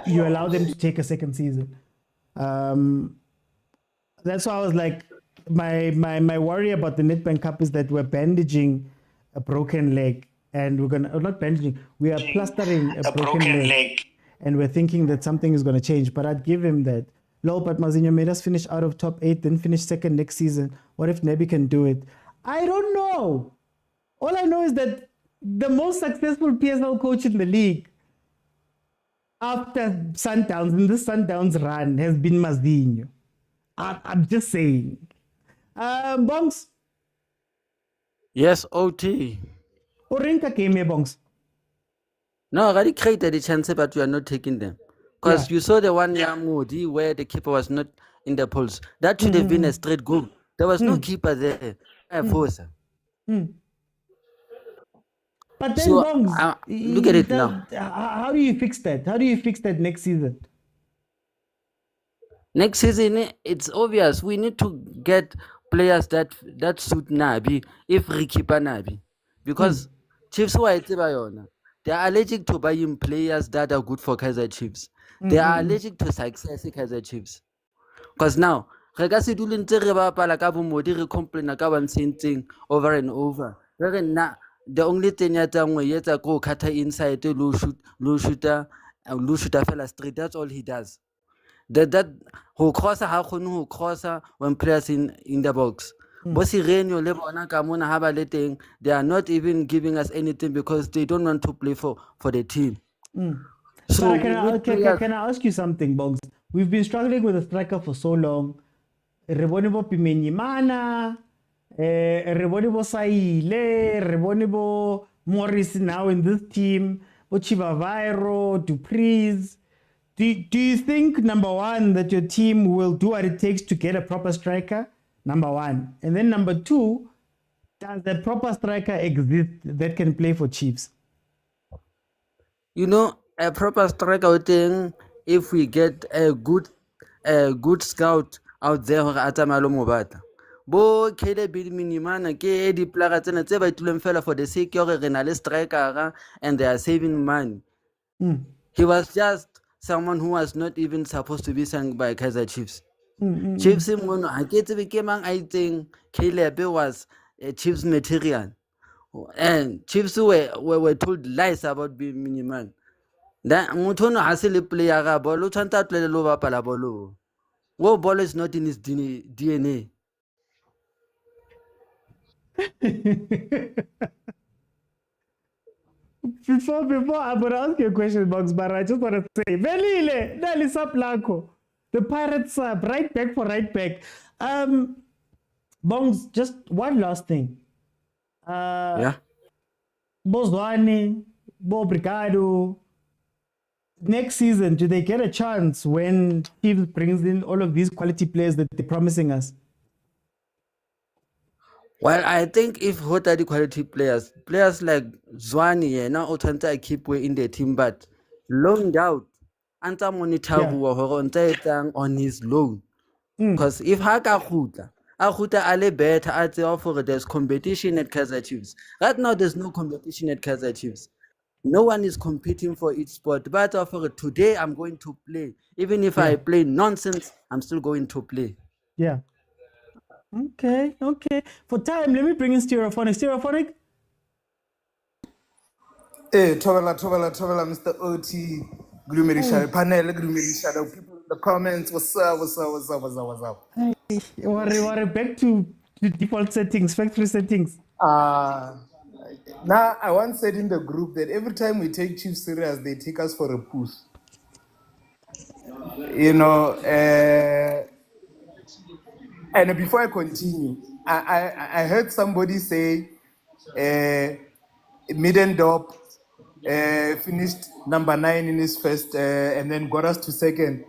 Speaker 1: You allow them to take a second season. That's why I was like, my worry about the Nedbank Cup is that we're bandaging a broken leg, and not bandaging, we are plastering a broken leg, and we're thinking that something is going to change. But I'd give him that. Low, but Mazinho made us finish out of top 8, then finish second next season. What if Nebi can do it? I don't know. All I know is that the most successful PSL coach in the league after Sundowns, in this Sundowns run, has been Mazinho. I'm just saying. Bongs?
Speaker 15: Yes, OT.
Speaker 1: Orinka came here, Bongs.
Speaker 15: No, I already created a chance, but you are not taking them. Because you saw the one Yamudi where the keeper was not in the poles. That should have been a straight goal. There was no keeper there. But
Speaker 1: then,
Speaker 15: so,
Speaker 1: Bongs,
Speaker 15: look at it now.
Speaker 1: How do you fix that? How do you fix that next season?
Speaker 15: Next season, it's obvious. We need to get players that suit Nabi if we keep a Nabi. Because Chiefs who are they are allergic to buying players that are good for Kaizer Chiefs. They are allergic to success in Kaizer Chiefs. Because now, re complain about one same thing over and over. The only thing you go cut inside to low shooter fella street. That's all he does. That who crosser when players in the box. They are not even giving us anything because they don't want to play for the team.
Speaker 1: So can I ask you something, Bongs? We've been struggling with a striker for so long. Rebonibo Pimenyimana, Rebonibo Saile, Rebonibo Morris now in this team, Ochiva Vairo, Dupreez. Do you think, number one, that your team will do what it takes to get a proper striker? Number one. And then number two, does the proper striker exist that can play for Chiefs?
Speaker 15: You know, a proper striker thing, if we get a good scout out there, Bo Kele Bill Minimana, K di plaga tsena tse ba ituleng fela for the sake of a striker and they are saving money. He was just someone who was not even supposed to be signed by Kaizer Chiefs. Chiefs I think Caleb was a Chiefs material. And Chiefs were told lies about being miniman. That Mutono has a player bolo chanta play lower palabolo. Well, ball is not in his DNA.
Speaker 1: Before I'm gonna ask you a question, Box, but I just want to say, Velile, Dali Saplako, the Pirates sub, right back for right back. Bongs, just one last thing.
Speaker 15: Yeah.
Speaker 1: Bozwani, Bobrigado. Next season, do they get a chance when Chiefs brings in all of these quality players that they're promising us?
Speaker 15: Well, I think if what are the quality players like Zwani, now Otanta keep way in the team, but loaned out, Anta monitor on his loan. Because if Haka Huta Ale better at the offer, there's competition at Kaizer Chiefs. Right now, there's no competition at Kaizer Chiefs. No one is competing for each sport. But offer today, I'm going to play. Even if I play nonsense, I'm still going to play.
Speaker 1: Yeah. Okay. For time, let me bring in Stereophonic. Stereophonic?
Speaker 18: Hey, Tobela, Mr. OT, Gloomery panel, Gloomery Shadow, people in the comments, what's up?
Speaker 1: Hey, worry, back to default settings, factory settings.
Speaker 18: Now, I once said in the group that every time we take Chiefs serious, they take us for a push. You know, and before I continue, I heard somebody say Middendorp finished number 9 in his first and then got us to second.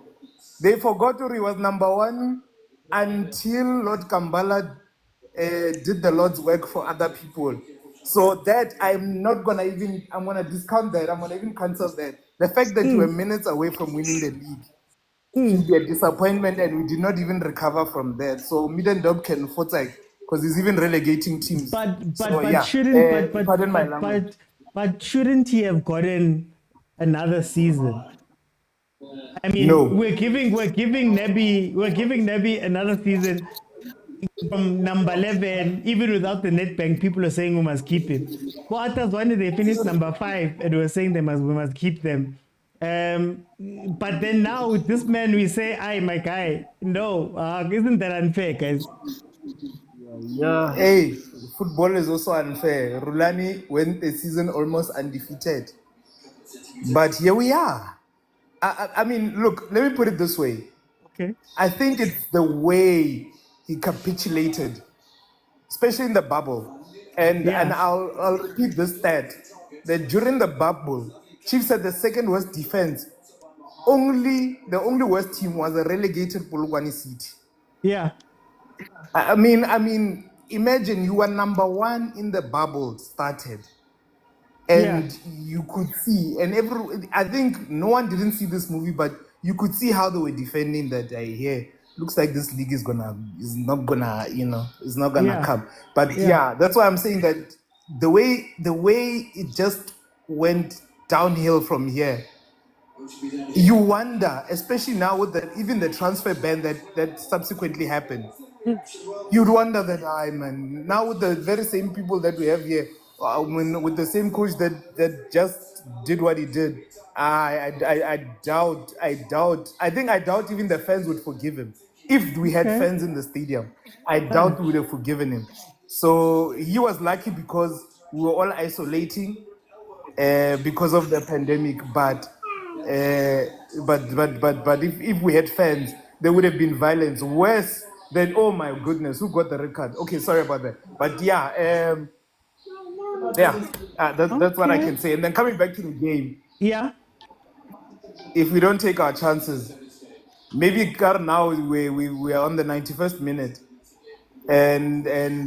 Speaker 18: They forgot he was number 1 until Lord Kambala did the Lord's work for other people. So that I'm gonna discount that. I'm gonna even cancel that. The fact that we were minutes away from winning the league should be a disappointment, and we did not even recover from that. So Middendorp can forsake because he's even relegating teams. But
Speaker 1: shouldn't he have gotten another season? I mean,
Speaker 18: no.
Speaker 1: we're giving Nebi another season from number 11. Even without the Nedbank, people are saying we must keep him. But others, when they finished number 5, and we were saying we must keep them. But then now with this man, we say, "Aye, my guy." No, isn't that unfair, guys?
Speaker 18: Yeah. Hey, football is also unfair. Rulani went the season almost undefeated, but here we are. I mean, look. Let me put it this way.
Speaker 1: Okay.
Speaker 18: I think it's the way he capitulated, especially in the bubble, and I'll repeat this stat that during the bubble, Chiefs had the second worst defense. The only worst team was a relegated Polokwane City.
Speaker 1: Yeah.
Speaker 18: I mean, imagine you were number 1 in the bubble started, and you could see, and I think no one didn't see this movie, but you could see how they were defending that. Looks like this league is not gonna come. But that's why I'm saying that the way it just went downhill from here. You wonder, especially now with even the transfer ban that subsequently happened. You'd wonder that, man, now with the very same people that we have here, with the same coach that just did what he did, I doubt even the fans would forgive him. If we had fans in the stadium, I doubt we would have forgiven him. So he was lucky because we were all isolating because of the pandemic, but if we had fans, there would have been violence worse than, oh my goodness, who got the red card? Okay, sorry about that. But that's what I can say. And then coming back to the game, if we don't take our chances, maybe now we are on the 91st minute, and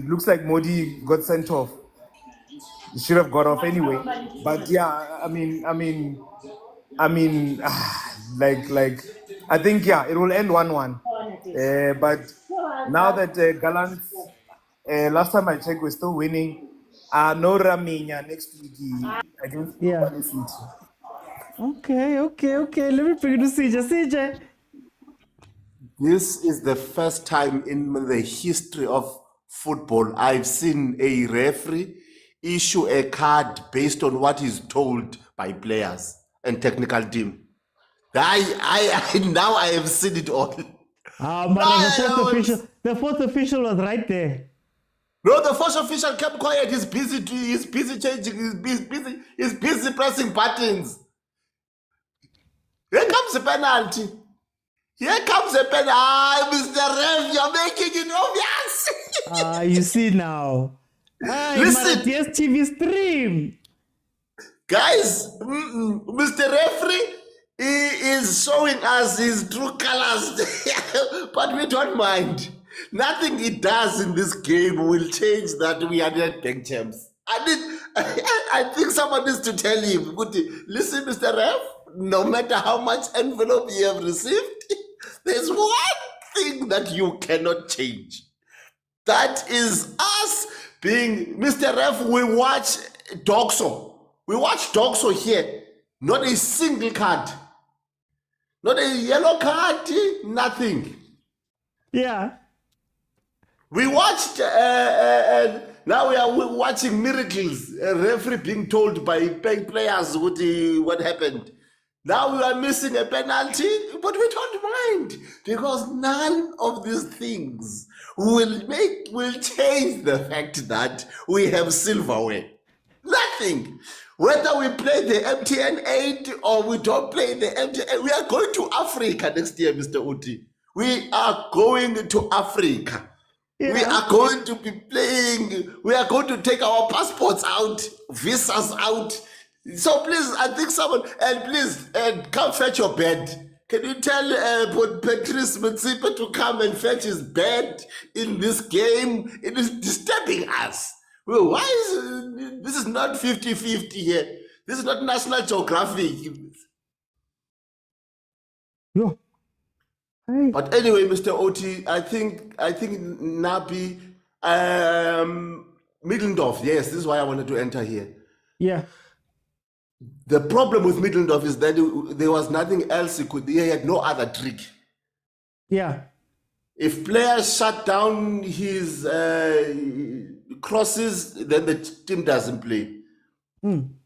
Speaker 18: looks like Modi got sent off. He should have got off anyway. But I think it will end 1-1. But now that Gallants, last time I checked, we're still winning. No Raminya next week against City.
Speaker 1: Okay. Let me bring it to CJ.
Speaker 5: This is the first time in the history of football I've seen a referee issue a card based on what is told by players and technical team. I now I have seen it all.
Speaker 1: The fourth official was right there.
Speaker 5: No, the first official kept quiet. He's busy changing. He's busy pressing buttons. Here comes a penalty. Here comes a penalty. Ah, Mr. Ref, you're making it obvious.
Speaker 1: You see now.
Speaker 5: Listen,
Speaker 1: dstv stream.
Speaker 5: Guys, Mr. Referee, he is showing us his true colors, but we don't mind. Nothing he does in this game will change that we are Nedbank champs. I think someone needs to tell him, listen, Mr. Ref, no matter how much envelope you have received, there's one thing that you cannot change. That is us being, Mr. Ref, we watch Doxo. We watch Doxo here. Not a single card. Not a yellow card, nothing.
Speaker 1: Yeah.
Speaker 5: We watched, now we are watching miracles. A referee being told by players what happened. Now we are missing a penalty, but we don't mind because none of these things will change the fact that we have silverware. Nothing. Whether we play the MTN 8 or we don't play the MTN, we are going to Africa next year, Mr. Uti. We are going to Africa. Yeah. We are going to be playing. We are going to take our passports out, visas out. So please, I think someone, and please, come fetch your bed. Can you tell Patrice Motsepe to come and fetch his bed in this game? It is disturbing us. Well, why is this is not 50-50 here? This is not National Geographic.
Speaker 1: Yeah. Hey.
Speaker 5: But anyway, Mr. Oti, I think Nabi Middendorf, yes, this is why I wanted to enter here.
Speaker 1: Yeah.
Speaker 5: The problem with Middendorf is that there was nothing else he had no other trick.
Speaker 1: Yeah.
Speaker 5: If players shut down his crosses, then the team doesn't play.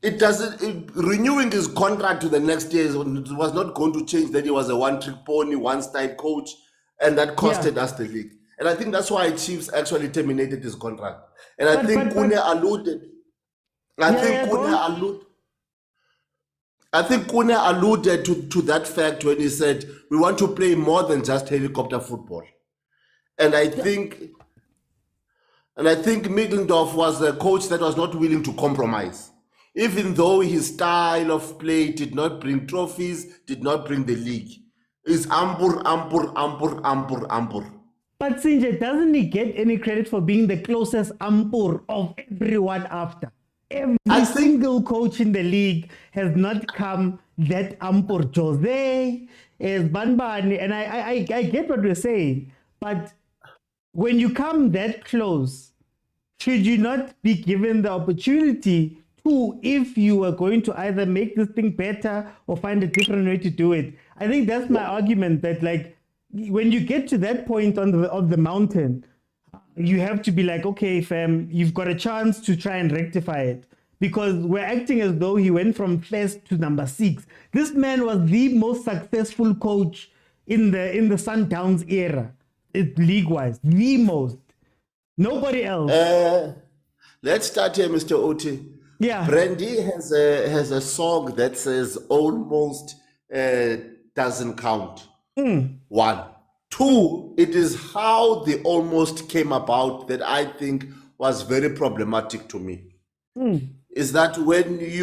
Speaker 5: It doesn't. Renewing his contract to the next year was not going to change that he was a one-trick pony, one-style coach, and that costed us the league. And I think that's why Chiefs actually terminated his contract. And I think Kune alluded. I think Kune alluded to that fact when he said we want to play more than just helicopter football. And I think Middendorf was a coach that was not willing to compromise. Even though his style of play did not bring trophies, did not bring the league. It's ampur.
Speaker 1: But Sinje, doesn't he get any credit for being the closest ampur of everyone after? Every single coach in the league has not come that ampur. Jose, is Banbani, and I get what you're saying, but when you come that close, should you not be given the opportunity to, if you are going to either make this thing better or find a different way to do it? I think that's my argument, that like when you get to that point on the mountain, you have to be like, okay, fam, you've got a chance to try and rectify it, because we're acting as though he went from first to number 6. This man was the most successful coach in the Sundowns era, league-wise, the most. Nobody else.
Speaker 5: Let's start here, Mr. Oti.
Speaker 1: Yeah.
Speaker 5: Brandy has a song that says almost doesn't count. 1. 2, it is how the almost came about that I think was very problematic to me. Is that when we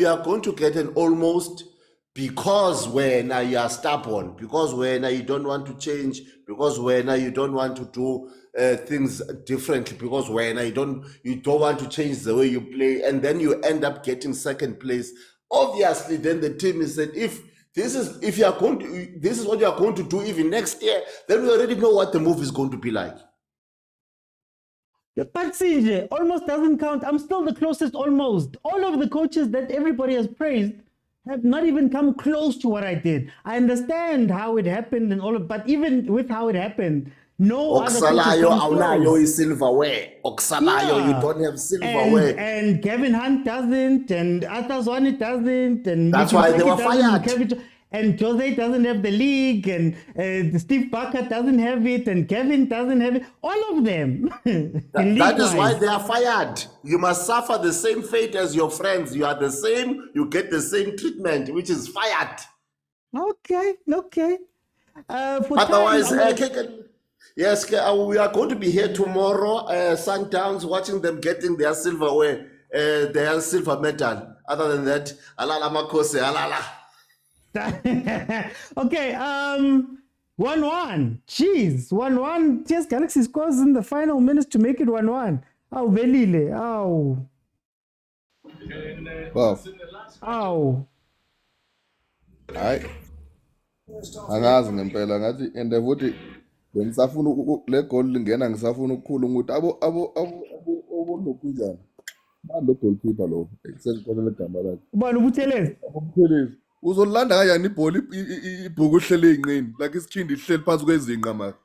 Speaker 5: are going to get an almost because when you are stubborn, because when you don't want to change, because when you don't want to do things differently, because when you don't want to change the way you play, and then you end up getting second place. Obviously, then the team is that this is what you are going to do even next year, then we already know what the move is going to be like.
Speaker 1: But CJ, almost doesn't count. I'm still the closest almost. All of the coaches that everybody has praised have not even come close to what I did. I understand how it happened and all of, but even with how it happened, no other
Speaker 5: Oksalayo is silverware. Oksalayo, you don't have silverware.
Speaker 1: And Gavin Hunt doesn't, and Athazwani doesn't, and
Speaker 5: that's why they were fired.
Speaker 1: and Jose doesn't have the league, and Steve Barker doesn't have it, and Gavin doesn't have it. All of them.
Speaker 5: That is why they are fired. You must suffer the same fate as your friends. You are the same, you get the same treatment, which is fired.
Speaker 1: Okay.
Speaker 5: Otherwise, yes, we are going to be here tomorrow, Sundowns, watching them getting their silverware, their silver medal. Other than that, alala makose, alala.
Speaker 1: Okay, 1-1. Jeez, 1-1. TS Galaxy scores in the final minutes to make it 1-1. Oh, Velile. Oh.
Speaker 19: Wow.
Speaker 1: Oh.
Speaker 19: Hayi. Angazi ngempela ngathi and futhi bengisafuna le goal lingena ngisafuna ukukhuluma ukuthi abo nokunjani. Lo goalkeeper lo. Ekusengikona le gama lakhe.
Speaker 1: Ubani ubuthelezi?
Speaker 19: Ubuthelezi. Uzolanda kanjani ibhola ibhuku uhlele inqini like isikhindi ihleli phansi kwezinqa maka.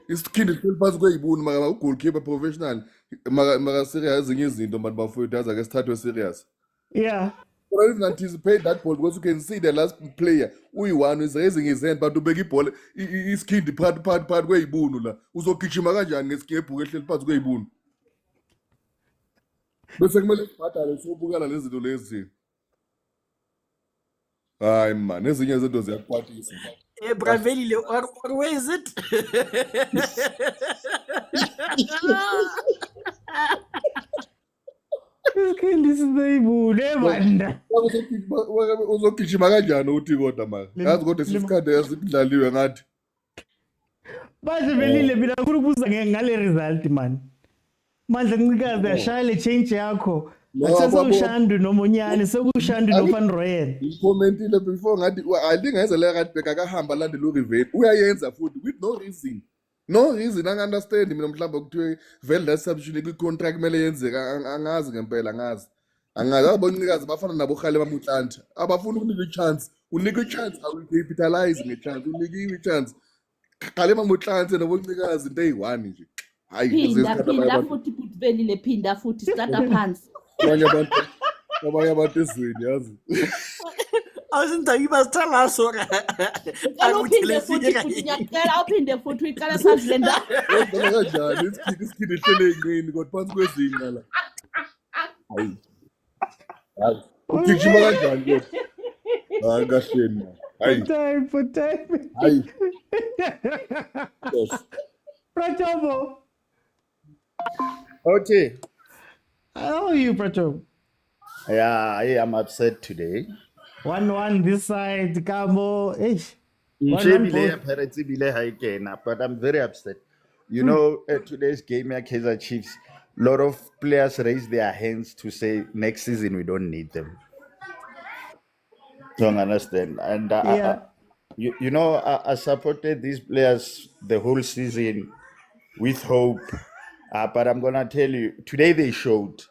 Speaker 19: Isikhindi ihleli phansi kwezibuni maka ugoalkeeper professional maka serious ezinye izinto manje bafowethu aza ke sithathwe serious.
Speaker 1: Yeah.
Speaker 19: But I didn't anticipate that ball because you can see the last player uyi-1 is raising his hand but ubeka ibhola isikhindi phakathi kwezibunu la uzogijima kanjani ngebhuku ehleli phansi kwezibunu. Bese kumele sibhadale sobukela lezi zinto lezi. Hayi man, ezinye izinto ziyakwatisa.
Speaker 12: Bravelile, or where is it?
Speaker 1: This is the ibule man.
Speaker 19: Uzogijima kanjani uthi kodwa man? Ngazi kodwa sisikade yasidlaliwe ngathi.
Speaker 1: Manje Velile mina ngifuna ukubuza ngale result man. Manje ncikazi yashaya le change yakho. Akusesewushandu nomonyane sekushandu noFan Royal.
Speaker 19: Ngicommentile before ngathi alingenza le right back akahamba landela uRivet. Uyayenza futhi with no reason. No reason angi-understand mina mhlawumbe kuthiwe vele that substitution kwi-contract kumele yenzeka angazi ngempela angazi. Angazi aboncikazi bafana nabo Kgalema Motlanthe. Abafuna ukunika i-chance. Unika i-chance awuyi-capitalize nge-chance. Unikiwe i-chance. Kgalema Motlanthe naboncikazi into eyi-1 nje.
Speaker 2: Phinda futhi Velile phinda futhi siqada phansi.
Speaker 19: Abanye abantu ezweni yazi.
Speaker 12: Awuzinto you must tell us ora.
Speaker 2: Awuphinde futhi ngiyacela awuphinde futhi uyiqala phansi le ndaba.
Speaker 19: Wenzela kanjani isikhindi ihlele inqini kodwa phansi kwezinqa la. Hayi. Hayi. Ugijima kanjani lo? Hayi kahleni. Hayi.
Speaker 1: For time.
Speaker 19: Hayi. Yes.
Speaker 1: Pratovo.
Speaker 13: Okay.
Speaker 1: How are you, Prato?
Speaker 13: Yeah, I am upset today.
Speaker 1: 1-1 this side, Kamo.
Speaker 13: But I'm very upset. You know, today's game at Kaizer Chiefs, a lot of players raise their hands to say next season we don't need them. Don't understand. And you know, I supported these players the whole season with hope. But I'm gonna tell you, today they showed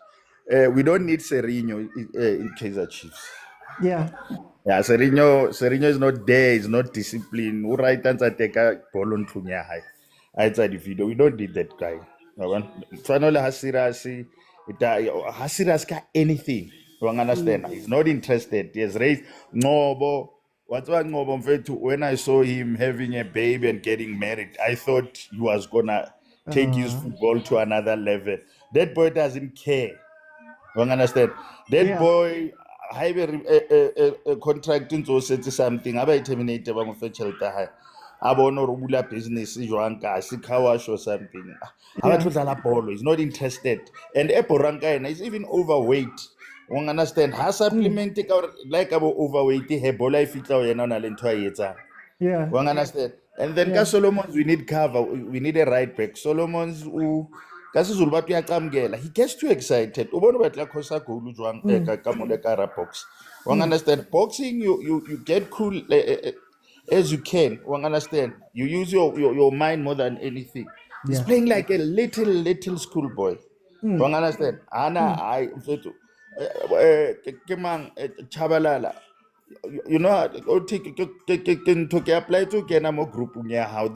Speaker 13: we don't need Serino in Kaizer Chiefs.
Speaker 1: Yeah,
Speaker 13: Serino is not there. He's not disciplined. Who right answer take a ball on Tunya high outside the video. We don't need that guy. Finally, Hasiras got anything. You understand? He's not interested. He has raised Ngobo. When I saw him having a baby and getting married, I thought he was gonna take his football to another level. That boy doesn't care. You understand? That boy, I a contract to say something. I terminated one of the shelter. I want to rule business. Car wash or something. He's not interested. And Eporanka is even overweight. You understand? Has supplementing like about overweight. Ebola if it's our
Speaker 1: yeah.
Speaker 13: You understand? And then Solomons, we need cover. We need a right back. Solomons, he gets too excited. Box. You understand? Boxing, you get cool as you can. You understand? You use your mind more than anything. He's playing like a little schoolboy. You understand? Anna, Chabalala. You know, apply to Kenamo group.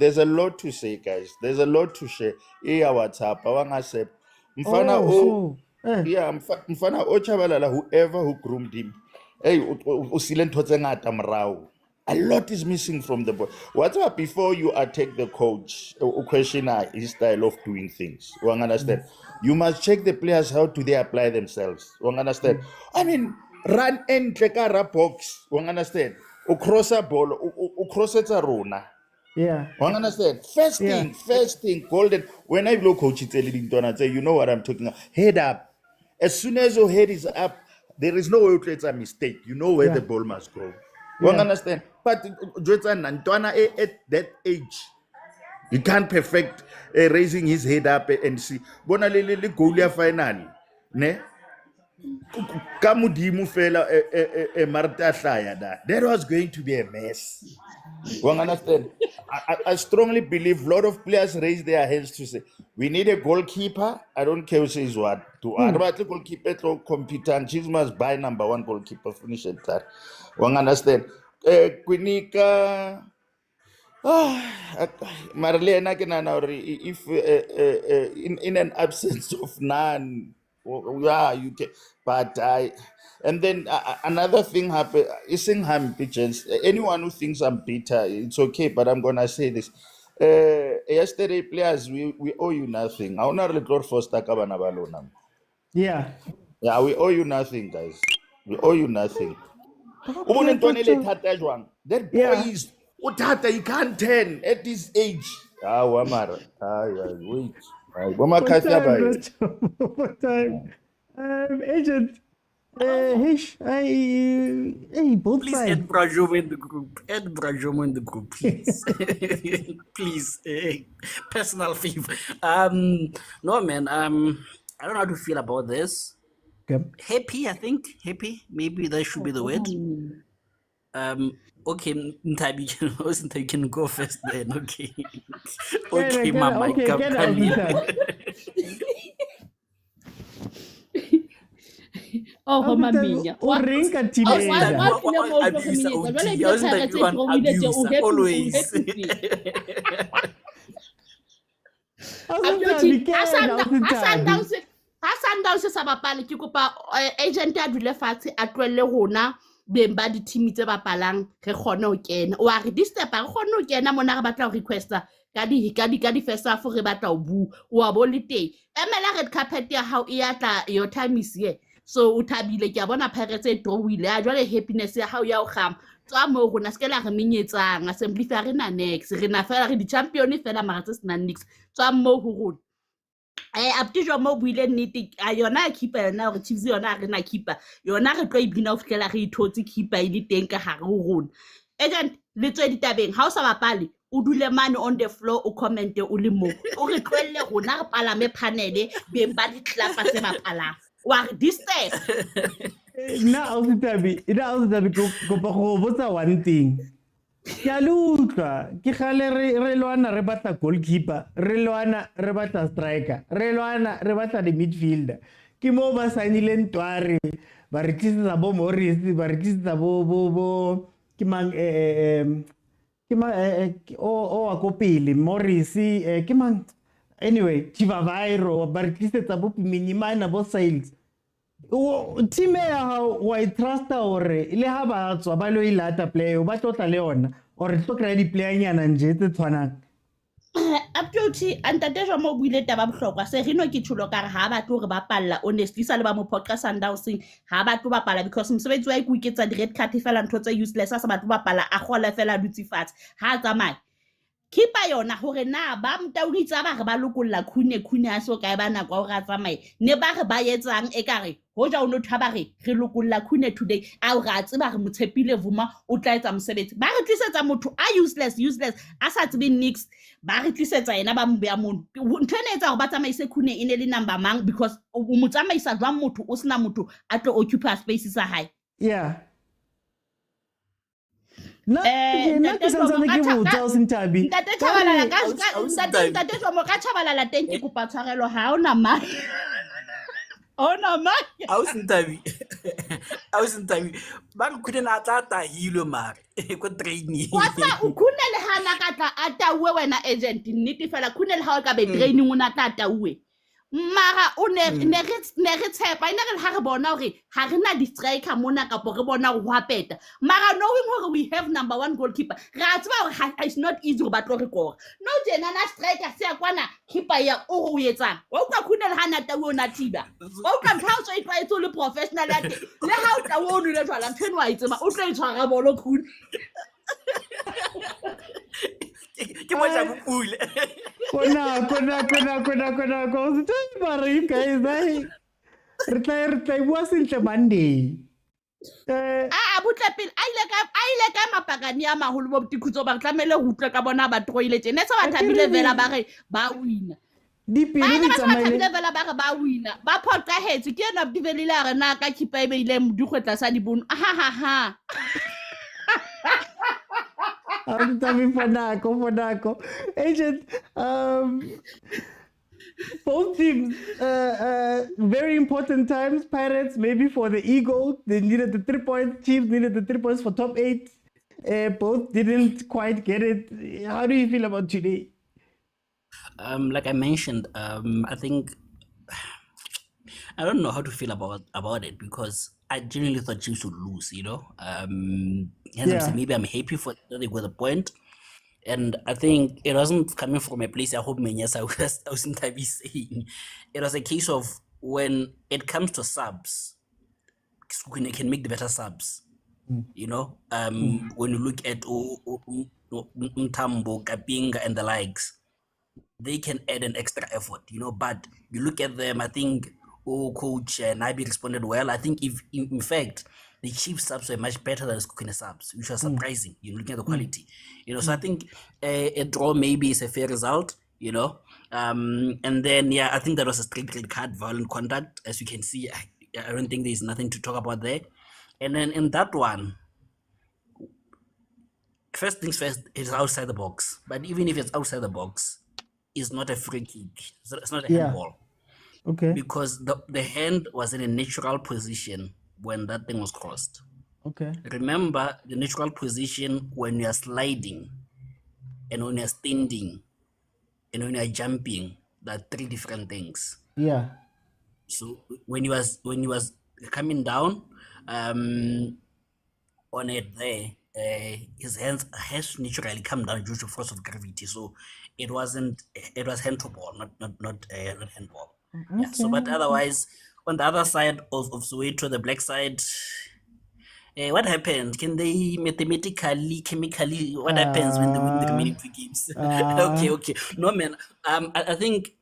Speaker 13: There's a lot to say, guys. There's a lot to share. WhatsApp. Mfana Chabalala, whoever who groomed him,
Speaker 3: hey, usile ntho tse ngata morao. A lot is missing from the board. Whatever before you attack the coach, question his style of doing things. You understand? You must check the players, how do they apply themselves. You understand? I mean, run and check a box. You understand? U cross a ball, u cross it a rona.
Speaker 1: Yeah.
Speaker 3: You understand? First thing, golden. When I look coach it's and say, you know what I'm talking about. Head up. As soon as your head is up, there is no way to it's a mistake. You know where the ball must go. You understand? But Antwana at that age, you can't perfect raising his head up and see. Bona le goal final, ne? Kamudimu fella Marta Shaya. That was going to be a mess. You understand? I strongly believe a lot of players raise their hands to say, we need a goalkeeper. I don't care who says what. To about the goalkeeper to compete and Chiefs must buy number 1 goalkeeper, finish it that. You understand? Quinika Marlena Kenana, if in an absence of none, you can, but and then another thing happened. Issingham pigeons. Anyone who thinks I'm bitter, it's okay. But I'm gonna say this. Yesterday, players, we owe you nothing. I wanna record for Stakabana.
Speaker 1: Yeah.
Speaker 3: Yeah, we owe you nothing, guys. We owe you nothing. That boy is Utata, he can't turn at this age. Wamara. Wait.
Speaker 1: What time? Agent. Both
Speaker 12: Please
Speaker 1: sides.
Speaker 12: add Brajomo in the group. Add Brajomo in the group, please. Please. Personal favor. No, man. I don't know how to feel about this.
Speaker 1: Okay.
Speaker 12: Happy, I think. Happy. Maybe that should be the word. Okay, Ntabi, you can go first then. Okay. Okay, Mama.
Speaker 1: Okay, get out of
Speaker 2: Oh, Mamiya.
Speaker 1: O reng ka teenager.
Speaker 2: Sundowns sa bapala ke kopa agent a dule fatshe a tlohelle rona beng ba di-team tse bapalang re kgone ho kena o a re di-step a re kgone ho kena mona re batla ho requesta ka di first half re batla ho bua o a bo le teng emela red carpet ya hao e atla your time is here so o thabile ke a bona Pirates e drawile a jwale happiness ya hao ya o gama tswa mo rona se ke la re menyetsang assembly fa re na next re na fela re di-champion fela mara tse sena next tswa mo ho rona Aptijo mo buile nnete yona keeper yona re Chiefs yona re na keeper yona re tlo ibina o fitlela re ithotse keeper ile teng ka gare ho rona agent le tswe ditabeng ha o sa bapale o dule mane on the floor o comment o le mo o re tlwelle rona re palame panele beng ba ditlapa tse bapala wa re disturb
Speaker 1: Ina ausitabi go botsa one thing. Ke a lutla ke gale re lwana re batla goalkeeper re lwana re batla striker re lwana re batla the midfielder ke mo ba sainile ntware ba re tlisetsa bo Morris ba re tlisetsa bo ke mang o a kopile Morris ke mang anyway Chivavairo ba re tlisetsa bo Minimana bo Sales team ya wa trusta hore ile ha ba tswa ba lo ilata play o ba tlotla le yona or tlo kry di player nyana nje tse tshwanang
Speaker 2: Aptoti antatejo mo buile taba bohlokwa se reno ke thulo ka re ha ba tlo re ba palla honestly sa le ba mo podcast Sundowns ha ba tlo ba palla because mosebetsi wa ikuketsa di red card fela ntho tse useless sa ba tlo ba palla a gola fela dutsi fatshe ha tsamaya Keeper yona hore na ba mtauritsa ba re ba lokolla khune a so kae ba na kwa o ra tsamaye ne ba re ba yetsang e kare ho ja o no thaba re lokolla khune today a o ra tseba re motshepile vuma o tla etsa mosebetsi ba re tlisetsa motho a useless a sa tsebe nix ba re tlisetsa yena ba mbe ya motho ntho ene etsa go ba tsamaise khune ine le number mang because o mo tsamaisa jwa motho o sena motho a tlo occupy space sa hae
Speaker 1: yeah nna ke santsane ke botsa o Sintabi
Speaker 2: ntate mo ka chabalala teng ke kopa tshwarelo ha ona ma
Speaker 12: au Sintabi ba re khune na tla hilo mare ko training
Speaker 2: whatsa o khune le hana ka tla atauwe wena agent nnete fela khune le ha o ka be training o na tla atauwe mara o ne re tshepa ene re ha re bona hore ha re na di-striker mona kapo re bona hore ho a peta mara knowing hore we have number 1 goalkeeper re a tseba hore it's not easy hore ba tlo re kora no tjena na striker se ya kwana keeper ya o re o etsang wa utlwa Khune le ha nata o na tiba wa utlwa ntho ha o tswa e tlwaetse o le professional ya teng le ha o tla o no le jwala ntho eno wa e tseba o tla e tshwara bolo Khune
Speaker 12: ke mo ja bopule
Speaker 1: kona go se tse mara you guys re tla bua sentle Monday
Speaker 2: butlepele a ile ka mapakane a maholo bo dikhutso ba tlamele go utlwa ka bona ba troile tjene se ba thabile vela ba re ba wina
Speaker 1: dipiri
Speaker 2: tsamaya vela ba re ba wina ba photla hetse ke ena divelile a re na ka khipa e beile mdukgwetla sa dibono ha
Speaker 1: I'm coming for Nako. Agent, both teams, very important times. Pirates, maybe for the ego, they needed the 3 points. Chiefs needed the 3 points for top 8. Both didn't quite get it. How do you feel about today?
Speaker 12: Like I mentioned, I think I don't know how to feel about it because I genuinely thought Chiefs would lose, you know. Maybe I'm happy for that they got the point. And I think it wasn't coming from a place I hope Menyasa wasn't saying. It was a case of when it comes to subs, Sekhukhune can make the better subs. You know, when you look at Mtambo, Kapinga and the likes, they can add an extra effort, you know, but you look at them, I think coach Nabi responded well. I think if in fact the Chiefs subs were much better than Sekhukhune subs, which was surprising. You're looking at the quality, you know. So I think a draw maybe is a fair result, you know. And then I think that was a straight red card, violent conduct, as you can see. I don't think there's nothing to talk about there. And then in that one, first things first, it's outside the box. But even if it's outside the box, it's not a free kick. It's not a handball.
Speaker 1: Okay.
Speaker 12: Because the hand was in a natural position when that thing was crossed.
Speaker 1: Okay.
Speaker 12: Remember the natural position when you are sliding and when you are standing and when you are jumping, there are 3 different things.
Speaker 1: Yeah.
Speaker 12: So when he was coming down on it there, his hands has naturally come down due to force of gravity. So it was hand to ball, not handball. Yeah, so but otherwise, on the other side of Soweto, the black side, what happened? Can they mathematically, chemically, what happens when they win the remaining 2 games? Okay. No, man, I think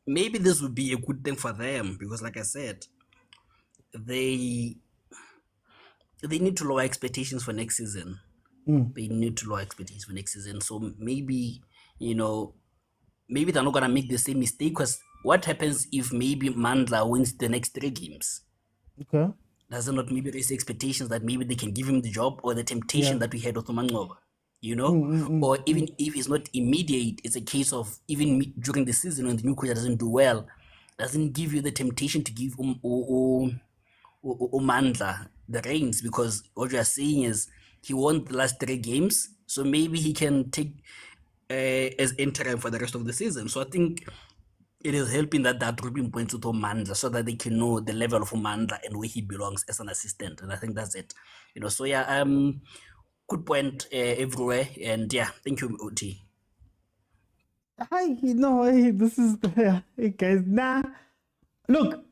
Speaker 12: maybe this would be a good thing for them because, like I said, they need to lower expectations for next season. They need to lower expectations for next season. So maybe, you know, maybe they're not going to make the same mistake because what happens if maybe Mandla wins the next 3 games?
Speaker 1: Okay.
Speaker 12: Does it not maybe raise expectations that maybe they can give him the job or the temptation that we had with Mangoba? You know? Or even if it's not immediate, it's a case of even during the season when the new coach doesn't do well, doesn't give you the temptation to give Mandla the reins because what you are saying is he won the last 3 games, so maybe he can take as interim for the rest of the season. So I think it is helping that dropping points to Mandla so that they can know the level of Mandla and where he belongs as an assistant. And I think that's it. You know, so good point everywhere. And thank you, OT.
Speaker 1: Hi, this is hey guys. Look,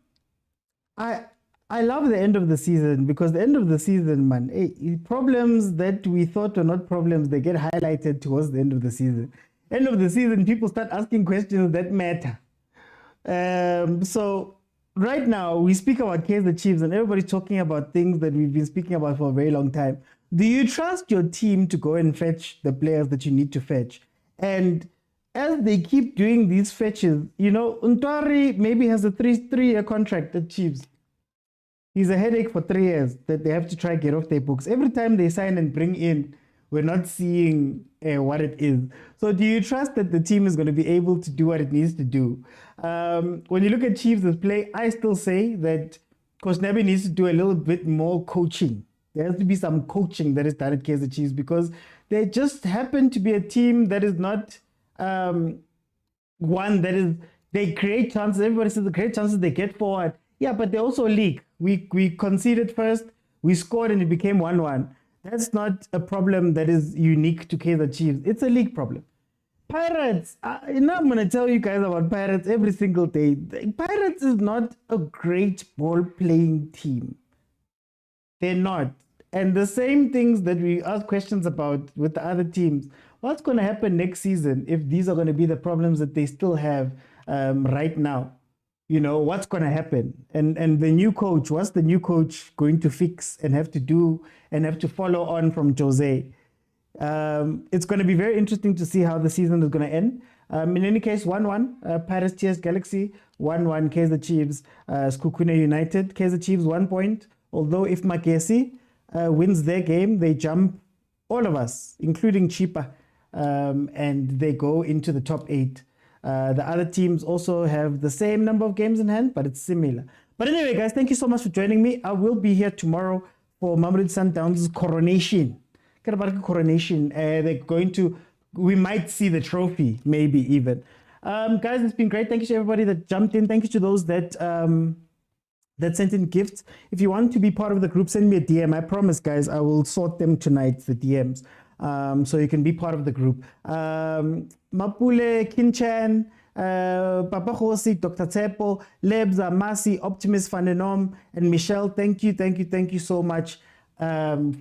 Speaker 1: I love the end of the season because the end of the season, man, problems that we thought were not problems, they get highlighted towards the end of the season. End of the season, people start asking questions that matter. So right now we speak about Kaizer Chiefs and everybody's talking about things that we've been speaking about for a very long time. Do you trust your team to go and fetch the players that you need to fetch? And as they keep doing these fetches, you know, Untari maybe has a three-year contract at Chiefs. He's a headache for 3 years that they have to try to get off their books. Every time they sign and bring in, we're not seeing what it is. So do you trust that the team is going to be able to do what it needs to do? When you look at Chiefs' play, I still say that Coach Nabi needs to do a little bit more coaching. There has to be some coaching that is done at Kaizer Chiefs because they just happen to be a team that is not one that is They create chances. Everybody says the great chances they get forward. Yeah, but they're also a league. We conceded first, we scored, and it became 1-1. That's not a problem that is unique to Kaizer Chiefs. It's a league problem. Pirates, I'm going to tell you guys about Pirates every single day. Pirates is not a great ball-playing team. They're not. And the same things that we ask questions about with the other teams. What's going to happen next season if these are going to be the problems that they still have right now? You know, what's going to happen? And the new coach, what's the new coach going to fix and have to do and have to follow on from Jose? It's going to be very interesting to see how the season is going to end. In any case, 1-1, Paris TS Galaxy, 1-1, Kaizer Chiefs, Sekhukhune United. Kaizer Chiefs 1 point. Although if Makesi wins their game, they jump all of us, including Chipa, and they go into the top 8. The other teams also have the same number of games in hand, but it's similar. But anyway, guys, thank you so much for joining me. I will be here tomorrow for Mamelodi Sundowns' coronation. They're going to, we might see the trophy, maybe even. Guys, it's been great. Thank you to everybody that jumped in. Thank you to those that that sent in gifts. If you want to be part of the group, send me a DM. I promise, guys, I will sort them tonight, the DMs. So you can be part of the group. Mapule, Kinchan, Papa Khosi, Dr. Tsepo, Lebza, Masi, Optimist, Fanenom, and Michelle. Thank you so much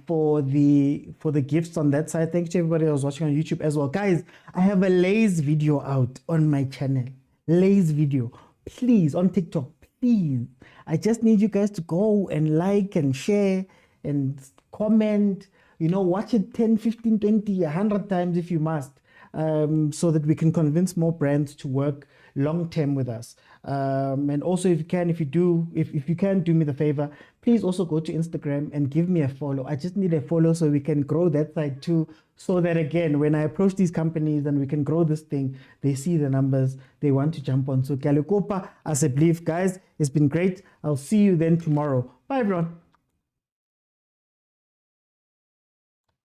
Speaker 1: for the gifts on that side. Thank you to everybody that was watching on YouTube as well. Guys, I have a Lay's video out on my channel. Lay's video. Please, on TikTok, please. I just need you guys to go and like and share and comment. You know, watch it 10, 15, 20, 100 times if you must, so that we can convince more brands to work long-term with us. And also, if you can do me the favor, please also go to Instagram and give me a follow. I just need a follow so we can grow that side too, so that again, when I approach these companies and we can grow this thing, they see the numbers, they want to jump on. So Kalikopa, as I believe, guys, it's been great. I'll see you then tomorrow. Bye, everyone.